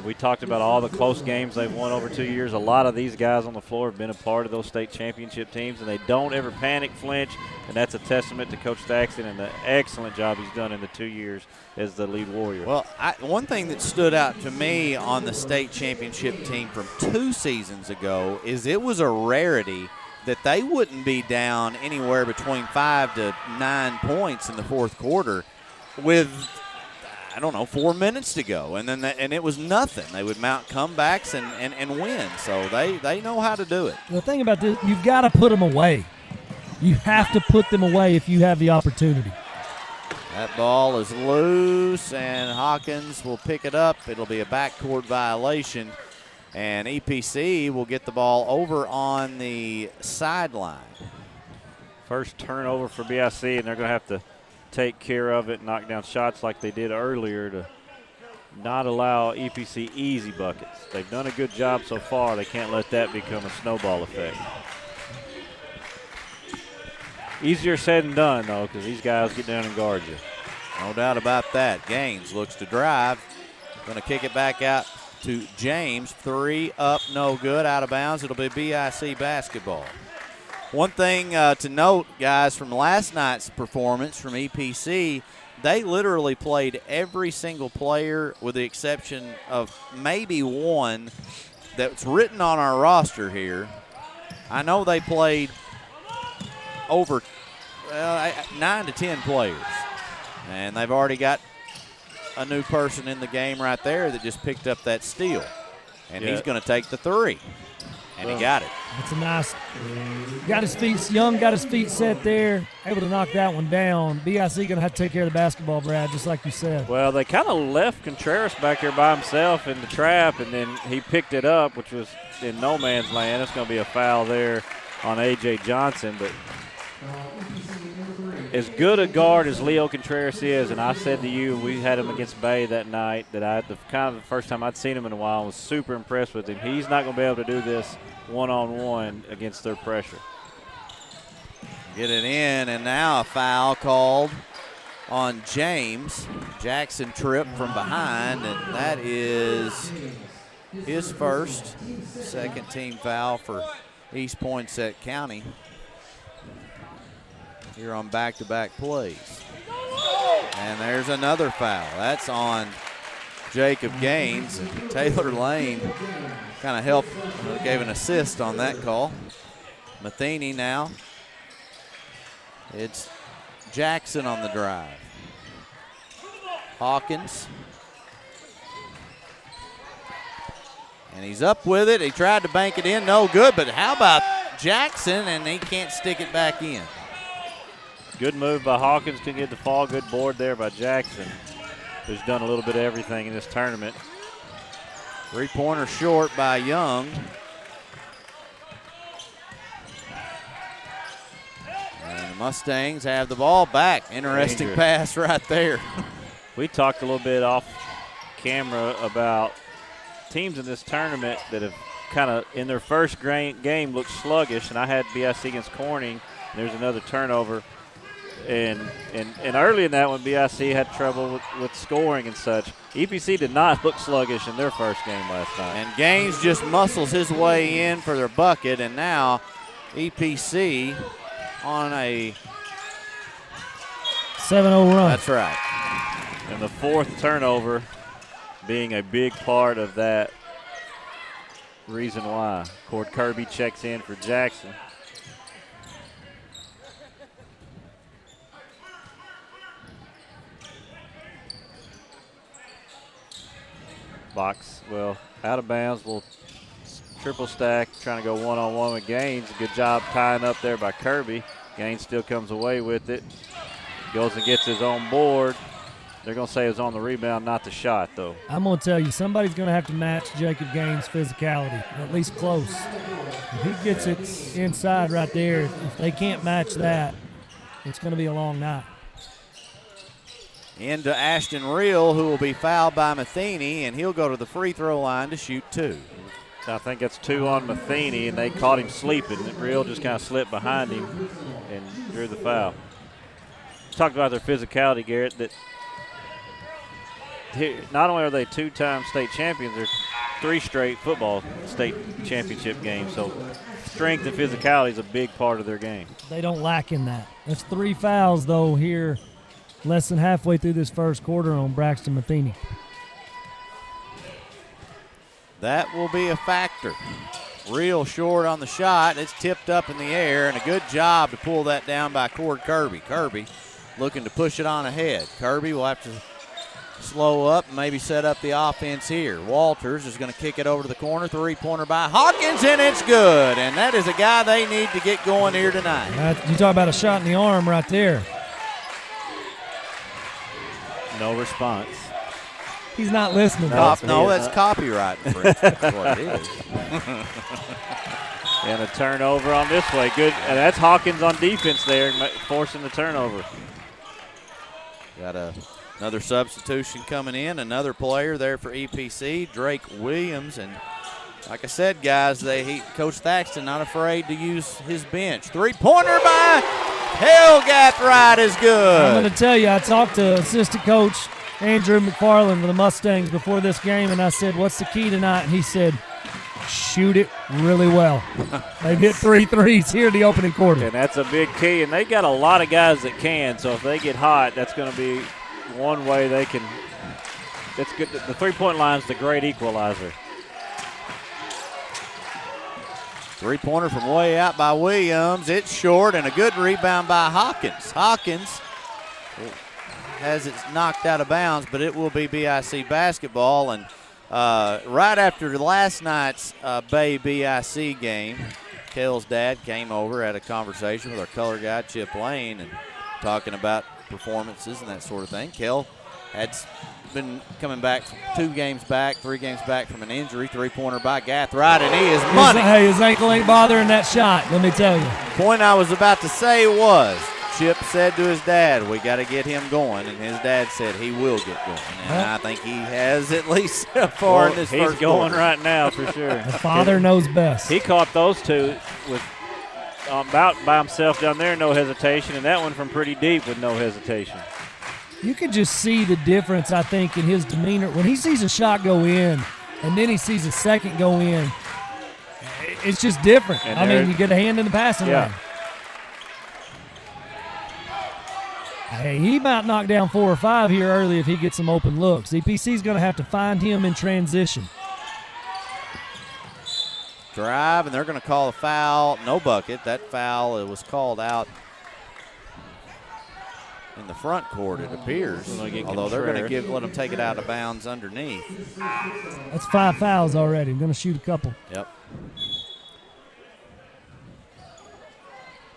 We talked about all the close games they've won over 2 years. A lot of these guys on the floor have been a part of those state championship teams, and they don't ever panic, flinch, and that's a testament to Coach Thaxton and the excellent job he's done in the 2 years as the lead Warrior. Well, one thing that stood out to me on the state championship team from 2 seasons ago is it was a rarity that they wouldn't be down anywhere between 5 to 9 points in the fourth quarter with, 4 minutes to go, and then and it was nothing. They would mount comebacks and win. So they know how to do it. The thing about this, you've got to put them away. You have to put them away if you have the opportunity. That ball is loose, and Hawkins will pick it up. It'll be a backcourt violation, and EPC will get the ball over on the sideline. First turnover for BIC, and they're going to have to take care of it, knock down shots like they did earlier to not allow EPC easy buckets. They've done a good job so far. They can't let that become a snowball effect. Easier said than done, though, because these guys get down and guard you. No doubt about that. Gaines looks to drive. Going to kick it back out to James. 3 up, no good, out of bounds. It'll be BIC basketball. One thing to note, guys, from last night's performance from EPC, they literally played every single player with the exception of maybe one that's written on our roster here. I know they played over 9 to 10 players, and they've already got a new person in the game right there that just picked up that steal, and he's going to take the 3. And he got it. That's a nice, Young got his feet set there, able to knock that one down. BIC going to have to take care of the basketball, Brad, just like you said. Well, they kind of left Contreras back here by himself in the trap, and then he picked it up, which was in no man's land. It's going to be a foul there on A.J. Johnson. But as good a guard as Leo Contreras is, and I said to you, we had him against Bay that night, that the first time I'd seen him in a while, I was super impressed with him. He's not going to be able to do this one-on-one against their pressure. Get it in, and now a foul called on James. Jackson tripped from behind, and that is his first, second team foul for East Poinsett County here on back-to-back plays. And there's another foul. That's on Jacob Gaines. And Taylor Lane kind of helped, gave an assist on that call. Matheny now. It's Jackson on the drive. Hawkins. And he's up with it. He tried to bank it in, no good, but how about Jackson, and he can't stick it back in. Good move by Hawkins to get the fall. Good board there by Jackson, who's done a little bit of everything in this tournament. Three-pointer short by Young. And the Mustangs have the ball back. Interesting Dangerous pass right there. We talked a little bit off camera about teams in this tournament that have kind of, in their first game, looked sluggish, and I had BIC against Corning, and there's another turnover. And early in that one, BIC had trouble with scoring and such. EPC did not look sluggish in their first game last night. And Gaines just muscles his way in for their bucket, and now EPC on a 7-0 run. That's right. And the fourth turnover being a big part of that reason why. Cord Kirby checks in for Jackson. Box, well, out of bounds. We'll triple stack, trying to go one-on-one with Gaines. Good job tying up there by Kirby. Gaines still comes away with it. Goes and gets his own board. They're going to say it was on the rebound, not the shot, though. I'm going to tell you, somebody's going to have to match Jacob Gaines' physicality, at least close. If he gets it inside right there, if they can't match that, it's going to be a long night. Into Ashton Reel, who will be fouled by Matheny, and he'll go to the free throw line to shoot two. I think that's two on Matheny, and they caught him sleeping. Reel just kind of slipped behind him and drew the foul. Talked about their physicality, Garrett, that not only are they two-time state champions, they're three straight football state championship games. So strength and physicality is a big part of their game. They don't lack in that. That's 3 fouls, though, here less than halfway through this first quarter on Braxton Matheny. That will be a factor. Real short on the shot. It's tipped up in the air, and a good job to pull that down by Cord Kirby. Kirby looking to push it on ahead. Kirby will have to slow up and maybe set up the offense here. Walters is going to kick it over to the corner. Three-pointer by Hawkins, and it's good. And that is a guy they need to get going here tonight. You talk about a shot in the arm right there. No response. He's not listening. No, that's copyright infringement. That's what it is. And a turnover on this way. Good. And that's Hawkins on defense there, forcing the turnover. Got another substitution coming in. Another player there for EPC, Drake Williams. And like I said, guys, Coach Thaxton not afraid to use his bench. Three-pointer by Hale Gathright is good. I'm going to tell you, I talked to assistant coach Andrew McFarland of the Mustangs before this game, and I said, what's the key tonight? And he said, shoot it really well. They've hit 3 threes here in the opening quarter. And that's a big key, and they got a lot of guys that can, so if they get hot, that's going to be one way they can. That's good. The three-point line is the great equalizer. Three-pointer from way out by Williams. It's short, and a good rebound by Hawkins. Hawkins has it knocked out of bounds, but it will be BIC basketball. And right after last night's Bay BIC game, Kale's dad came over, had a conversation with our color guy, Chip Lane, and talking about performances and that sort of thing. Kale had been coming back 3 games back from an injury. Three-pointer by Gathright, and he is money. Hey, his ankle ain't bothering that shot, let me tell you. Point I was about to say was, Chip said to his dad, we got to get him going, and his dad said he will get going. And I think he has at least so far in this he's first going quarter. right now for sure. The father knows best. He caught those two with about by himself down there, no hesitation, and that one from pretty deep with no hesitation. You could just see the difference, I think, in his demeanor. When he sees a shot go in and then he sees a second go in, it's just different. And I mean, you get a hand in the passing lane. Hey, he might knock down 4 or 5 here early if he gets some open looks. EPC's going to have to find him in transition. Drive, and they're going to call a foul. No bucket. That foul, it was called out in the front court, it appears. Although they're going to let them take it out of bounds underneath. That's 5 fouls already. I'm going to shoot a couple. Yep.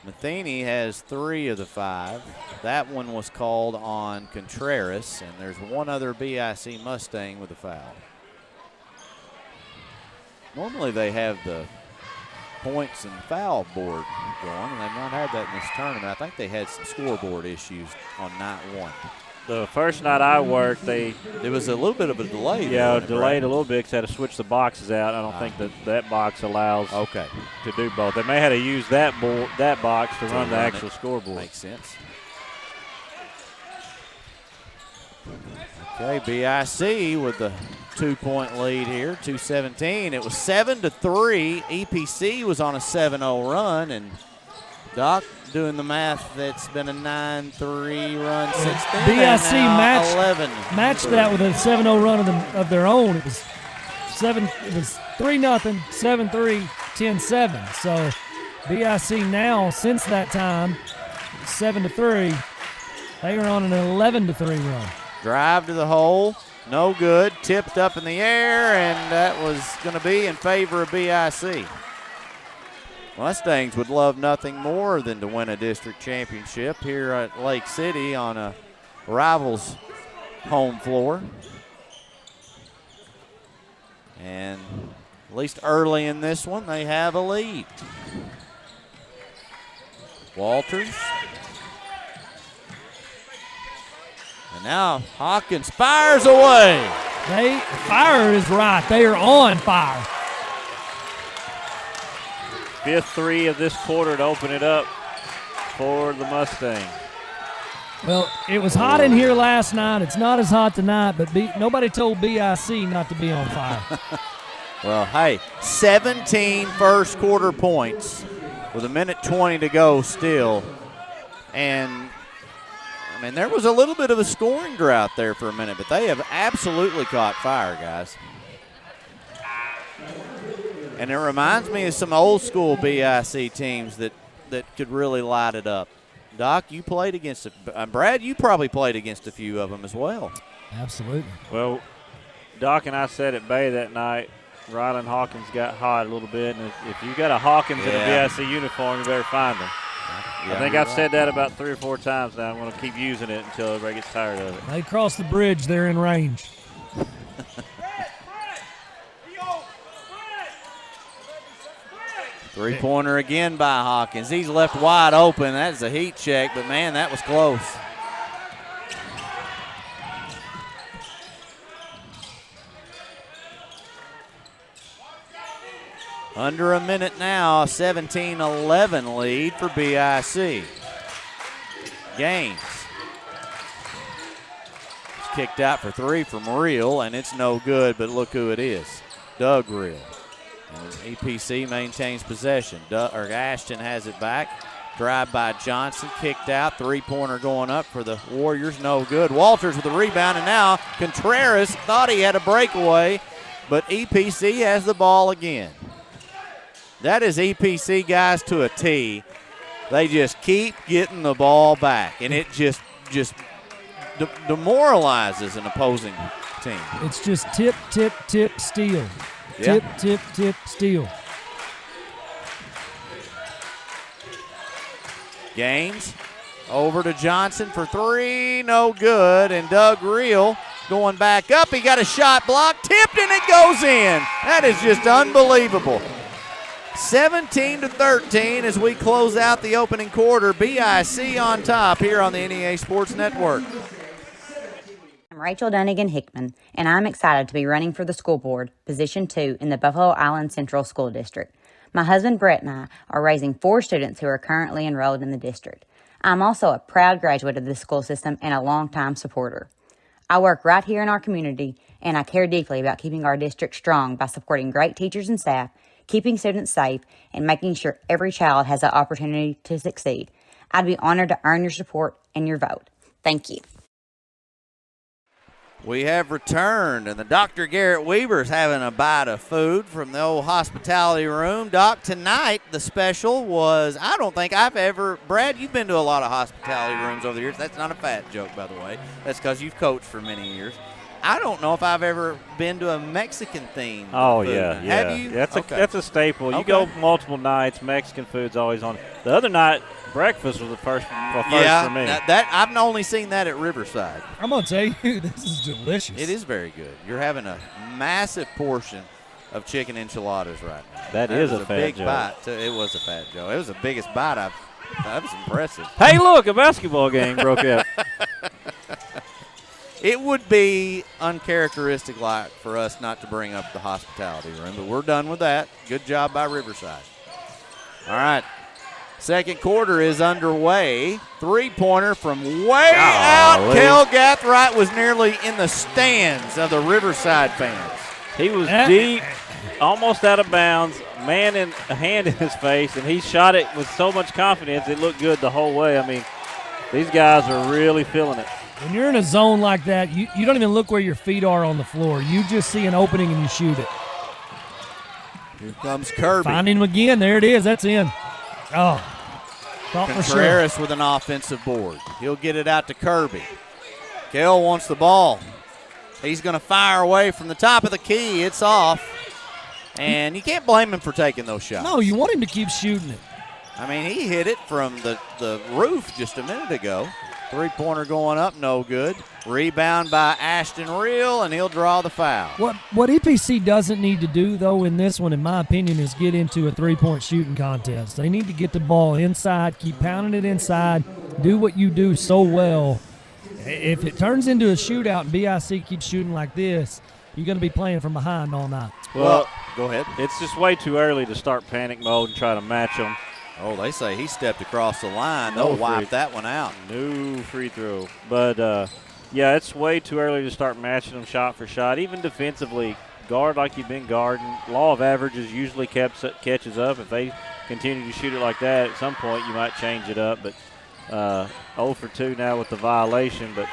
Matheny has 3 of the 5. That one was called on Contreras, and there's one other BIC Mustang with a foul. Normally they have the points and foul board going, and they've not had that in this tournament. I think they had some scoreboard issues on night 1. The first night I worked, there was a little bit of a delay. Yeah, delayed a little bit because they had to switch the boxes out. I don't think that box allows to do both. They may have to use that box to run the actual scoreboard. Makes sense. Okay, BIC with the 2-point lead here, 2:17. It was 7-3. EPC was on a 7-0 run, and Doc doing the math, that's been a 9-3 run since then. BIC matched that with a 7-0 run of their own. It was 3-0, 7-3, 10-7. So BIC now, since that time, 7-3, they are on an 11-3 run. Drive to the hole, no good. Tipped up in the air, and that was going to be in favor of BIC. Mustangs would love nothing more than to win a district championship here at Lake City on a rival's home floor. And at least early in this one, they have a lead. Walters. And now Hawkins fires away. Fire is right. They are on fire. 5th 3 of this quarter to open it up for the Mustangs. Well, it was hot in here last night. It's not as hot tonight, but nobody told BIC not to be on fire. Well, hey, 17 first quarter points with 1:20 to go still. And, I mean, there was a little bit of a scoring drought there for a minute, but they have absolutely caught fire, guys. And it reminds me of some old school BIC teams that could really light it up. Doc, you played against Brad, you probably played against a few of them as well. Absolutely. Well, Doc and I sat at Bay that night. Rylan Hawkins got hot a little bit, and if you got a Hawkins in a BIC uniform, you better find them. I think I've said that about 3 or 4 times now. I'm going to keep using it until everybody gets tired of it. They cross the bridge, they're in range. Three-pointer again by Hawkins. He's left wide open. That's a heat check, but, man, that was close. Under a minute now, a 17-11 lead for BIC. Gaines. It's kicked out for 3 from Reel, and it's no good, but look who it is. Doug Reel. And EPC maintains possession. Ashton has it back. Drive by Johnson, kicked out. 3-pointer going up for the Warriors, no good. Walters with the rebound, and now Contreras thought he had a breakaway, but EPC has the ball again. That is EPC guys to a T. They just keep getting the ball back, and it just demoralizes an opposing team. It's just tip, tip, tip, steal. Yeah. Tip, tip, tip, steal. Gaines over to Johnson for 3, no good. And Doug Reel going back up. He got a shot blocked, tipped, and it goes in. That is just unbelievable. 17-13 as we close out the opening quarter. BIC on top here on the NEA Sports Network. I'm Rachel Dunnigan Hickman, and I'm excited to be running for the school board, Position 2 in the Buffalo Island Central School District. My husband Brett and I are raising 4 students who are currently enrolled in the district. I'm also a proud graduate of the school system and a longtime supporter. I work right here in our community, and I care deeply about keeping our district strong by supporting great teachers and staff, keeping students safe, and making sure every child has the opportunity to succeed. I'd be honored to earn your support and your vote. Thank you. We have returned, and the Dr. Garrett Weaver's having a bite of food from the old hospitality room. Doc, tonight the special was, I don't think I've ever, Brad, you've been to a lot of hospitality rooms over the years. That's not a fat joke, by the way. That's because you've coached for many years. I don't know if I've ever been to a Mexican theme. Oh, food. yeah. Have you? That's a staple. You go multiple nights, Mexican food's always on. The other night, breakfast was the first for me. That I've only seen that at Riverside. I'm going to tell you, this is delicious. It is very good. You're having a massive portion of chicken enchiladas right now. That is was a fat big joke. bite. It was a fat joke. It was the biggest bite that was impressive. Hey, look, a basketball game broke out. It would be uncharacteristic like for us not to bring up the hospitality room, but we're done with that. Good job by Riverside. All right. Second quarter is underway. Three-pointer from way out. Kel Gathright was nearly in the stands of the Riverside fans. He was deep, almost out of bounds, a hand in his face, and he shot it with so much confidence it looked good the whole way. I mean, these guys are really feeling it. When you're in a zone like that, you don't even look where your feet are on the floor. You just see an opening and you shoot it. Here comes Kirby. Finding him again. There it is. That's in. Oh, thought for sure. Contreras with an offensive board. He'll get it out to Kirby. Kel wants the ball. He's going to fire away from the top of the key. It's off. And you can't blame him for taking those shots. No, you want him to keep shooting it. I mean, he hit it from the roof just a minute ago. Three-pointer going up, no good. Rebound by Ashton Reel, and he'll draw the foul. What EPC doesn't need to do, though, in this one, in my opinion, is get into a three-point shooting contest. They need to get the ball inside, keep pounding it inside, do what you do so well. If it turns into a shootout and BIC keeps shooting like this, you're going to be playing from behind all night. Well, go ahead. It's just way too early to start panic mode and try to match them. Oh, they say he stepped across the line. They'll wipe that one out. No free throw. But, yeah, it's way too early to start matching them shot for shot. Even defensively, guard like you've been guarding. Law of averages usually catches up. If they continue to shoot it like that, at some point you might change it up. But 0 for 2 now with the violation. But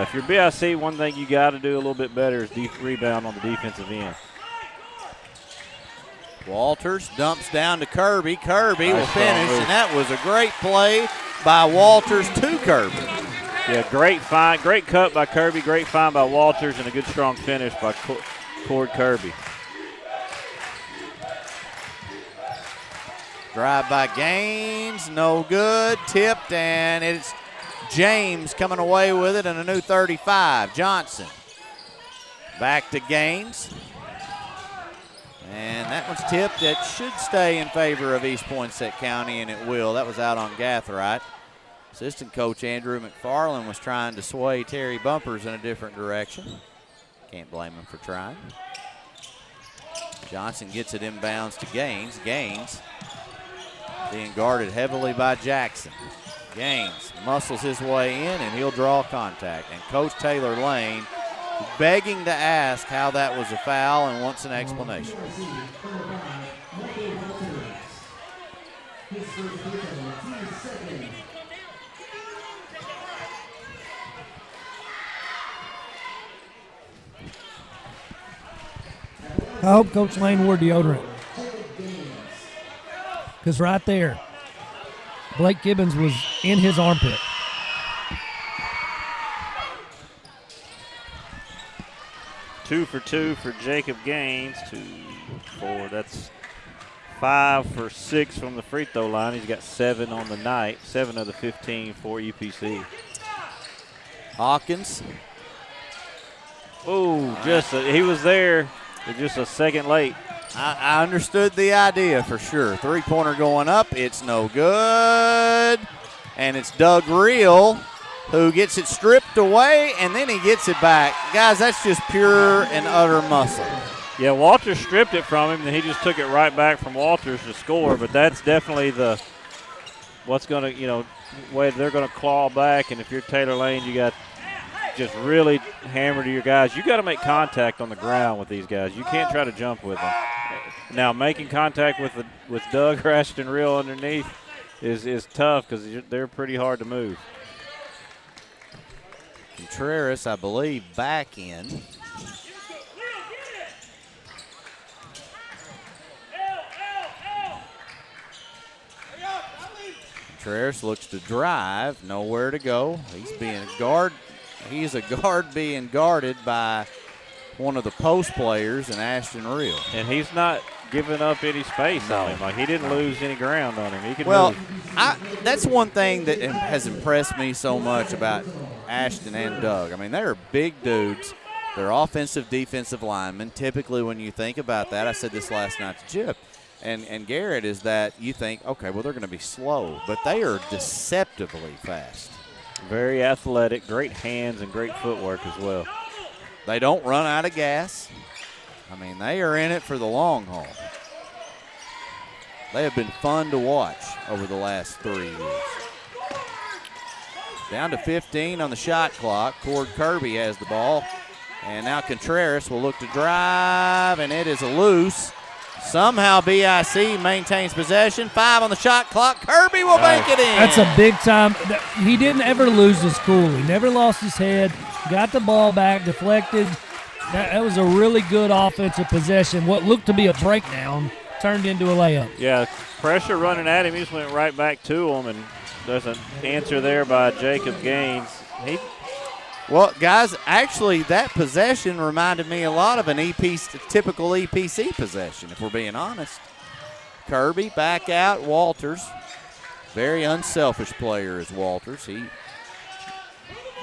if you're BIC, one thing you got to do a little bit better is rebound on the defensive end. Walters dumps down to Kirby. Kirby will finish, and that was a great play by Walters to Kirby. Yeah, great cut by Kirby, great find by Walters, and a good strong finish by Cord Kirby. Drive by Gaines, no good. Tipped, and it's James coming away with it, and a new 35. Johnson back to Gaines. And that one's tipped. It should stay in favor of East Poinsett County, and it will. That was out on Gathright. Assistant coach Andrew McFarland was trying to sway Terry Bumpers in a different direction. Can't blame him for trying. Johnson gets it inbounds to Gaines. Gaines being guarded heavily by Jackson. Gaines muscles his way in, and he'll draw contact. And Coach Taylor Lane begging to ask how that was a foul and wants an explanation. I hope Coach Lane wore deodorant. Because right there, Blake Gibbons was in his armpit. Two for 2 for Jacob Gaines. 2, 4. That's 5 for 6 from the free throw line. He's got 7 on the night. 7 of the 15 for EPC. Hawkins. Oh, he was there. Just a second late. I understood the idea for sure. Three-pointer going up. It's no good. And it's Doug Reel who gets it stripped away, and then he gets it back. Guys, that's just pure and utter muscle. Yeah, Walters stripped it from him, and he just took it right back from Walters to score. But that's definitely what's going to, way they're going to claw back. And if you're Taylor Lane, you got just really hammer to your guys. You got to make contact on the ground with these guys. You can't try to jump with them. Now, making contact with Doug or Ashton Reel underneath is tough because they're pretty hard to move. Contreras, I believe, back in. Contreras looks to drive, nowhere to go. He's a guard being guarded by one of the post players in Ashton Reel. And he's not giving up any space on him. Like, he didn't lose any ground on him. He can move. That's one thing that has impressed me so much about Ashton and Doug. I mean, they're big dudes. They're offensive, defensive linemen. Typically, when you think about that, I said this last night to Chip and Garrett, is that you think, okay, well, they're going to be slow, but they are deceptively fast. Very athletic, great hands and great footwork as well. They don't run out of gas. I mean, they are in it for the long haul. They have been fun to watch over the last 3 years. Down to 15 on the shot clock. Cord Kirby has the ball. And now Contreras will look to drive, and it is a loose. Somehow BIC maintains possession. 5 on the shot clock. Kirby will bank it in. That's a big time. He didn't ever lose his cool. He never lost his head. Got the ball back, deflected. That was a really good offensive possession. What looked to be a breakdown turned into a layup. Yeah, pressure running at him. He just went right back to him, and there's an answer there by Jacob Gaines. Well, guys, actually, that possession reminded me a lot of typical EPC possession, if we're being honest. Kirby back out. Walters, very unselfish player is Walters. He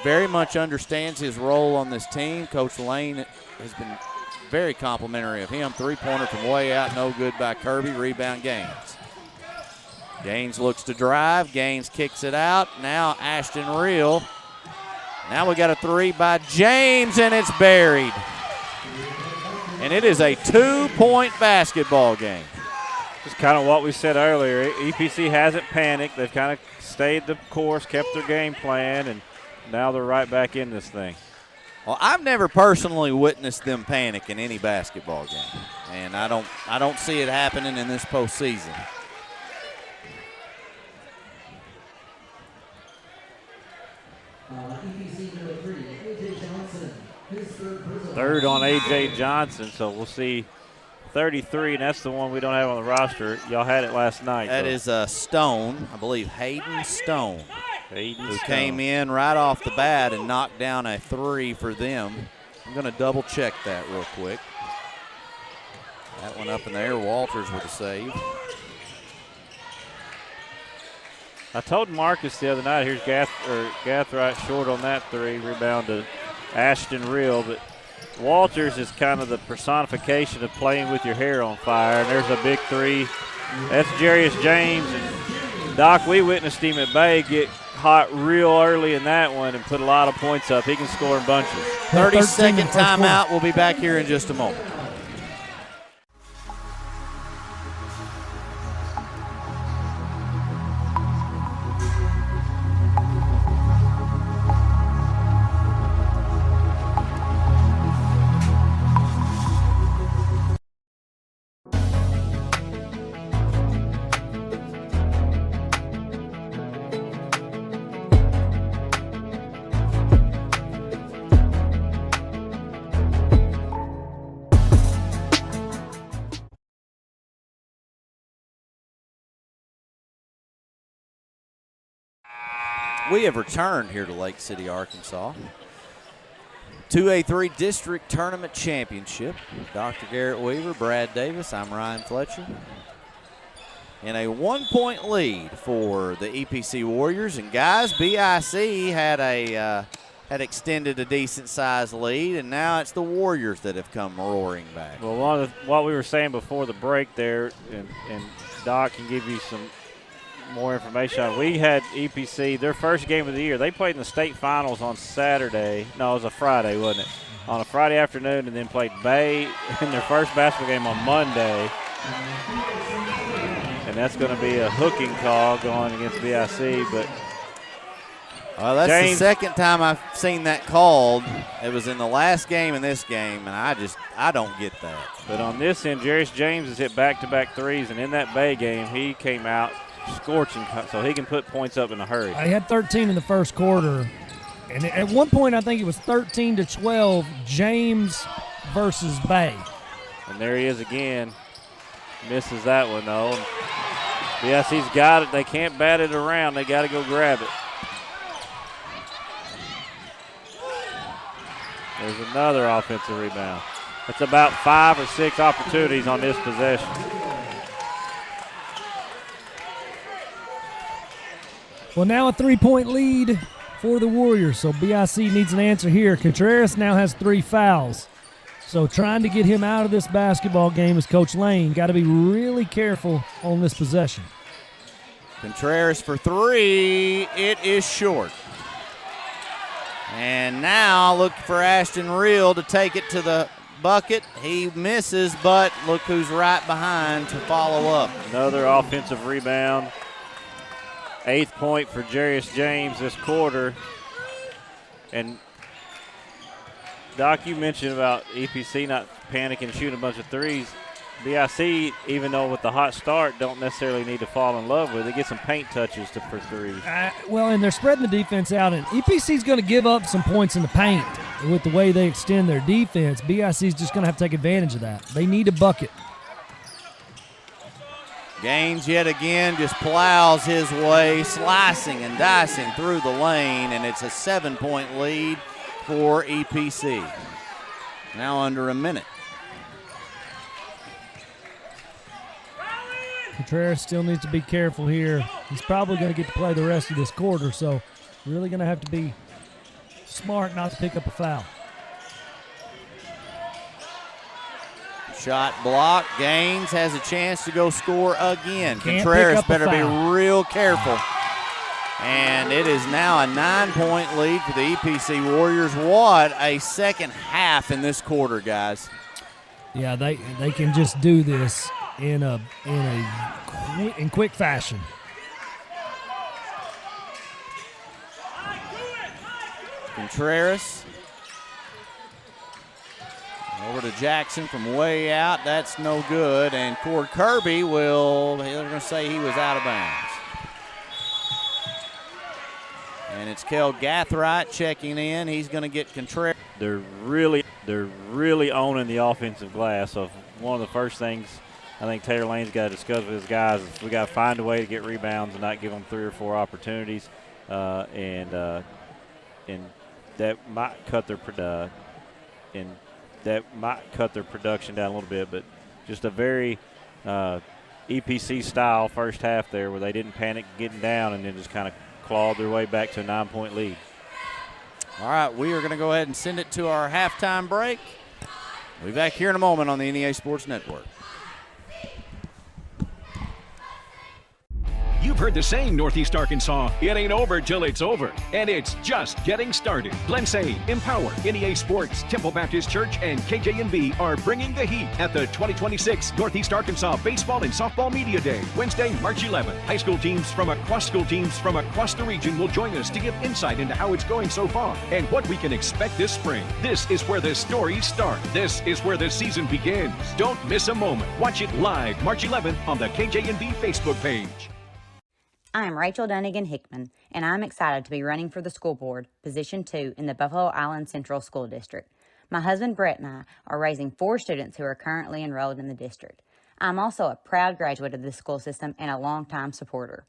very much understands his role on this team. Coach Lane has been very complimentary of him. Three-pointer from way out, no good by Kirby. Rebound Gaines. Gaines looks to drive. Gaines kicks it out. Now Ashton Reel. Now we got a three by James, and it's buried. And it is a 2-point basketball game. Just kind of what we said earlier. EPC hasn't panicked. They've kind of stayed the course, kept their game plan, and now they're right back in this thing. Well, I've never personally witnessed them panic in any basketball game, and I don't see it happening in this postseason. Third on A.J. Johnson, so we'll see 33, and that's the one we don't have on the roster. Y'all had it last night. That is Stone, I believe, Hayden Stone, who came in right off the bat and knocked down a three for them. I'm going to double-check that real quick. That one up in the air. Walters with a save. I told Marcus the other night, here's Gathright short on that three, rebound to Ashton Reel, but Walters is kind of the personification of playing with your hair on fire, and there's a big three. That's Jarius James. And Doc, we witnessed him at Bay get hot real early in that one and put a lot of points up. He can score in bunches. 30-second timeout. We'll be back here in just a moment. We have returned here to Lake City, Arkansas. 2A-3 District Tournament Championship. Dr. Garrett Weaver, Brad Davis, I'm Ryan Fletcher. In a 1-point lead for the EPC Warriors. And guys, BIC had a had extended a decent-sized lead, and now it's the Warriors that have come roaring back. Well, what we were saying before the break there, and Doc can give you some more information on. We had EPC, their first game of the year. They played in the state finals on Saturday. No, it was a Friday, wasn't it? On a Friday afternoon, and then played Bay in their first basketball game on Monday. And that's going to be a hooking call going against BIC, but well, that's the second time I've seen that called. It was in the last game and this game, and I don't get that. But on this end, Jarius James has hit back-to-back threes, and in that Bay game, he came out scorching, so he can put points up in a hurry. He had 13 in the first quarter, and at one point I think it was 13-12, James versus Bay. And there he is again. Misses that one, though. BIC's got it. They can't bat it around. They got to go grab it. There's another offensive rebound. That's about 5 or 6 opportunities on this possession. Well, now a 3-point lead for the Warriors, so BIC needs an answer here. Contreras now has 3 fouls. So trying to get him out of this basketball game is Coach Lane. Got to be really careful on this possession. Contreras for 3. It is short. And now look for Ashton Reel to take it to the bucket. He misses, but look who's right behind to follow up. Another offensive rebound. 8th point for Jarius James this quarter. And Doc, you mentioned about EPC not panicking, shooting a bunch of threes. BIC, even though with the hot start, don't necessarily need to fall in love with it. Get some paint touches for threes. Well, and they're spreading the defense out, and EPC's going to give up some points in the paint with the way they extend their defense. BIC's just going to have to take advantage of that. They need a bucket. Gaines yet again just plows his way, slicing and dicing through the lane, and it's a 7-point lead for EPC. Now under a minute. Contreras still needs to be careful here. He's probably going to get to play the rest of this quarter, so really going to have to be smart not to pick up a foul. Shot blocked. Gaines has a chance to go score again. Contreras better be real careful. And it is now a 9-point lead for the EPC Warriors. What a second half in this quarter, guys. Yeah, they can just do this in quick fashion. Contreras over to Jackson from way out. That's no good. And Cord Kirby they're going to say he was out of bounds. And it's Kel Gathright checking in. He's going to get Contreras. They're really owning the offensive glass. So one of the first things I think Taylor Lane's got to discuss with his guys is we got to find a way to get rebounds and not give them 3 or 4 opportunities, and that might cut their production down a little bit. But just a very EPC style first half there, where they didn't panic getting down and then just kind of clawed their way back to a 9-point lead. All right, we are going to go ahead and send it to our halftime break. We'll be back here in a moment on the NEA Sports Network. You've heard the saying, Northeast Arkansas, it ain't over till it's over. And it's just getting started. Glensay, Empower, NEA Sports, Temple Baptist Church, and KJNB are bringing the heat at the 2026 Northeast Arkansas Baseball and Softball Media Day, Wednesday, March 11th. High school teams from across the region will join us to give insight into how it's going so far and what we can expect this spring. This is where the stories start. This is where the season begins. Don't miss a moment. Watch it live March 11th on the KJNB Facebook page. I am Rachel Dunnigan Hickman, and I'm excited to be running for the school board, Position 2 in the Buffalo Island Central School District. My husband Brett and I are raising 4 students who are currently enrolled in the district. I'm also a proud graduate of the school system and a longtime supporter.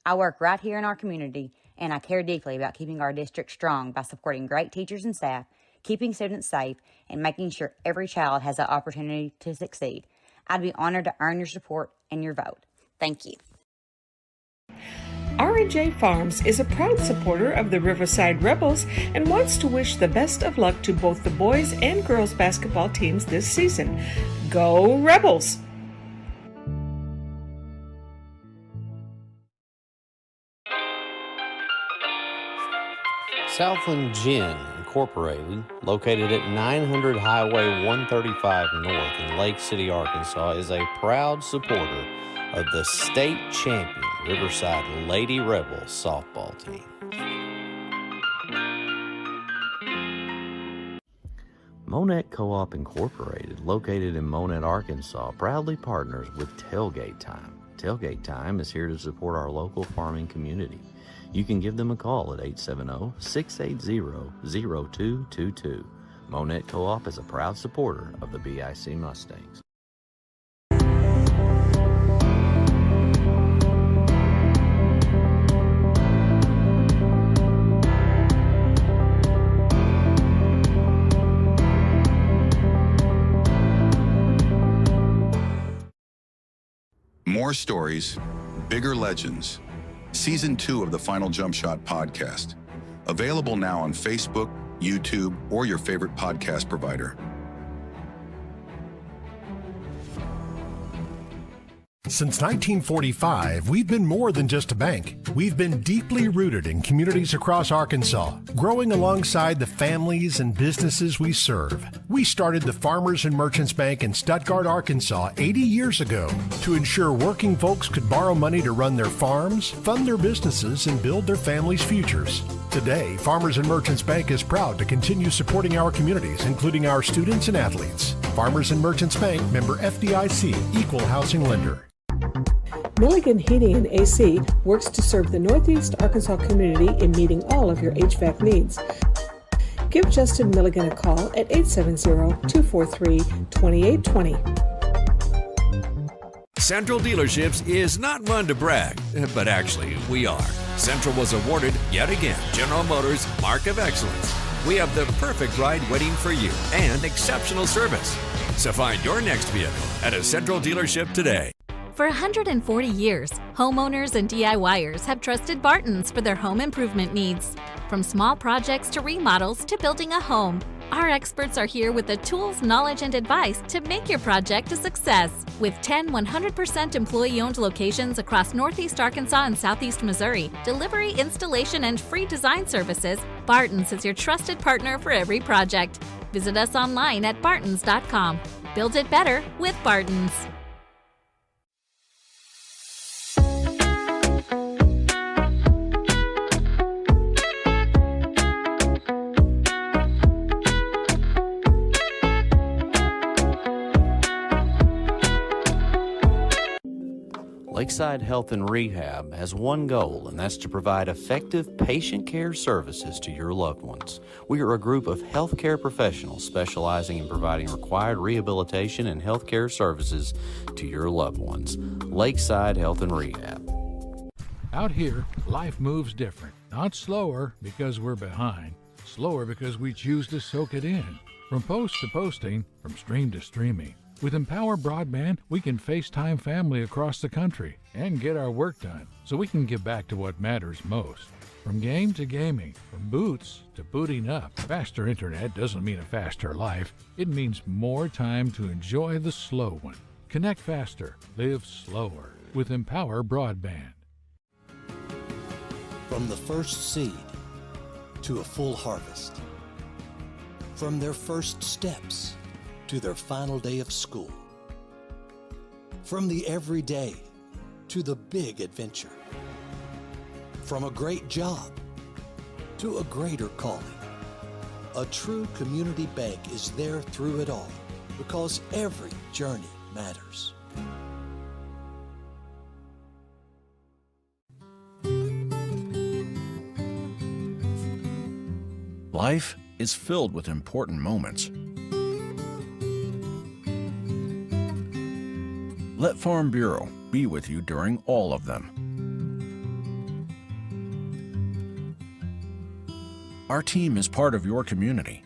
I work right here in our community, and I care deeply about keeping our district strong by supporting great teachers and staff, keeping students safe, and making sure every child has the opportunity to succeed. I'd be honored to earn your support and your vote. Thank you. R&J Farms is a proud supporter of the Riverside Rebels and wants to wish the best of luck to both the boys and girls basketball teams this season. Go Rebels! Southland Gin Incorporated, located at 900 Highway 135 North in Lake City, Arkansas, is a proud supporter of the state champion Riverside Lady Rebels softball team. Monette Co-op Incorporated, located in Monette, Arkansas, proudly partners with Tailgate Time. Tailgate Time is here to support our local farming community. You can give them a call at 870-680-0222. Monette Co-op is a proud supporter of the BIC Mustangs. More stories, bigger legends. Season 2 of the Final Jump Shot podcast. Available now on Facebook, YouTube, or your favorite podcast provider. Since 1945, we've been more than just a bank. We've been deeply rooted in communities across Arkansas, growing alongside the families and businesses we serve. We started the Farmers and Merchants Bank in Stuttgart, Arkansas 80 years ago to ensure working folks could borrow money to run their farms, fund their businesses, and build their families' futures. Today, Farmers and Merchants Bank is proud to continue supporting our communities, including our students and athletes. Farmers and Merchants Bank, member FDIC, equal housing lender. Milligan Heating and AC works to serve the Northeast Arkansas community in meeting all of your HVAC needs. Give Justin Milligan a call at 870-243-2820. Central Dealerships is not one to brag, but actually we are. Central was awarded, yet again, General Motors Mark of Excellence. We have the perfect ride waiting for you and exceptional service. So find your next vehicle at a Central dealership today. For 140 years, homeowners and DIYers have trusted Barton's for their home improvement needs. From small projects to remodels to building a home, our experts are here with the tools, knowledge, and advice to make your project a success. With 10 100% employee-owned locations across Northeast Arkansas and Southeast Missouri, delivery, installation, and free design services, Barton's is your trusted partner for every project. Visit us online at bartons.com. Build it better with Barton's. Lakeside Health and Rehab has one goal, and that's to provide effective patient care services to your loved ones. We are a group of healthcare professionals specializing in providing required rehabilitation and healthcare services to your loved ones. Lakeside Health and Rehab. Out here, life moves different. Not slower because we're behind. Slower because we choose to soak it in. From post to posting, from stream to streaming. With Empower Broadband, we can FaceTime family across the country and get our work done so we can give back to what matters most. From game to gaming, from boots to booting up, faster internet doesn't mean a faster life. It means more time to enjoy the slow one. Connect faster, live slower with Empower Broadband. From the first seed to a full harvest. From their first steps to their final day of school. From the everyday to the big adventure. From a great job to a greater calling. A true community bank is there through it all because every journey matters. Life is filled with important moments. Let Farm Bureau be with you during all of them. Our team is part of your community.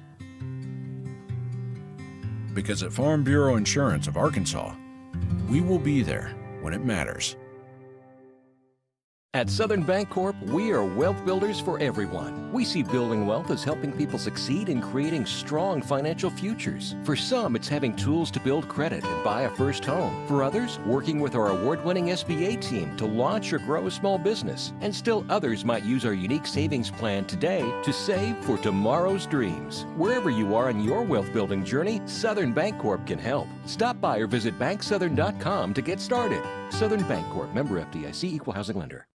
Because at Farm Bureau Insurance of Arkansas, we will be there when it matters. At Southern Bancorp, we are wealth builders for everyone. We see building wealth as helping people succeed in creating strong financial futures. For some, it's having tools to build credit and buy a first home. For others, working with our award-winning SBA team to launch or grow a small business. And still others might use our unique savings plan today to save for tomorrow's dreams. Wherever you are in your wealth building journey, Southern Bancorp can help. Stop by or visit banksouthern.com to get started. Southern Bancorp, member FDIC, equal housing lender.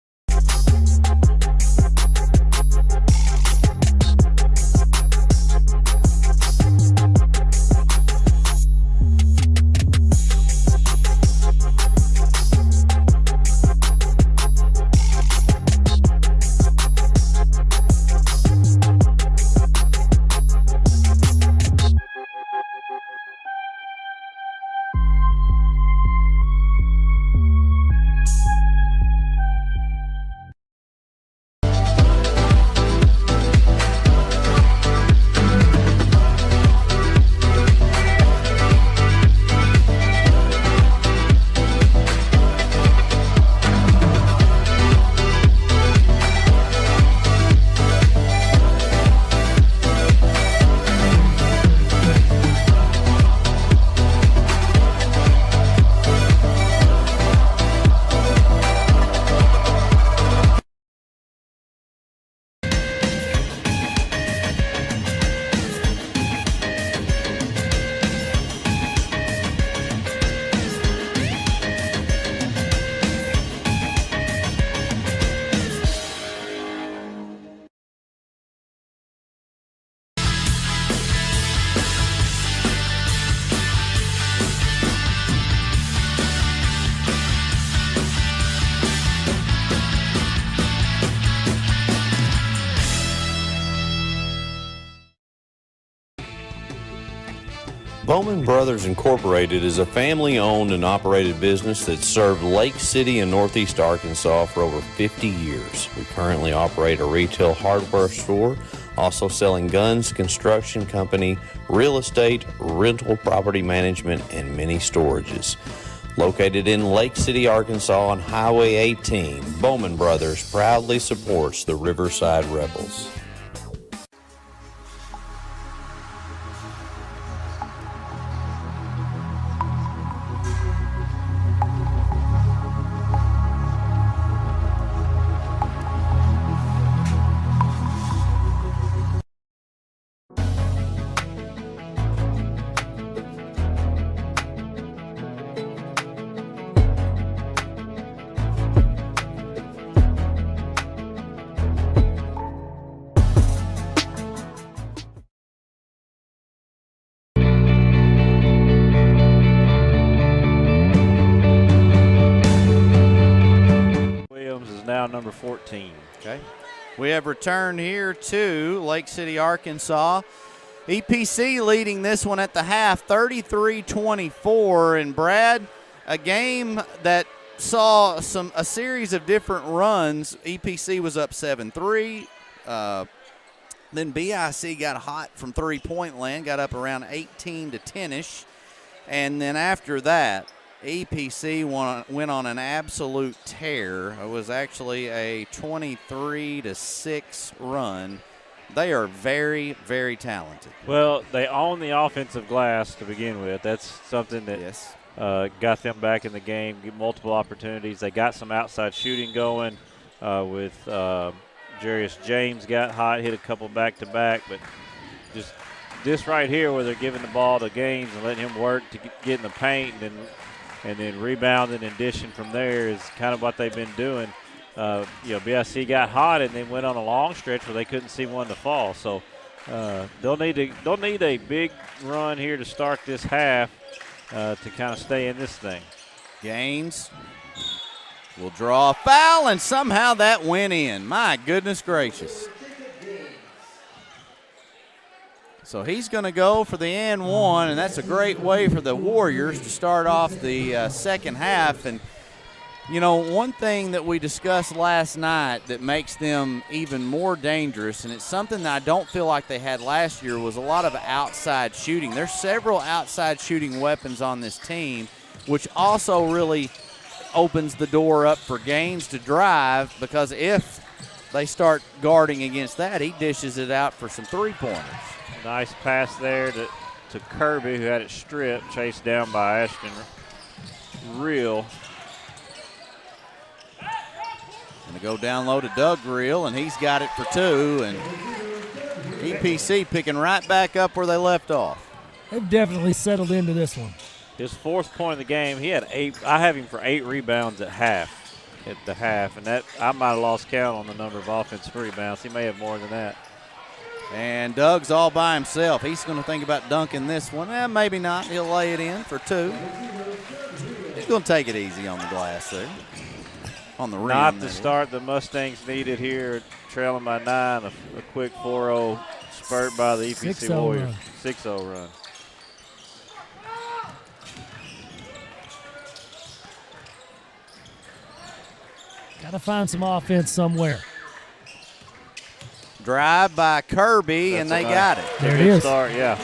Bowman Brothers Incorporated is a family-owned and operated business that served Lake City and Northeast Arkansas for over 50 years. We currently operate a retail hardware store, also selling guns, construction company, real estate, rental property management, and many storages. Located in Lake City, Arkansas on Highway 18, Bowman Brothers proudly supports the Riverside Rebels. Now number 14. Okay. We have returned here to Lake City, Arkansas. EPC leading this one at the half, 33-24. And Brad, a game that saw a series of different runs. EPC was up 7-3. Then BIC got hot from three-point land, got up around 18-10-ish. And then after that, EPC went on an absolute tear. It was actually a 23-6 run. They are very, very talented. Well, they own the offensive glass to begin with. That's something that got them back in the game, get multiple opportunities. They got some outside shooting going with Jarius James got hot, hit a couple back-to-back, but just this right here where they're giving the ball to Gaines and letting him work to get in the paint and then rebounding and dishing from there is kind of what they've been doing. BIC got hot and then went on a long stretch where they couldn't see one to fall. So they'll need a big run here to start this half to kind of stay in this thing. Gaines will draw a foul, and somehow that went in. My goodness gracious. So he's going to go for the and one, and that's a great way for the Warriors to start off the second half. And, you know, one thing that we discussed last night that makes them even more dangerous, and it's something that I don't feel like they had last year, was a lot of outside shooting. There's several outside shooting weapons on this team, which also really opens the door up for Gaines to drive, because if they start guarding against that, he dishes it out for some three-pointers. Nice pass there to Kirby, who had it stripped, chased down by Ashton Reel. Going to go down low to Doug Reel, and he's got it for two. And EPC picking right back up where they left off. They've definitely settled into this one. His 4th point of the game, he had 8. I have him for 8 rebounds at the half, and that I might have lost count on the number of offensive rebounds. He may have more than that. And Doug's all by himself. He's going to think about dunking this one. Maybe not. He'll lay it in for 2. He's going to take it easy on the glass there. On the rim. Not the start the Mustangs needed here, trailing by 9. A quick 4-0 spurt by the EPC Warriors. 6-0 run. Got to find some offense somewhere. Drive by Kirby, and they got it. There it is. Start, yeah.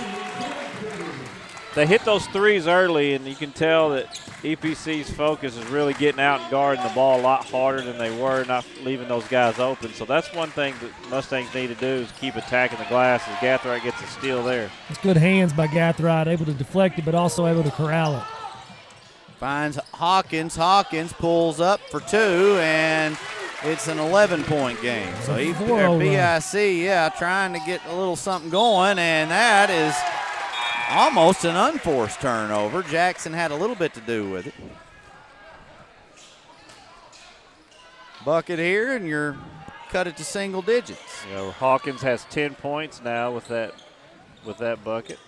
They hit those threes early, and you can tell that EPC's focus is really getting out and guarding the ball a lot harder than they were, not leaving those guys open. So that's one thing that Mustangs need to do is keep attacking the glass as Gathright gets a steal there. It's good hands by Gathright, able to deflect it, but also able to corral it. Finds Hawkins. Hawkins pulls up for 2, and it's an 11-point game. So BIC, trying to get a little something going, and that is almost an unforced turnover. Jackson had a little bit to do with it. Bucket here, and you're cut it to single digits. You know, Hawkins has 10 points now with that bucket.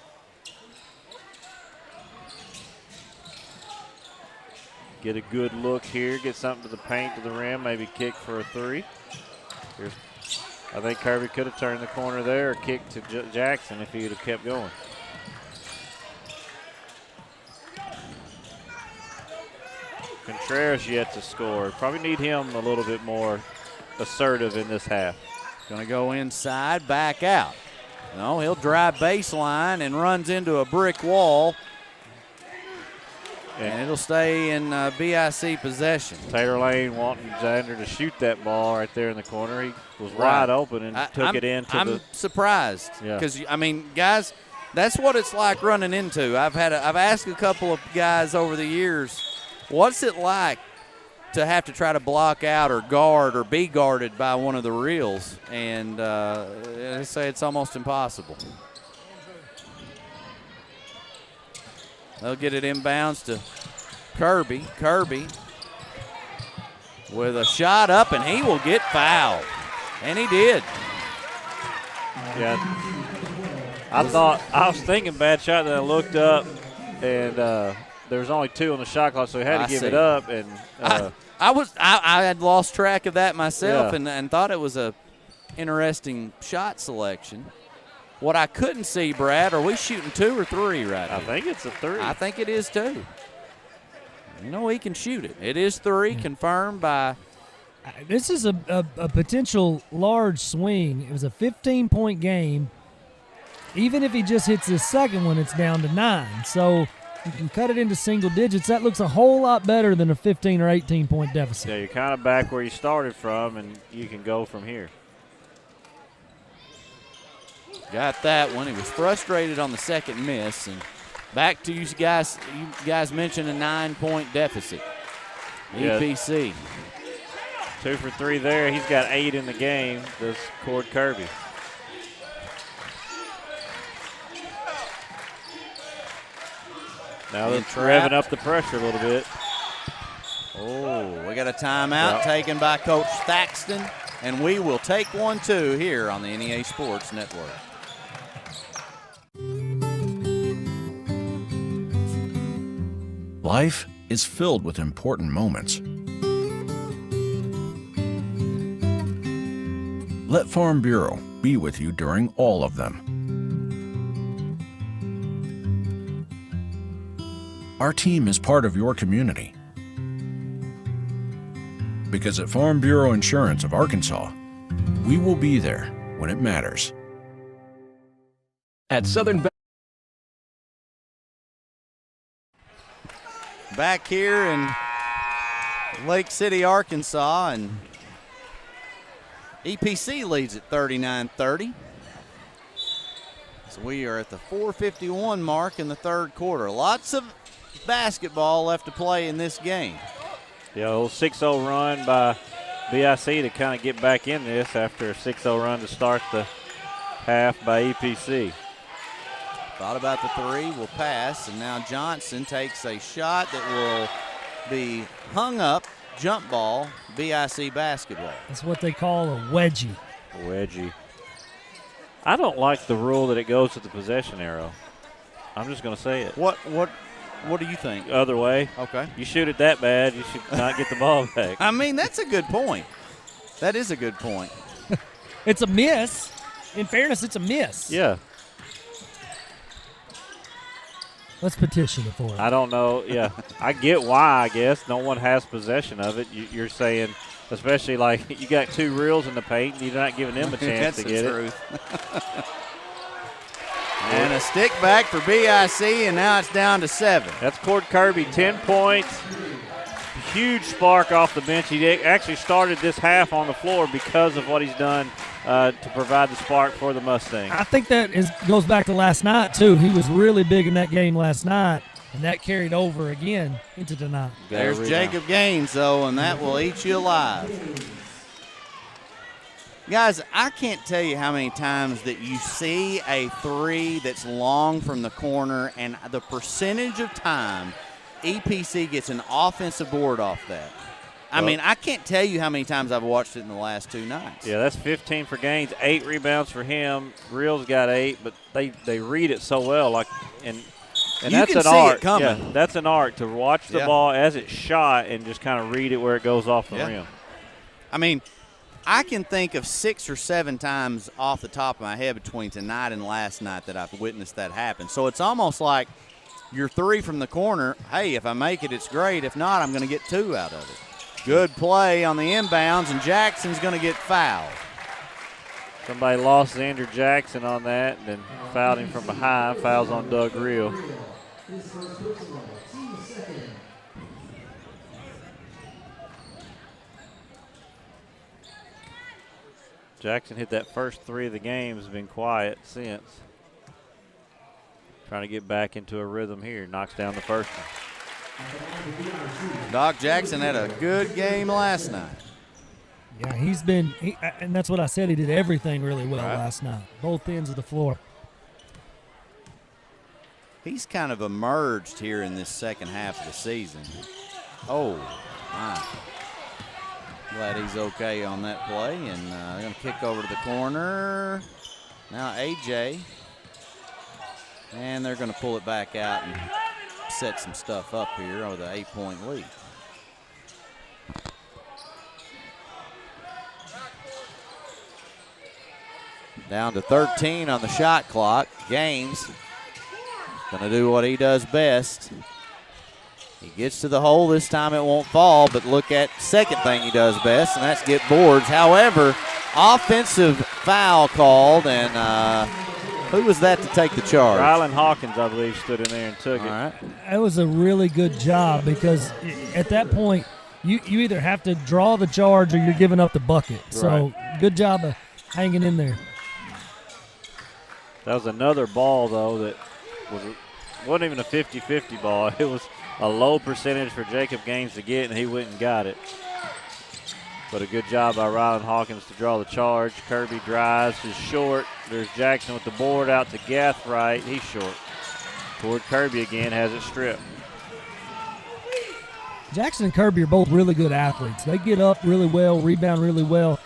Get a good look here, get something to the paint, to the rim, maybe kick for a 3. I think Kirby could have turned the corner there or kicked to Jackson if he would have kept going. Contreras yet to score. Probably need him a little bit more assertive in this half. Going to go inside, back out. No, he'll drive baseline and runs into a brick wall. And it'll stay in BIC possession. Taylor Lane wanting Xander to shoot that ball right there in the corner. He was wide open and took it into I'm surprised because, guys, that's what it's like running into. I've asked a couple of guys over the years, what's it like to have to try to block out or guard or be guarded by one of the reels? And they say it's almost impossible. They'll get it inbounds to Kirby. Kirby with a shot up, and he will get fouled. And he did. Yeah. I was thinking bad shot, then I looked up, and there was only 2 on the shot clock, so he had to give it up. And I had lost track of that myself and thought it was a interesting shot selection. What I couldn't see, Brad, are we shooting 2 or 3 right now? I think it's a 3. I think it is 2. He can shoot it. It is 3, confirmed by. This is a potential large swing. It was a 15-point game. Even if he just hits his second one, it's down to 9. So you can cut it into single digits. That looks a whole lot better than a 15 or 18-point deficit. Yeah, you're kind of back where you started from, and you can go from here. Got that one. He was frustrated on the second miss. And back to you guys. You guys mentioned a 9-point deficit. EPC. 2 for 3 there. He's got 8 in the game. Does Cord Kirby. Now they're revving up the pressure a little bit. Oh, we got a timeout taken by Coach Thaxton, and we will take one too here on the NEA Sports Network. Life is filled with important moments. Let Farm Bureau be with you during all of them. Our team is part of your community. Because at Farm Bureau Insurance of Arkansas, we will be there when it matters. At Southern Back here, and Lake City, Arkansas, and EPC leads at 39-30. So we are at the 4:51 mark in the third quarter. Lots of basketball left to play in this game. The old 6-0 run by BIC to kind of get back in this after a 6-0 run to start the half by EPC. Thought about the three, will pass, and now Johnson takes a shot that will be hung up, jump ball, BIC basketball. That's what they call a wedgie. A wedgie. I don't like the rule that it goes to the possession arrow. I'm just going to say it. What do you think? Other way. Okay. You shoot it that bad, you should not get the ball back. I mean, that's a good point. That is a good point. It's a miss. In fairness, it's a miss. Yeah. Let's petition it for it. I don't know. Yeah. I get why, I guess. No one has possession of it. You're saying, especially like you got two reels in the paint and you're not giving them a chance to get it. And a stick back for BIC, and now it's down to 7. That's Cord Kirby, 10 points. Huge spark off the bench. He actually started this half on the floor because of what he's done to provide the spark for the Mustangs. I think that goes back to last night, too. He was really big in that game last night, and that carried over again into tonight. There's Jacob Gaines, though, and that will eat you alive. Guys, I can't tell you how many times that you see a three that's long from the corner, and the percentage of time EPC gets an offensive board off that. I mean, I can't tell you how many times I've watched it in the last 2 nights. Yeah, that's 15 for Gaines, 8 rebounds for him. Reel's got 8, but they read it so well. And that's an art. Yeah, that's an art to watch the ball as it's shot and just kind of read it where it goes off the rim. I mean, I can think of 6 or 7 times off the top of my head between tonight and last night that I've witnessed that happen. So it's almost like your three from the corner, hey, if I make it, it's great. If not, I'm going to get 2 out of it. Good play on the inbounds, and Jackson's going to get fouled. Somebody lost Xander Jackson on that and then fouled him from behind. Fouls on Doug Reel. Jackson hit that first 3 of the game, has been quiet since. Trying to get back into a rhythm here. Knocks down the first one. Doc Jackson had a good game last night. Yeah, and that's what I said. He did everything really well last night, both ends of the floor. He's kind of emerged here in this second half of the season. Oh, my. Glad he's okay on that play, and they're going to kick over to the corner. Now AJ, and they're going to pull it back out and set some stuff up here with an 8-point lead. Down to 13 on the shot clock. Gaines going to do what he does best. He gets to the hole. This time it won't fall, but look at second thing he does best, and that's get boards. However, offensive foul called, and who was that to take the charge? Rylan Hawkins, I believe, stood in there and took it. Right. That was a really good job because at that point, you either have to draw the charge or you're giving up the bucket. Right. So good job of hanging in there. That was another ball, though, that wasn't even a 50-50 ball. It was a low percentage for Jacob Gaines to get, and he went and got it. But a good job by Rylan Hawkins to draw the charge. Kirby drives, is short. There's Jackson with the board out to Gathright. He's short. Toward Kirby again, has it stripped. Jackson and Kirby are both really good athletes. They get up really well, rebound really well.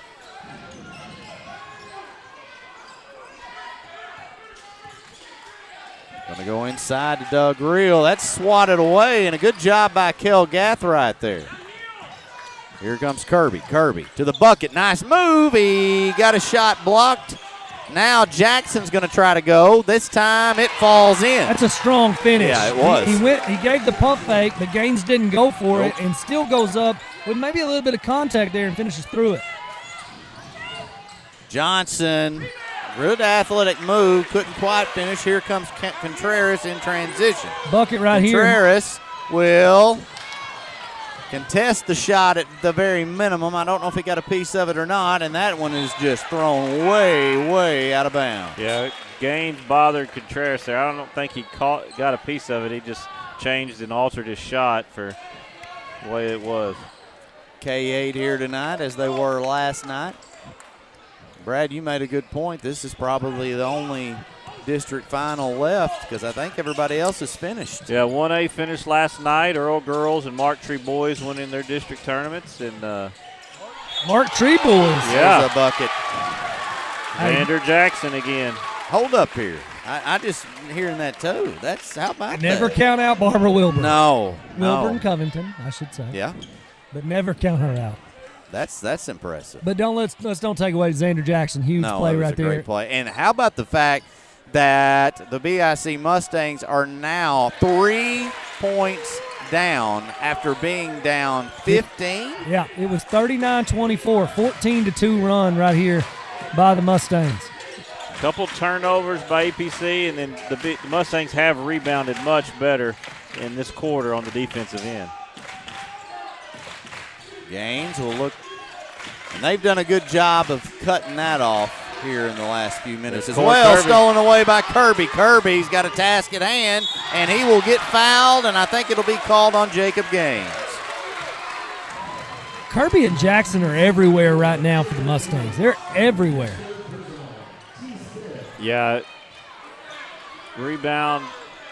Going to go inside to Doug Reel. That's swatted away, and a good job by Kel Gathright there. Here comes Kirby. Kirby to the bucket. Nice move. He got a shot blocked. Now Jackson's going to try to go. This time it falls in. That's a strong finish. Yeah, it was. He gave the pump fake, but Gaines didn't go for it and still goes up with maybe a little bit of contact there and finishes through it. Johnson, good athletic move. Couldn't quite finish. Here comes Contreras in transition. Bucket right here. Contreras will contest the shot at the very minimum. I don't know if he got a piece of it or not, and that one is just thrown way, way out of bounds. Yeah, Gaines bothered Contreras there. I don't think he got a piece of it. He just changed and altered his shot for the way it was. K8 here tonight as they were last night. Brad, you made a good point. This is probably the only district final left because I think everybody else is finished. Yeah, 1A finished last night. Earl girls and Mark Tree boys went in their district tournaments. And Mark Tree boys. Yeah. There's a bucket. Vander Jackson again. Hold up here. I just hearing that too. That's how about Never that? count out Barbara Wilburn. No. Wilburn Covington, I should say. Yeah. But never count her out. That's impressive. But let's don't take away Xander Jackson. Huge play right there. Great play. And how about the fact that the BIC Mustangs are now 3 points down after being down 15? Yeah, it was 39-24, 14-2 run right here by the Mustangs. Couple turnovers by EPC, and then the Mustangs have rebounded much better in this quarter on the defensive end. Gaines will look, and they've done a good job of cutting that off here in the last few minutes as well. Kirby. Stolen away by Kirby. Kirby's got a task at hand, and he will get fouled, and I think it'll be called on Jacob Gaines. Kirby and Jackson are everywhere right now for the Mustangs. They're everywhere. Yeah, rebound,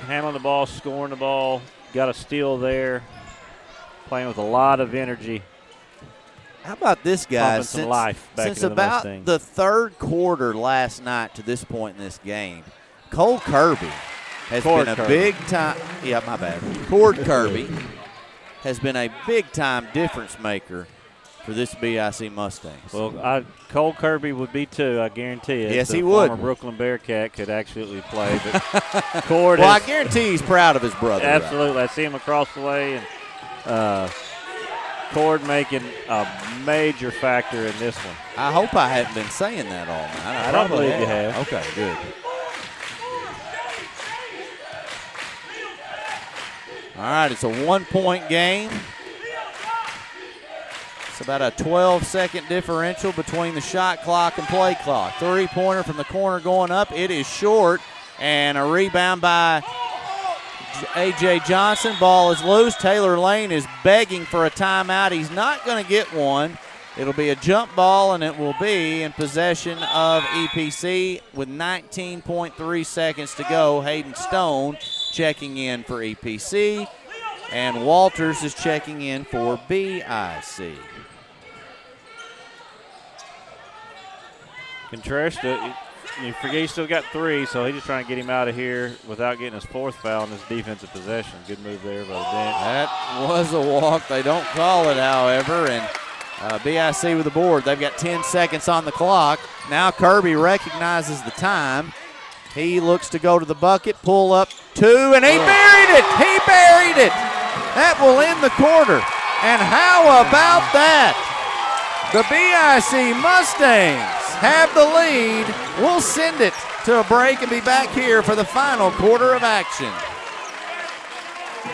handling the ball, scoring the ball, got a steal there, playing with a lot of energy. How about this, guys? Some life back Since into the about Mustangs. the third quarter last night to this point in this game, Cole Kirby has Cord been a Kirby. big time. Yeah, my bad. Cord Kirby has been a big time difference maker for this BIC Mustangs. Well, Cole Kirby would be too, I guarantee it. Yes, The he would. Former Brooklyn Bearcat could actually play, but Cord. Well, I guarantee he's proud of his brother. Absolutely, I see him across the way, and Cord making a major factor in this one. I hope I haven't been saying that all night. I don't believe you have. Okay, good. All right, it's a 1-point game. It's about a 12-second differential between the shot clock and play clock. Three-pointer from the corner going up. It is short, and a rebound by A.J. Johnson. Ball is loose. Taylor Lane is begging for a timeout. He's not going to get one. It'll be a jump ball, and it will be in possession of EPC with 19.3 seconds to go. Hayden Stone checking in for EPC, and Walters is checking in for BIC. Contreras, you forget he's still got 3, so he's just trying to get him out of here without getting his 4th foul in his defensive possession. Good move there by the bench. That was a walk. They don't call it, however, and BIC with the board. They've got 10 seconds on the clock. Now Kirby recognizes the time. He looks to go to the bucket, pull up 2, and he buried it. He buried it. That will end the quarter. And how about that? The BIC Mustangs have the lead. We'll send it to a break and be back here for the final quarter of action.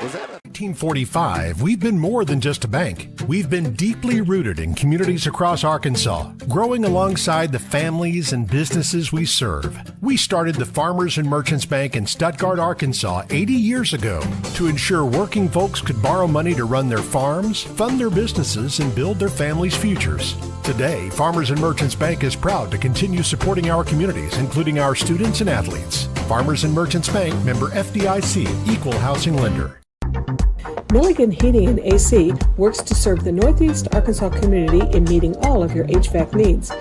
Was that 1945, we've been more than just a bank. We've been deeply rooted in communities across Arkansas, growing alongside the families and businesses we serve. We started the Farmers and Merchants Bank in Stuttgart, Arkansas 80 years ago to ensure working folks could borrow money to run their farms, fund their businesses, and build their families' futures. Today, Farmers and Merchants Bank is proud to continue supporting our communities, including our students and athletes. Farmers and Merchants Bank, member FDIC, equal housing lender. Milligan Heating and AC works to serve the Northeast Arkansas community in meeting all of your HVAC needs.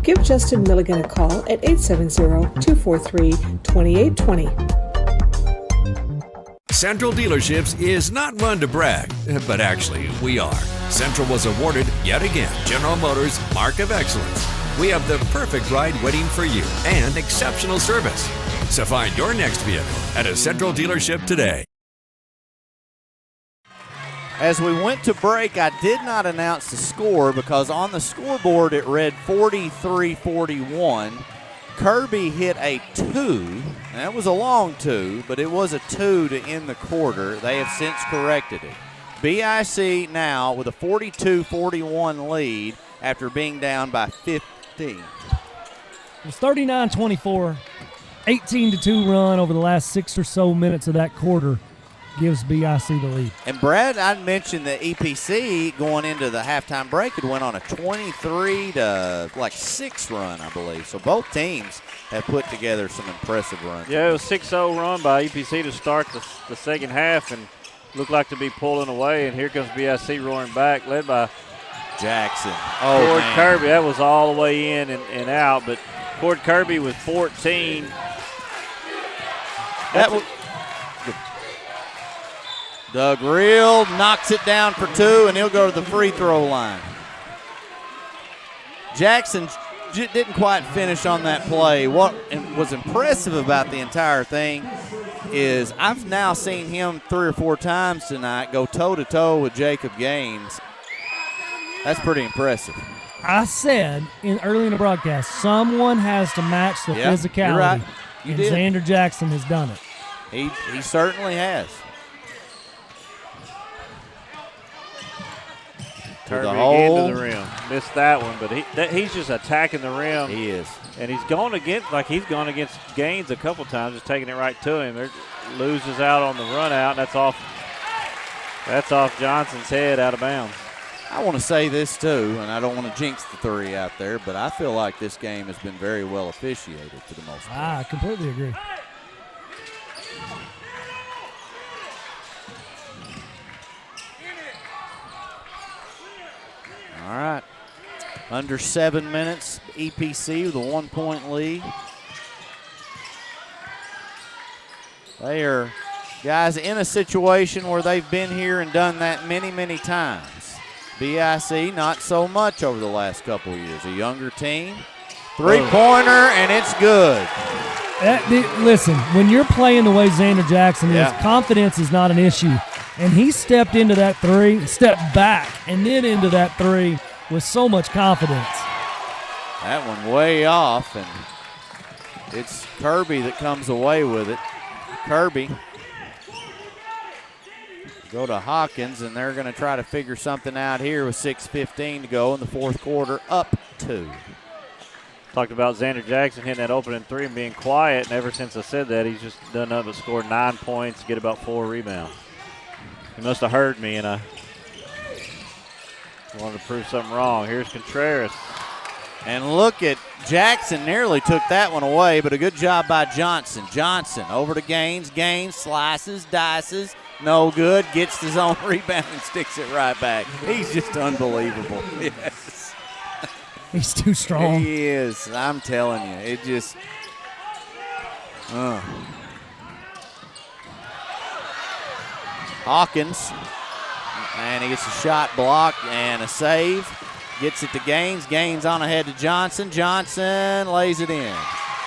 Give Justin Milligan a call at 870-243-2820. Central Dealerships is not one to brag, but actually we are. Central was awarded, yet again, General Motors Mark of Excellence. We have the perfect ride waiting for you and exceptional service. So find your next vehicle at a Central dealership today. As we went to break, I did not announce the score because on the scoreboard it read 43-41. Kirby hit a 2. That was a long 2, but it was a 2 to end the quarter. They have since corrected it. BIC now with a 42-41 lead after being down by 15. It was 39-24, 18-2 run over the last 6 or so minutes of that quarter gives BIC the lead. And Brad, I mentioned that EPC going into the halftime break had went on a 23-6 run, I believe. So both teams have put together some impressive runs. Yeah, it was 6-0 run by EPC to start the second half and looked like to be pulling away. And here comes BIC roaring back, led by Jackson. Cord Kirby. That was all the way in and out, but Cord Kirby with 14. Doug Reel knocks it down for 2, and he'll go to the free throw line. Jackson didn't quite finish on that play. What was impressive about the entire thing is I've now seen him 3 or 4 times tonight go toe-to-toe with Jacob Gaines. That's pretty impressive. I said early in the broadcast, someone has to match the physicality. You're right. And Xander Jackson has done it. He certainly has. Kirby again to the rim. Missed that one, but he's just attacking the rim. He is. And he's going against Gaines a couple times, just taking it right to him. Loses out on the run out, and that's off Johnson's head out of bounds. I want to say this too, and I don't want to jinx the 3 out there, but I feel like this game has been very well officiated for the most part. I completely agree. All right. Under 7 minutes, EPC with a 1-point lead. They are, guys, in a situation where they've been here and done that many, many times. BIC, not so much over the last couple of years. A younger team. 3-pointer, and it's good. Listen, when you're playing the way Xander Jackson is, confidence is not an issue. And he stepped into that 3, stepped back, and then into that 3 with so much confidence. That one way off, and it's Kirby that comes away with it. Kirby go to Hawkins, and they're going to try to figure something out here with 6:15 to go in the fourth quarter, up 2. Talked about Xander Jackson hitting that opening 3 and being quiet, and ever since I said that, he's just done nothing but score 9 points, get about 4 rebounds. He must have heard me, and I wanted to prove something wrong. Here's Contreras. And look at Jackson, nearly took that one away, but a good job by Johnson. Johnson over to Gaines. Gaines slices, dices, no good, gets his own rebound and sticks it right back. He's just unbelievable. Yes. He's too strong. He is. I'm telling you. It just Hawkins, and he gets a shot blocked and a save. Gets it to Gaines. Gaines on ahead to Johnson. Johnson lays it in.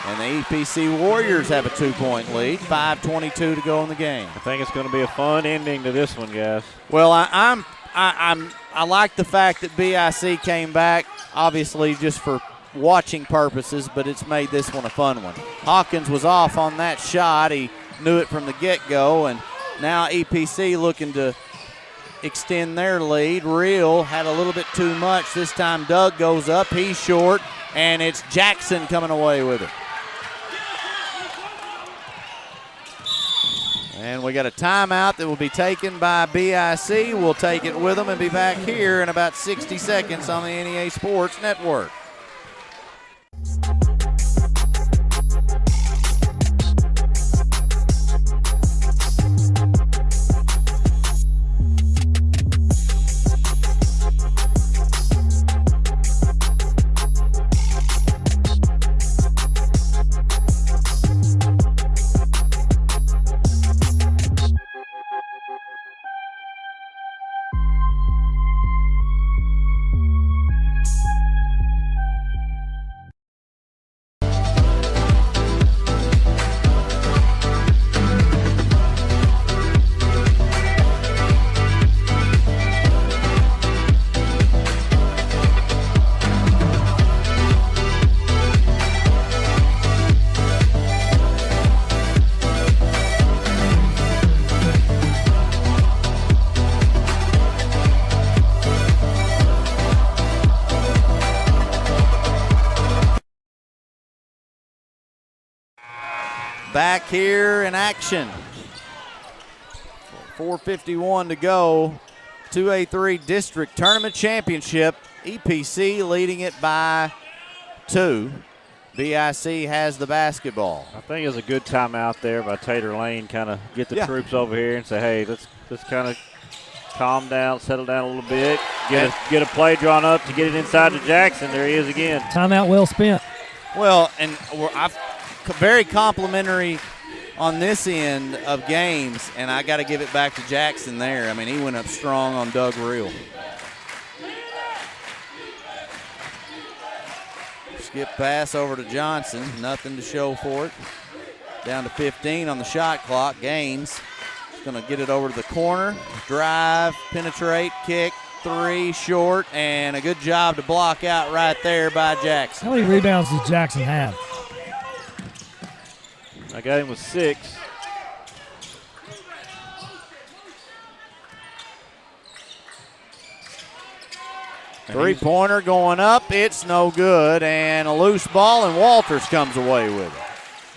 And the EPC Warriors have a 2-point lead. 5:22 to go in the game. I think it's going to be a fun ending to this one, guys. Well, I like the fact that BIC came back, obviously just for watching purposes, but it's made this one a fun one. Hawkins was off on that shot. He knew it from the get-go, and now EPC looking to extend their lead. Real had a little bit too much. This time Doug goes up. He's short, and it's Jackson coming away with it. And we got a timeout that will be taken by BIC. We'll take it with them and be back here in about 60 seconds on the NEA Sports Network. back here in action. 4:51 to go. 2A-3 District Tournament Championship. EPC leading it by 2. BIC has the basketball. I think it was a good timeout there by Tater Lane, kind of get the troops over here and say, hey, let's kind of calm down, settle down a little bit, get a play drawn up to get it inside to Jackson. There he is again. Timeout well spent. Well, and I've very complimentary on this end of games, and I got to give it back to Jackson there. I mean, he went up strong on Doug Reel. Skip pass over to Johnson. Nothing to show for it. Down to 15 on the shot clock. Gaines is going to get it over to the corner. Drive, penetrate, kick, 3, short, and a good job to block out right there by Jackson. How many rebounds does Jackson have? I got him with 6. Three-pointer going up. It's no good, and a loose ball, and Walters comes away with it.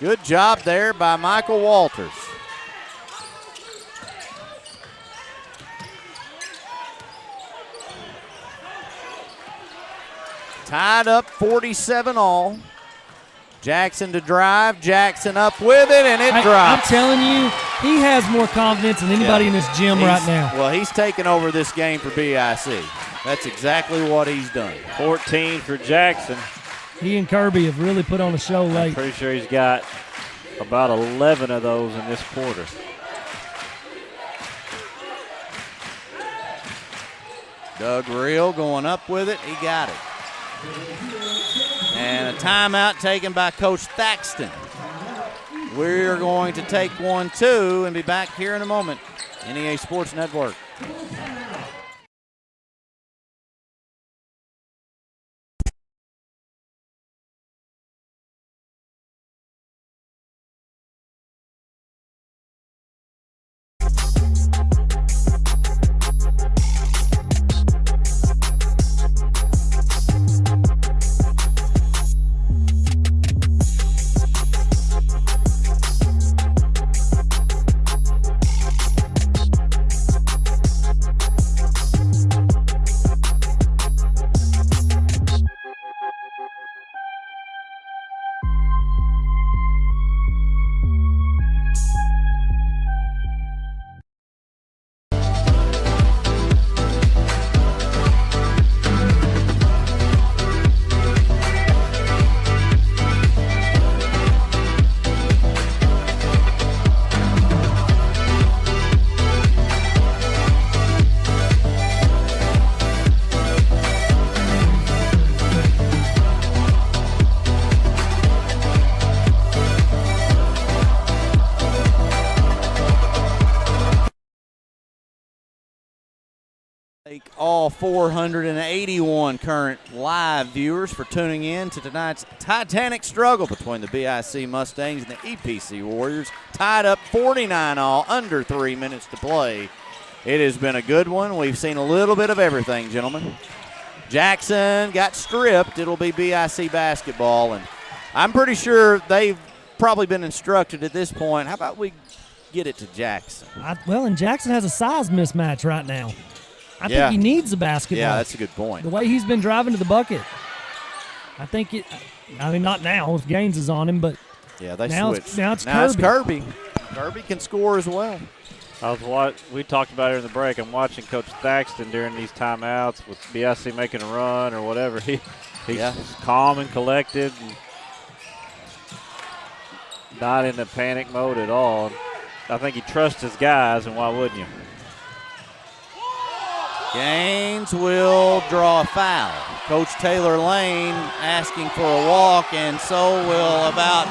Good job there by Michael Walters. Tied up 47 all. Jackson to drive. Jackson up with it, and it drops. I'm telling you, he has more confidence than anybody in this gym right now. Well, he's taken over this game for BIC. That's exactly what he's done. 14 for Jackson. He and Kirby have really put on a show late. I'm pretty sure he's got about 11 of those in this quarter. Doug Reel going up with it. He got it. And a timeout taken by Coach Thaxton. We're going to take 1-2 and be back here in a moment. NEA Sports Network. Thank all 481 current live viewers for tuning in to tonight's titanic struggle between the BIC Mustangs and the EPC Warriors. Tied up 49 all, under 3 minutes to play. It has been a good one. We've seen a little bit of everything, gentlemen. Jackson got stripped. It'll be BIC basketball, and I'm pretty sure they've probably been instructed at this point. How about we get it to Jackson? Well, and Jackson has a size mismatch right now. I think he needs a basketball. Yeah, that's a good point. The way he's been driving to the bucket. I think not now if Gaines is on him, but yeah, they now switched. Now it's Kirby. Kirby can score as well. We talked about it in the break. I'm watching Coach Thaxton during these timeouts with BIC making a run or whatever. He's calm and collected and not in the panic mode at all. I think he trusts his guys, and why wouldn't you? Gaines will draw a foul. Coach Taylor Lane asking for a walk, and so will about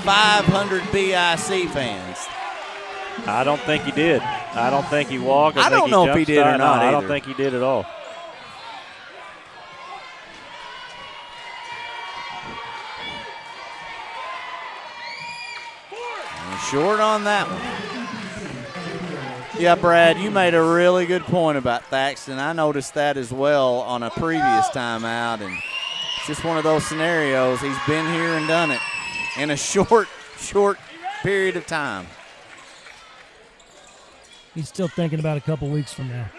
500 BIC fans. I don't think he did. I don't think he walked. I don't know if he did or not I don't either. think he did at all. And short on that one. Yeah, Brad, you made a really good point about Thaxton. I noticed that as well on a previous timeout, and it's just one of those scenarios. He's been here and done it in a short period of time. He's still thinking about a couple weeks from now.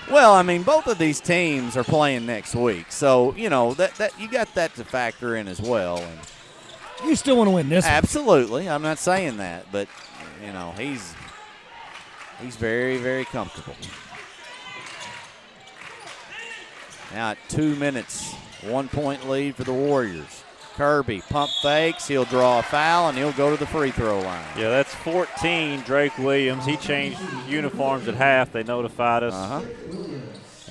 Well, I mean, both of these teams are playing next week, so you know that you got that to factor in as well. And you still want to win this one. Absolutely. I'm not saying that, but you know, he's very, very comfortable. Now at 2 minutes, 1 point lead for the Warriors. Kirby pump fakes, he'll draw a foul, and he'll go to the free throw line. Yeah, that's 14, Drake Williams. He changed uniforms at half. They notified us.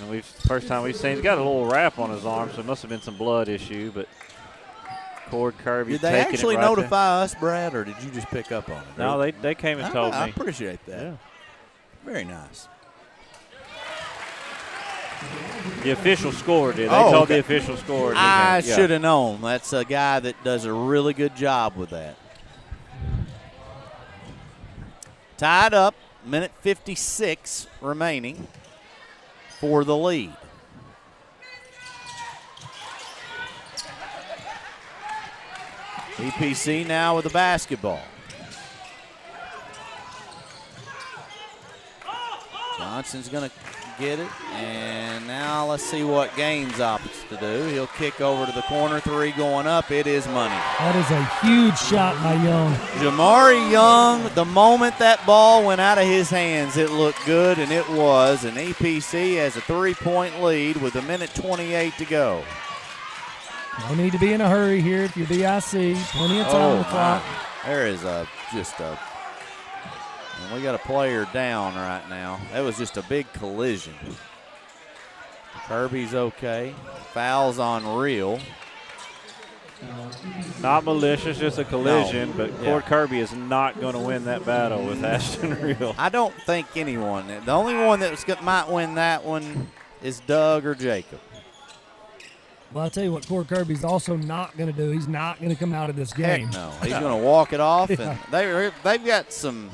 And first time we've seen, he's got a little wrap on his arm, so it must have been some blood issue, but Cord Kirby Did they actually notify us, Brad, or did you just pick up on it? No, they came and told me. I appreciate that. Yeah. Very nice. The official score did. They told the official score. I should have known. That's a guy that does a really good job with that. Tied up, minute 56 remaining for the lead. EPC now with the basketball. Johnson's going to get it, and now let's see what Gaines opts to do. He'll kick over to the corner, three going up. It is money. That is a huge shot by Young. Jamari Young, the moment that ball went out of his hands, it looked good, and it was. And EPC has a 3-point lead with a minute 28 to go. No need to be in a hurry here if you're BIC. Plenty of time on the clock. There is and we got a player down right now. That was just a big collision. Kirby's okay. Foul's on Real. Not malicious, just a collision, but Cord Kirby is not going to win that battle with Ashton Real. I don't think anyone. The only one that might win that one is Doug or Jacob. Well, I'll tell you what Cord Kirby's also not going to do. He's not going to come out of this game. Heck no. He's going to walk it off, and they've got some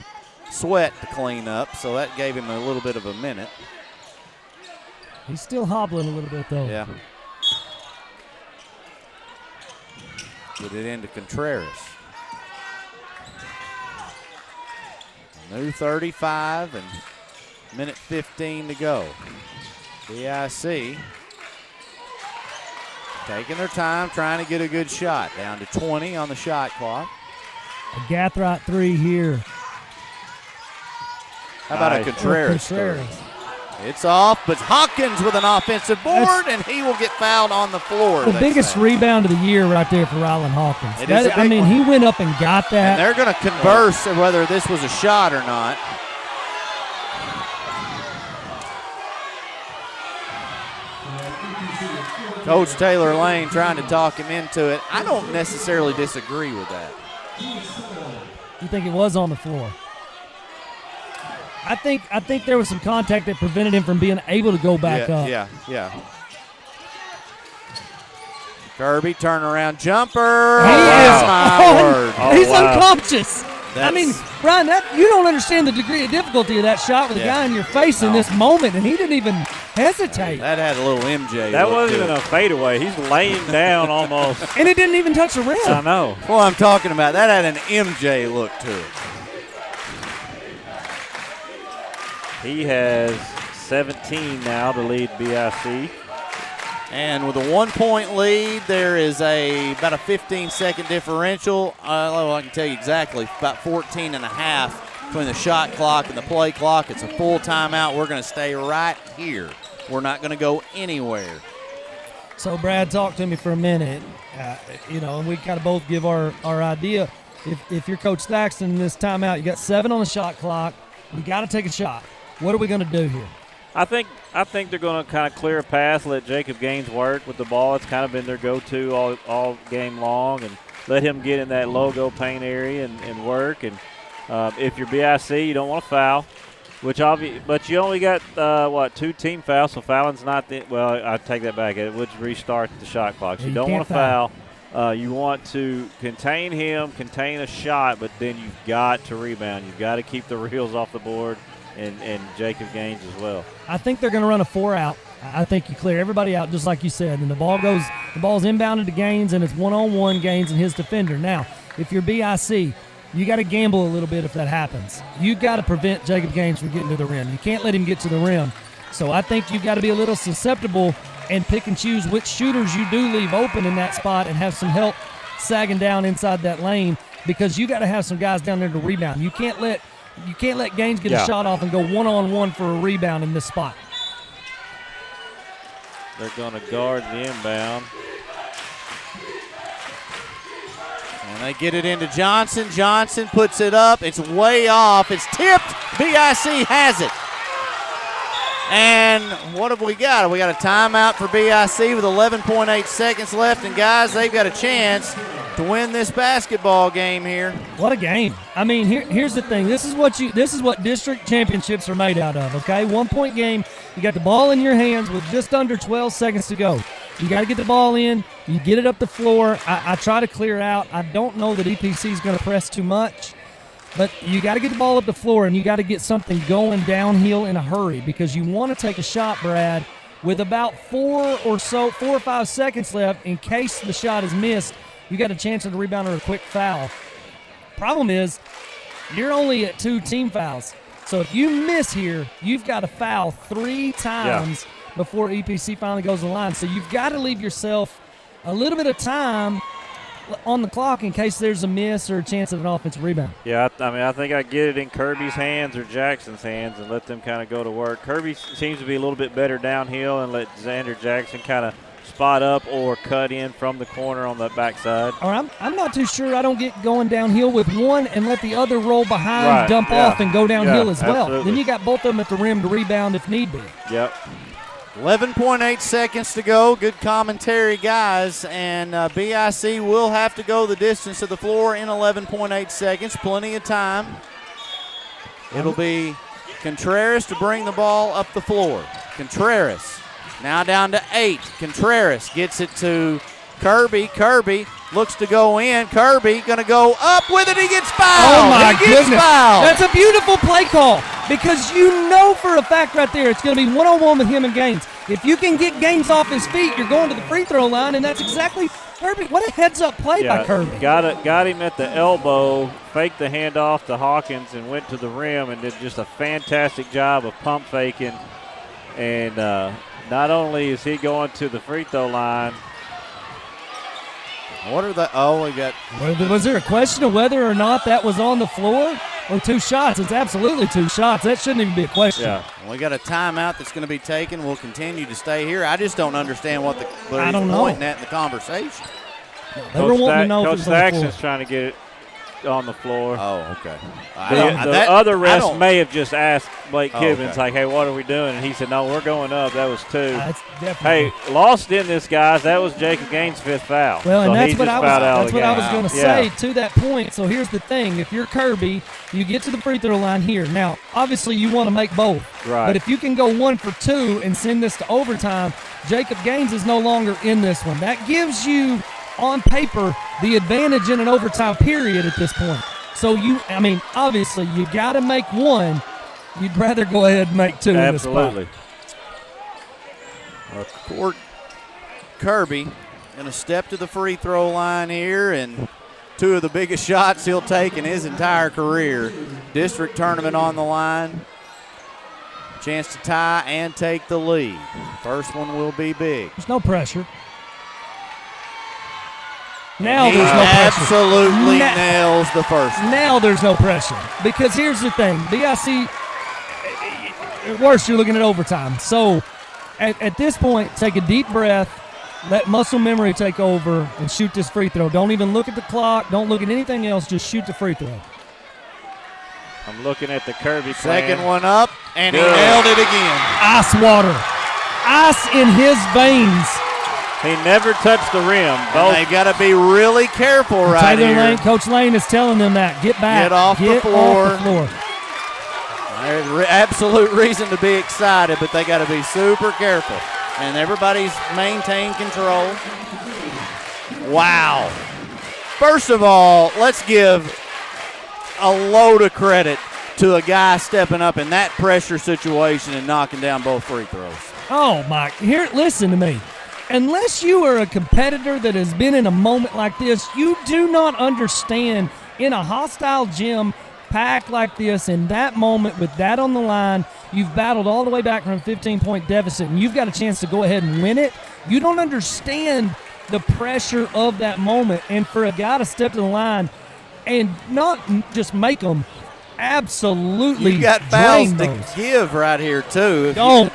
sweat to clean up, so that gave him a little bit of a minute. He's still hobbling a little bit, though. Yeah. Get it into Contreras. New 35 and minute 15 to go. BIC taking their time, trying to get a good shot. Down to 20 on the shot clock. A Gathright three here. How about a Contreras? It's off, but Hawkins with an offensive board, and he will get fouled on the floor. The biggest rebound of the year right there for Rylan Hawkins. He went up and got that. And they're going to converse whether this was a shot or not. Coach Taylor Lane trying to talk him into it. I don't necessarily disagree with that. You think it was on the floor? I think there was some contact that prevented him from being able to go back up. Yeah. Kirby turnaround jumper. He's unconscious. I mean, Brian, you don't understand the degree of difficulty of that shot with the guy in your face in this moment, and he didn't even hesitate. That had a little MJ. That wasn't even a fadeaway. He's laying down almost. And it didn't even touch the rim. I know. Well, I'm talking about that had an MJ look to it. He has 17 now to lead BIC. And with a 1-point lead, there is about a 15-second differential. I can tell you exactly, about 14 and a half between the shot clock and the play clock. It's a full timeout. We're going to stay right here. We're not going to go anywhere. So Brad talked to me for a minute, and we kind of both give our idea. If you're Coach Thaxton in this timeout, you got 7 on the shot clock. You got to take a shot. What are we going to do here? I think they're going to kind of clear a pass, let Jacob Gaines work with the ball. It's kind of been their go-to all game long, and let him get in that logo paint area and work. And if you're BIC, you don't want to foul, but you only got 2 team fouls, so fouling's not I take that back. It would restart the shot clock. So you don't want to foul. You want to contain him, contain a shot, but then you've got to rebound. You've got to keep the reels off the board. And Jacob Gaines as well. I think they're going to run a 4-out. I think you clear everybody out just like you said, and the ball's inbounded to Gaines, and it's one-on-one Gaines and his defender. Now, if you're BIC, you got to gamble a little bit if that happens. You got to prevent Jacob Gaines from getting to the rim. You can't let him get to the rim. So I think you got to be a little susceptible and pick and choose which shooters you do leave open in that spot and have some help sagging down inside that lane, because you got to have some guys down there to rebound. You can't let Gaines get a shot off and go one-on-one for a rebound in this spot. They're going to guard the inbound. And they get it into Johnson. Johnson puts it up. It's way off. It's tipped. BIC has it. And what have we got? We got a timeout for BIC with 11.8 seconds left. And, guys, they've got a chance to win this basketball game here. What a game. I mean, here's the thing. This is what district championships are made out of, okay? 1 point game. You got the ball in your hands with just under 12 seconds to go. You got to get the ball in. You get it up the floor. I try to clear out. I don't know that EPC is going to press too much, but you got to get the ball up the floor, and you got to get something going downhill in a hurry, because you want to take a shot, Brad, with about 4 or 5 seconds left in case the shot is missed. You got a chance of the rebound or a quick foul. Problem is, you're only at 2 team fouls. So if you miss here, you've got to foul 3 times before EPC finally goes to the line. So you've got to leave yourself a little bit of time on the clock in case there's a miss or a chance of an offensive rebound. Yeah, I think I get it in Kirby's hands or Jackson's hands and let them kind of go to work. Kirby seems to be a little bit better downhill and let Xander Jackson kind of spot up or cut in from the corner on the backside. Or I'm not too sure I don't get going downhill with one and let the other roll behind, dump off, and go downhill as well. Absolutely. Then you got both of them at the rim to rebound if need be. Yep. 11.8 seconds to go. Good commentary, guys. And BIC will have to go the distance to the floor in 11.8 seconds. Plenty of time. It'll be Contreras to bring the ball up the floor. Contreras now down to 8. Contreras gets it to Kirby. Kirby looks to go in. Kirby going to go up with it. He gets fouled. Oh, my goodness. Fouled. That's a beautiful play call, because you know for a fact right there it's going to be one-on-one with him and Gaines. If you can get Gaines off his feet, you're going to the free throw line, and that's exactly Kirby. What a heads-up play by Kirby. Got him at the elbow, faked the handoff to Hawkins, and went to the rim and did just a fantastic job of pump faking. And not only is he going to the free throw line. What are the? Oh, we got. Was there a question of whether or not that was on the floor or 2 shots? It's absolutely 2 shots. That shouldn't even be a question. Yeah. We got a timeout that's going to be taken. We'll continue to stay here. I just don't understand what he's pointing at in the conversation. They were wanting to know Coach if it was on the floor. Saxon's trying to get it on the floor. Oh, okay. The other refs may have just asked Blake Kibbins, okay. like, hey, what are we doing? And he said, no, we're going up. That was 2. Definitely. Hey, lost in this, guys. That was Jacob Gaines' 5th foul. Well, so and that's what I was going to say Yeah. to that point. So here's the thing. If you're Kirby, you get to the free throw line here. Now, obviously you want to make both. Right. But if you can go 1 for 2 and send this to overtime, Jacob Gaines is no longer in this one. That gives you, on paper, the advantage in an overtime period at this point. So obviously you got to make 1. You'd rather go ahead and make 2 in this spot. Absolutely. Court Kirby going to step to the free throw line here, and 2 of the biggest shots he'll take in his entire career. District tournament on the line. Chance to tie and take the lead. First one will be big. There's no pressure. Now there's no pressure. Absolutely nails the first one. Now there's no pressure, because here's the thing. BIC, at worst, you're looking at overtime. So at this point, take a deep breath, let muscle memory take over, and shoot this free throw. Don't even look at the clock. Don't look at anything else. Just shoot the free throw. I'm looking at the Kirby plan. Second one up, and he nailed it again. Ice water. Ice in his veins. He never touched the rim. They've got to be really careful right Taylor here. Lane, Coach Lane is telling them that. Get back. Get off the floor. Off the floor. There's absolute reason to be excited, but they got to be super careful. And everybody's maintained control. Wow. First of all, let's give a load of credit to a guy stepping up in that pressure situation and knocking down both free throws. Oh, Mike, here, listen to me. Unless you are a competitor that has been in a moment like this, you do not understand in a hostile gym packed like this, in that moment with that on the line, you've battled all the way back from a 15-point deficit, and you've got a chance to go ahead and win it. You don't understand the pressure of that moment, and for a guy to step to the line and not just make them absolutely you got fouls to those. give right here too. No.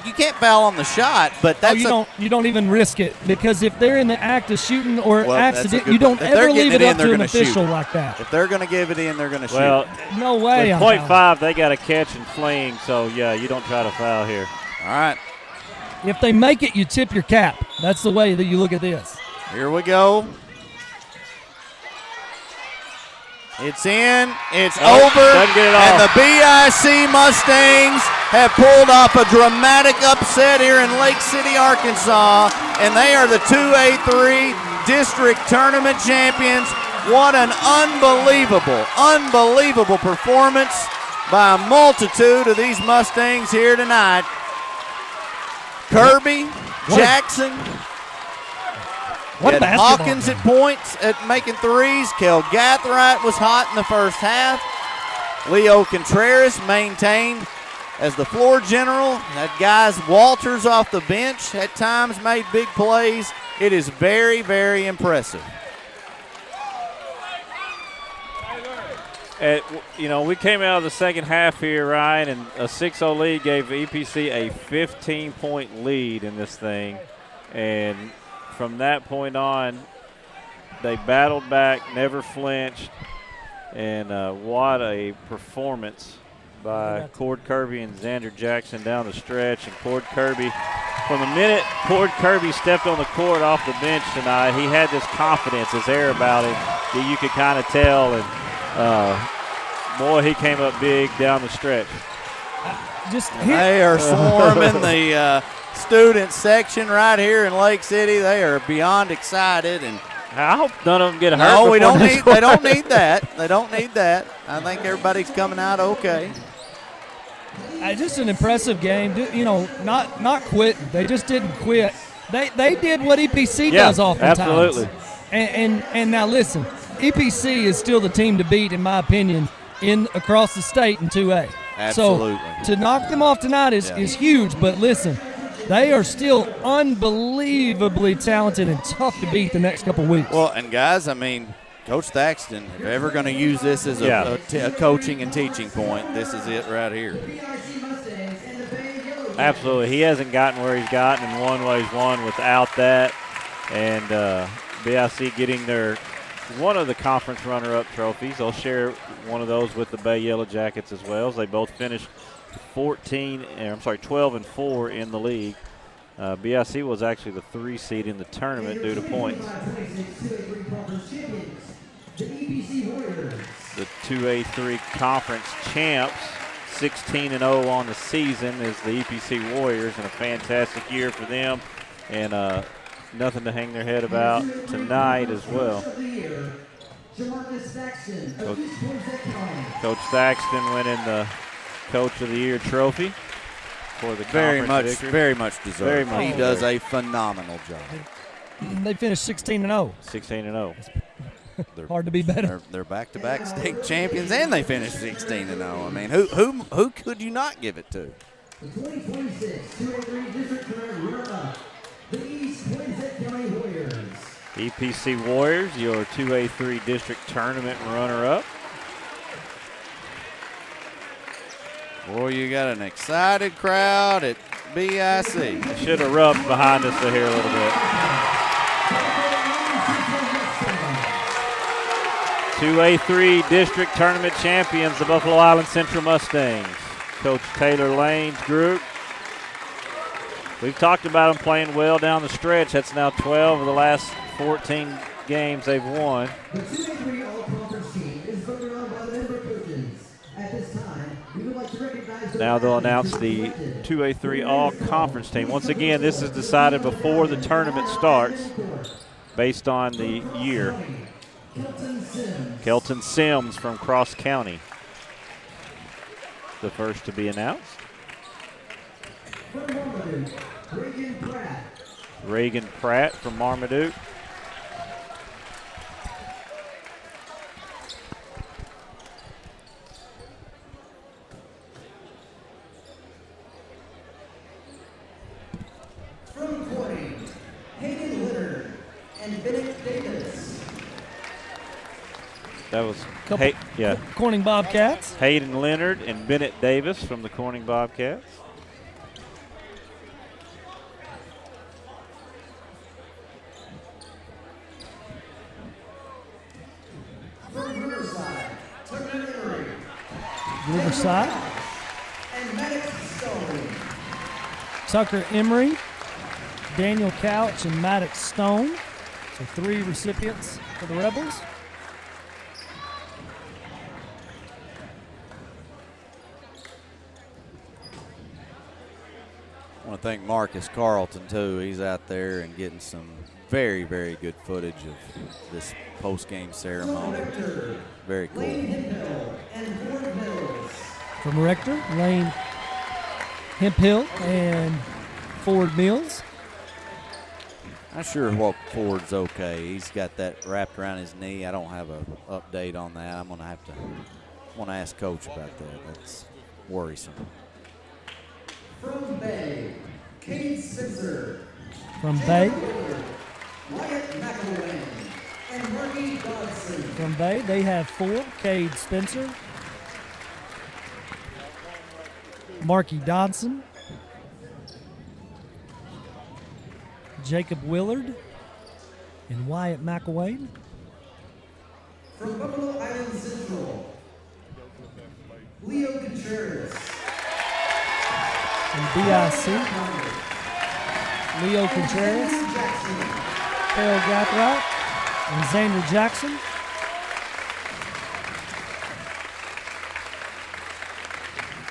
You can't foul on the shot, but that's you don't even risk it, because if they're in the act of shooting or accident, you don't if ever leave it up to an gonna official shoot. like that. If they're going to give it in, they're going to shoot. Well, no way. With .5, they got to catch and fling, so yeah, you don't try to foul here. All right. If they make it, you tip your cap. That's the way that you look at this. Here we go. It's in, it's over, and the BIC Mustangs have pulled off a dramatic upset here in Lake City, Arkansas, and they are the 2A-3 district tournament champions. What an unbelievable performance by a multitude of these Mustangs here tonight. Kirby, Jackson, What Hawkins at points at making threes. Kel Gathright was hot in the first half. Leo Contreras maintained as the floor general. That guy's Walters off the bench at times made big plays. It is very, very impressive. We came out of the second half here, Ryan, and a 6-0 lead gave EPC a 15-point lead in this thing. And from that point on, they battled back, never flinched, and what a performance by Cord Kirby and Xander Jackson down the stretch. And Cord Kirby, from the minute Cord Kirby stepped on the court off the bench tonight, he had this confidence, this air about him that you could kind of tell. And boy, he came up big down the stretch. They are swarming the student section right here in Lake City. They are beyond excited, and I hope none of them get hurt. No, they don't need that. They don't need that. I think everybody's coming out okay. Just an impressive game. Not quitting. They just didn't quit. They did what EPC does oftentimes. Absolutely. And now listen, EPC is still the team to beat, in my opinion, across the state in 2A. Absolutely. So to knock them off tonight is huge. But listen, they are still unbelievably talented and tough to beat the next couple weeks. Well, and guys, I mean, Coach Thaxton, if ever going to use this as a coaching and teaching point, this is it right here. Absolutely. He hasn't gotten where he's gotten and won what he's won without that. And BIC getting one of the conference runner-up trophies. They'll share one of those with the Bay Yellow Jackets as well, as they both finished 12-4 in the league. BIC was actually the 3 seed in the tournament due to points. The 2A-3 conference champs, 16-0 on the season, is the EPC Warriors, and a fantastic year for them, and nothing to hang their head about tonight as well. Coach Thaxton winning the Coach of the Year trophy for the conference victory. Very much deserved. He does a phenomenal job. They finished 16-0. 16-0. Hard to be better. They're back-to-back state champions, and they finished 16-0. I mean, who could you not give it to? The 2026 2A-3 District Runner-up, the East Winsett County Warriors. EPC Warriors, your 2A-3 district tournament runner-up. Boy, you got an excited crowd at BIC. Should have rubbed behind us here a little bit. 2A-3 district tournament champions, the Buffalo Island Central Mustangs. Coach Taylor Lane's group. We've talked about them playing well down the stretch. That's now 12 of the last 14 games they've won. The 2A-3 All-Conference team is voted on by the member coaches. At this time, we would like to recognize now they'll announce the 2A-3 All-Conference team. Once again, this is decided before the tournament starts based on the year. Kelton Sims from Cross County, the first to be announced. From Marmaduke, Reagan Pratt. Reagan Pratt from Marmaduke. From Corning, Hayden Leonard and Bennett Davis. That was Corning Bobcats. Hayden Leonard and Bennett Davis from the Corning Bobcats. From Riverside, Tucker Emery. Riverside. And Maddox Stone. Tucker Emery, Daniel Couch, and Maddox Stone. So 3 recipients for the Rebels. I want to thank Marcus Carlton, too. He's out there and getting some very, very good footage of this post-game ceremony. Very cool. From Rector, Lane Hemphill and Ford Mills. I'm sure what Ford's okay. He's got that wrapped around his knee. I don't have an update on that. I'm going to have to ask Coach about that. That's worrisome. From Bay, Cade Spencer. From Bay. Wyatt McElwain and Marky Dodson. From Bay, they have 4. Cade Spencer, Marky Dodson, Jacob Willard, and Wyatt McElwain. From Buffalo Island Central, Leo Contreras. From BIC, Leo Contreras, Phil Gathright, and Xander Jackson.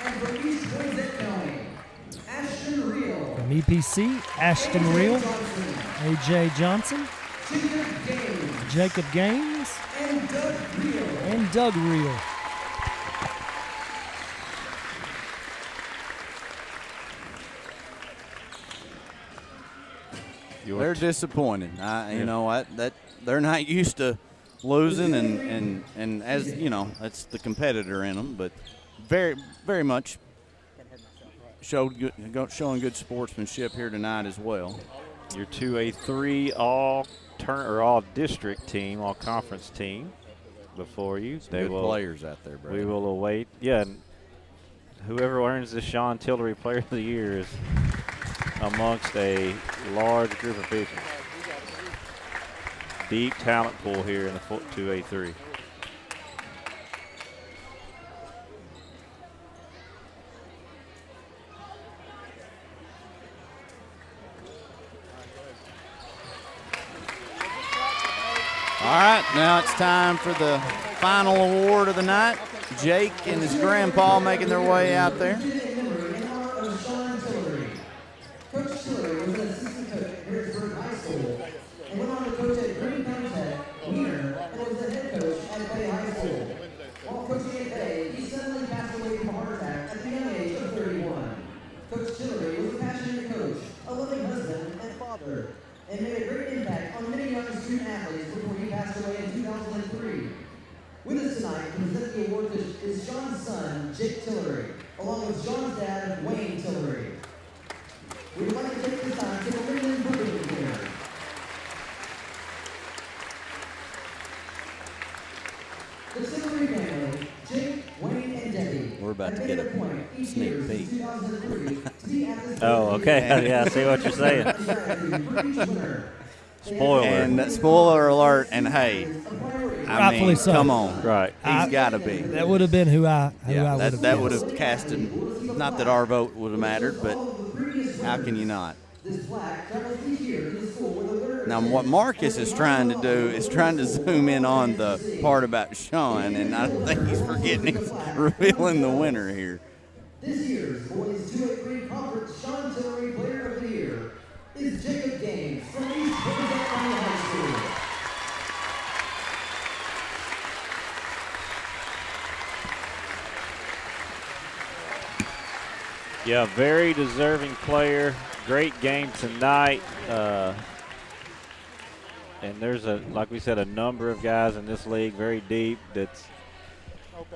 And from East Winsett County, Ashton Reel. From EPC, Ashton Reel, AJ Johnson, Jacob Gaines, and Doug Reel. They're disappointed. You know what? That they're not used to losing, and as you know, that's the competitor in them. But very much showing good sportsmanship here tonight as well. Your 2A-3 all district team, all conference team before you. Good players out there, Brad. We will await. Yeah, and whoever earns the Sean Tillery Player of the Year is amongst a large group of people. Deep talent pool here in the 2A-3. All right, now it's time for the final award of the night. Jake and his grandpa making their way out there. Coach Tillery was an assistant coach at Riverside High School and went on to coach at Green County Tech, Wiener, and was the head coach at Bay High School. While coaching at Bay, he suddenly passed away from a heart attack at the young age of 31. Coach Tillery was a passionate coach, a loving husband and father, and made a great impact on many young student athletes before he passed away in 2003. With us tonight to present the award is Sean's son, Jake Tillery, along with Sean's dad, Wayne Tillery. We would like to take this time to bring in Brooklyn here. The Tillery family, Jake, Wayne, and Debbie. We're about to get a sneak peek. Oh, okay. Yeah, I see what you're saying. Spoiler. And spoiler alert, and hey, I mean, so. come on. Right. He's got to be. That would have been who I would have that would have casted, not that our vote would have mattered, but how can you not? Now, what Marcus is trying to do is trying to zoom in on the part about Sean, and I think he's forgetting he's revealing the winner here. This year's Boys 2A-3 Conference Sean Tillery Player of the Year is Jacob Gaines from East Winsett County High School. Yeah, very deserving player. Great game tonight. And there's, like we said, a number of guys in this league very deep that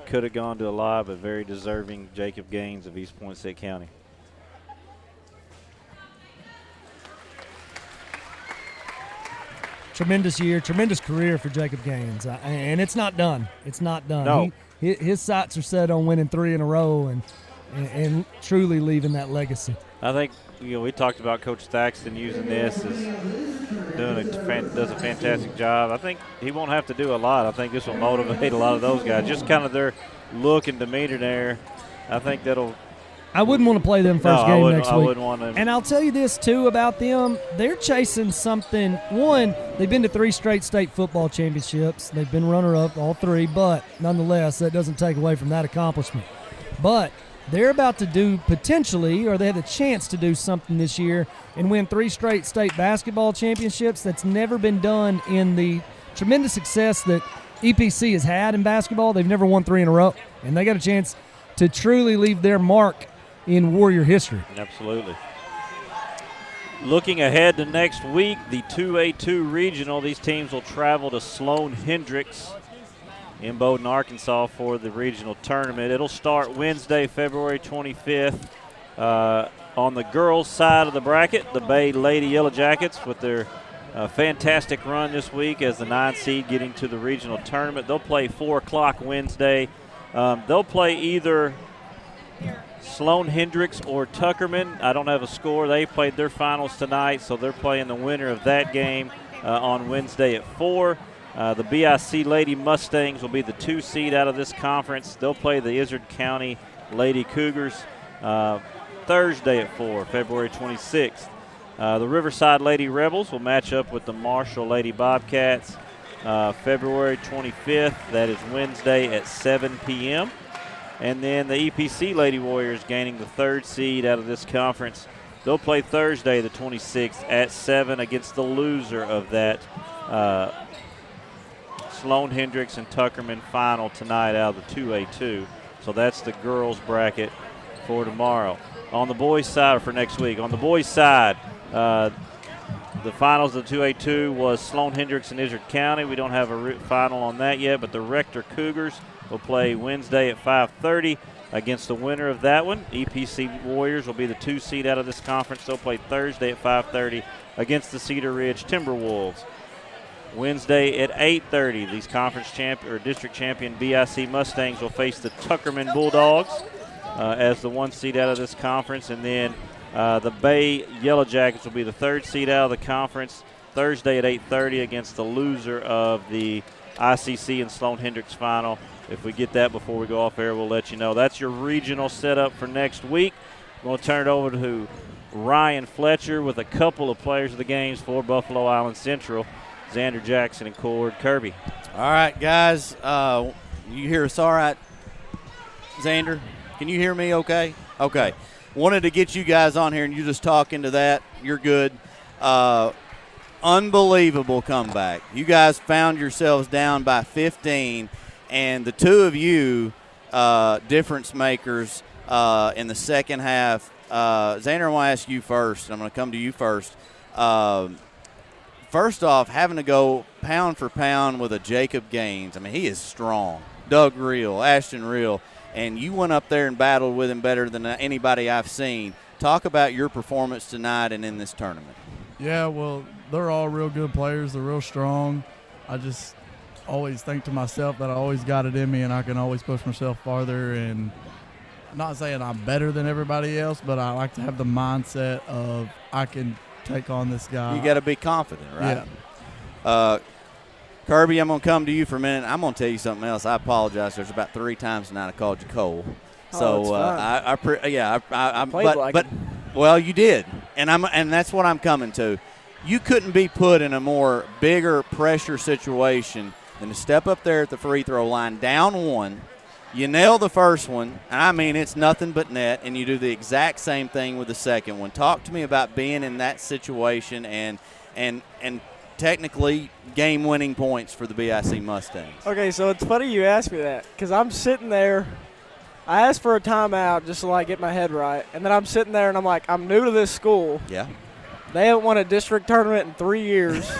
could have gone to a lot, but very deserving Jacob Gaines of East Poinsett County. Tremendous year, tremendous career for Jacob Gaines. And it's not done. It's not done. No. His sights are set on winning 3 in a row and truly leaving that legacy. I think we talked about Coach Thaxton using this as does a fantastic job. I think he won't have to do a lot. I think this will motivate a lot of those guys. Just kind of their look and demeanor there. I think that'll. I wouldn't want to play them first game next week. I wouldn't want to. And I'll tell you this too about them: they're chasing something. One, they've been to 3 straight state football championships. They've been runner-up all 3, but nonetheless, that doesn't take away from that accomplishment. But they're about to do potentially, or they have the chance to do something this year and win 3 straight state basketball championships. That's never been done in the tremendous success that EPC has had in basketball. They've never won 3 in a row, and they got a chance to truly leave their mark in Warrior history. Absolutely. Looking ahead to next week, the 2A-2 regional, these teams will travel to Sloan Hendricks in Bowdoin, Arkansas for the regional tournament. It'll start Wednesday, February 25th. On the girls' side of the bracket, the Bay Lady Yellow Jackets with their fantastic run this week as the 9 seed getting to the regional tournament. They'll play 4 o'clock Wednesday. They'll play either Sloan Hendricks or Tuckerman. I don't have a score. They played their finals tonight, so they're playing the winner of that game on Wednesday at 4. The BIC Lady Mustangs will be the 2 seed out of this conference. They'll play the Izard County Lady Cougars Thursday at 4, February 26th. The Riverside Lady Rebels will match up with the Marshall Lady Bobcats February 25th. That is Wednesday at 7 p.m. And then the EPC Lady Warriors gaining the 3rd seed out of this conference. They'll play Thursday the 26th at 7 against the loser of that Sloan Hendricks and Tuckerman final tonight out of the 2A-2. So that's the girls bracket for tomorrow. On the boys' side, or for next week, on the boys' side, the finals of the 2A-2 was Sloan Hendricks and Izard County. We don't have a final on that yet, but the Rector Cougars will play Wednesday at 5:30 against the winner of that one. EPC Warriors will be the 2 seed out of this conference. They'll play Thursday at 5:30 against the Cedar Ridge Timberwolves. Wednesday at 8:30, these conference champion or district champion BIC Mustangs will face the Tuckerman Bulldogs as the 1 seed out of this conference. And then the Bay Yellow Jackets will be the 3rd seed out of the conference Thursday at 8:30 against the loser of the ICC and Sloan Hendricks final. If we get that before we go off air, we'll let you know. That's your regional setup for next week. We're going to turn it over to Ryan Fletcher with a couple of players of the games for Buffalo Island Central, Xander Jackson and Cord Kirby. All right, guys. You hear us all right? Xander, can you hear me okay? Okay. Wanted to get you guys on here, and you just talk into that. You're good. Unbelievable comeback. You guys found yourselves down by 15, and the 2 of you difference makers in the second half. Xander, I want to ask you first. I'm going to come to you first. First off, having to go pound for pound with a Jacob Gaines. I mean, he is strong. Doug Reel, Ashton Reel, and you went up there and battled with him better than anybody I've seen. Talk about your performance tonight and in this tournament. Yeah, well, they're all real good players. They're real strong. I just always think to myself that I always got it in me and I can always push myself farther. And I'm not saying I'm better than everybody else, but I like to have the mindset of I can take on this guy. You got to be confident, right? Yeah. Kirby, I'm going to come to you for a minute. I'm going to tell you something else. I apologize. There's about 3 times tonight I called you Cole. So well, you did, and that's what I'm coming to. You couldn't be put in a more bigger pressure situation than to step up there at the free throw line, down 1. You nail the first one, and I mean it's nothing but net, and you do the exact same thing with the second one. Talk to me about being in that situation and technically game-winning points for the BIC Mustangs. Okay, so it's funny you asked me that because I'm sitting there. I asked for a timeout just to, like, get my head right. And then I'm sitting there, and I'm like, I'm new to this school. Yeah. They haven't won a district tournament in 3 years.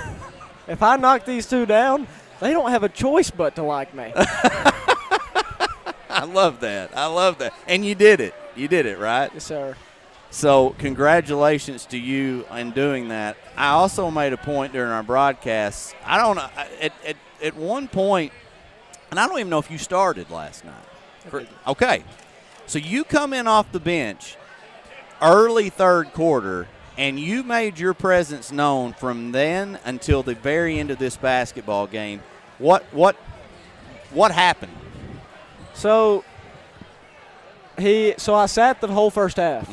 If I knock these two down, they don't have a choice but to like me. I love that. I love that. And you did it. You did it, right? Yes, sir. So congratulations to you in doing that. I also made a point during our broadcast. I don't know. At one point, and I don't even know if you started last night. Okay. So you come in off the bench early third quarter, and you made your presence known from then until the very end of this basketball game. What happened? So I sat the whole first half,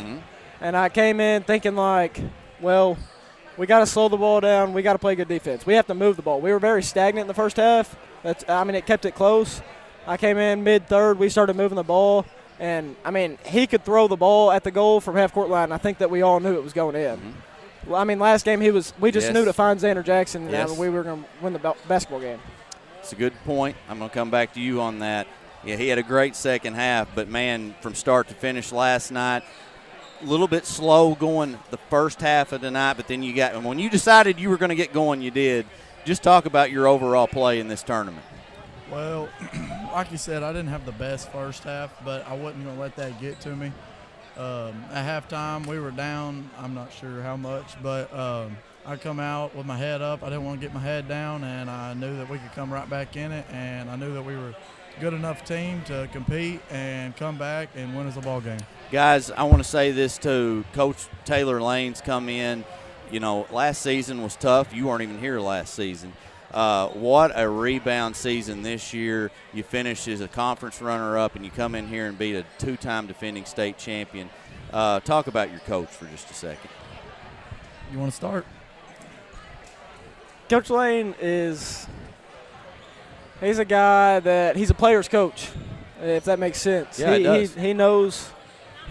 and I came in thinking like, well, we got to slow the ball down. We got to play good defense. We have to move the ball. We were very stagnant in the first half. It kept it close. I came in mid-third. We started moving the ball. And, he could throw the ball at the goal from half-court line. I think that we all knew it was going in. Well, last game we just knew to find Xander Jackson, and we were going to win the basketball game. It's a good point. I'm going to come back to you on that. Yeah, he had a great second half, but, man, from start to finish last night, a little bit slow going the first half of the night, but then and when you decided you were going to get going, you did. Just talk about your overall play in this tournament. Well, like you said, I didn't have the best first half, but I wasn't going to let that get to me. At halftime, we were down, I'm not sure how much, but I come out with my head up. I didn't want to get my head down, and I knew that we could come right back in it, and I knew that we were a good enough team to compete and come back and win us a ball game. Guys, I want to say this too. Coach Taylor Lane's come in. Last season was tough. You weren't even here last season. What a rebound season this year. You finished as a conference runner-up, and you come in here and beat a two-time defending state champion. Talk about your coach for just a second. You want to start? Coach Lane he's a guy that he's a player's coach, if that makes sense. Yeah, it does. He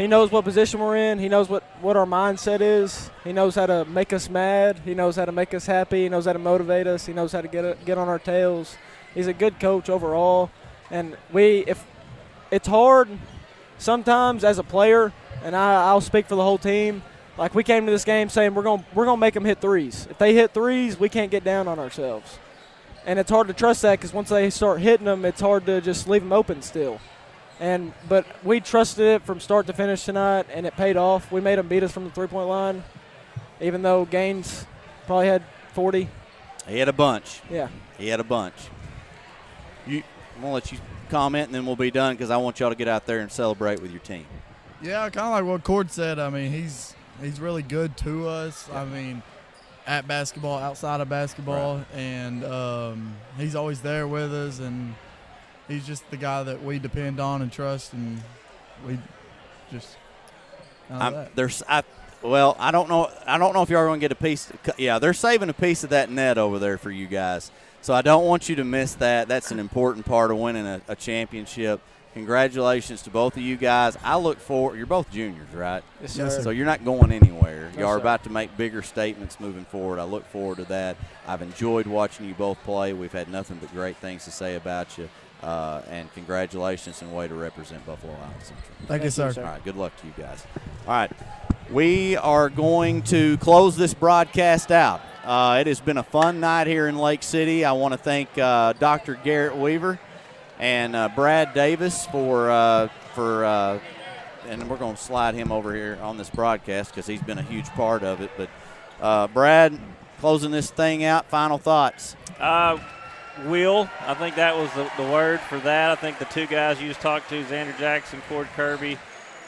knows what position we're in. He knows what our mindset is. He knows how to make us mad. He knows how to make us happy. He knows how to motivate us. He knows how to get on our tails. He's a good coach overall. And if it's hard sometimes as a player, and I'll speak for the whole team. Like, we came to this game saying we're gonna make them hit threes. If they hit threes, we can't get down on ourselves. And it's hard to trust that because once they start hitting them, it's hard to just leave them open still. But we trusted it from start to finish tonight, and it paid off. We made them beat us from the three-point line, even though Gaines probably had 40. He had a bunch. Yeah. He had a bunch. I'm going to let you comment, and then we'll be done because I want y'all to get out there and celebrate with your team. Yeah, kind of like what Cord said. he's really good to us. At basketball, outside of basketball, right. And he's always there with us, and he's just the guy that we depend on and trust, and we just I don't know if y'all are going to get a piece. Yeah, they're saving a piece of that net over there for you guys. So I don't want you to miss that. That's an important part of winning a championship. Congratulations to both of you guys. I look forward. You're both juniors, right? Yes, sir. So you're not going anywhere. No, you are sir. about to make bigger statements moving forward. I look forward to that. I've enjoyed watching you both play. We've had nothing but great things to say about you. And congratulations and way to represent Buffalo Island Central. Thank you, sir. All right, good luck to you guys. All right, we are going to close this broadcast out. It has been a fun night here in Lake City. I want to thank Dr. Garrett Weaver and Brad Davis for and we're going to slide him over here on this broadcast because he's been a huge part of it. But Brad, closing this thing out, final thoughts. Will, I think that was the word for that. I think the two guys you just talked to, Xander Jackson, Cord Kirby,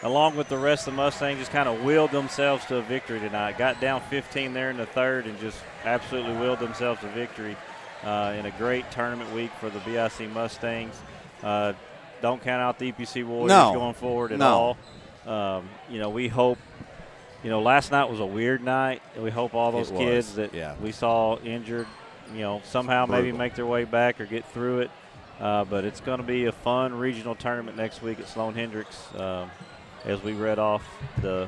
along with the rest of the Mustangs, just kind of willed themselves to a victory tonight. Got down 15 there in the third and just absolutely willed themselves to victory in a great tournament week for the BIC Mustangs. Don't count out the EPC Warriors going forward at all. We hope, last night was a weird night. We hope all those kids that we saw injured, somehow maybe make their way back or get through it. But it's going to be a fun regional tournament next week at Sloan Hendricks as we read off the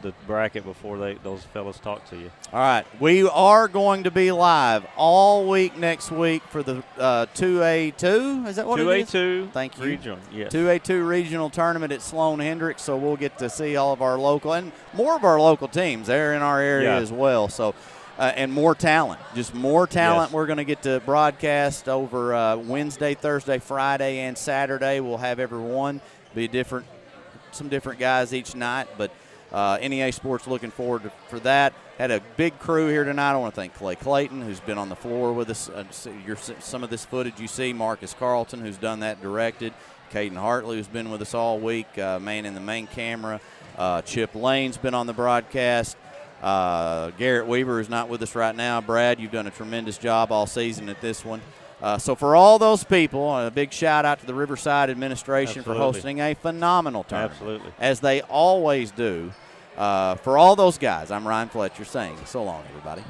the bracket before those fellas talk to you. All right. We are going to be live all week next week for the 2A-2. Is that what it is? 2A-2 Thank you. Regional, yes. 2A-2 regional tournament at Sloan Hendricks, so we'll get to see all of our local and more of our local teams. They're in our area as well. So, and more talent, just more talent. Yes. We're going to get to broadcast over Wednesday, Thursday, Friday, and Saturday. We'll have everyone be some different guys each night, but NEA Sports looking forward for that. Had a big crew here tonight. I want to thank Clay Clayton, who's been on the floor with us. Some of this footage you see, Marcus Carlton, who's done that, directed. Caden Hartley, who's been with us all week, man in the main camera. Chip Lane's been on the broadcast. Garrett Weaver is not with us right now. Brad, you've done a tremendous job all season at this one. So for all those people, a big shout-out to the Riverside administration for hosting a phenomenal tournament. Absolutely. As they always do. For all those guys, I'm Ryan Fletcher saying so long, everybody.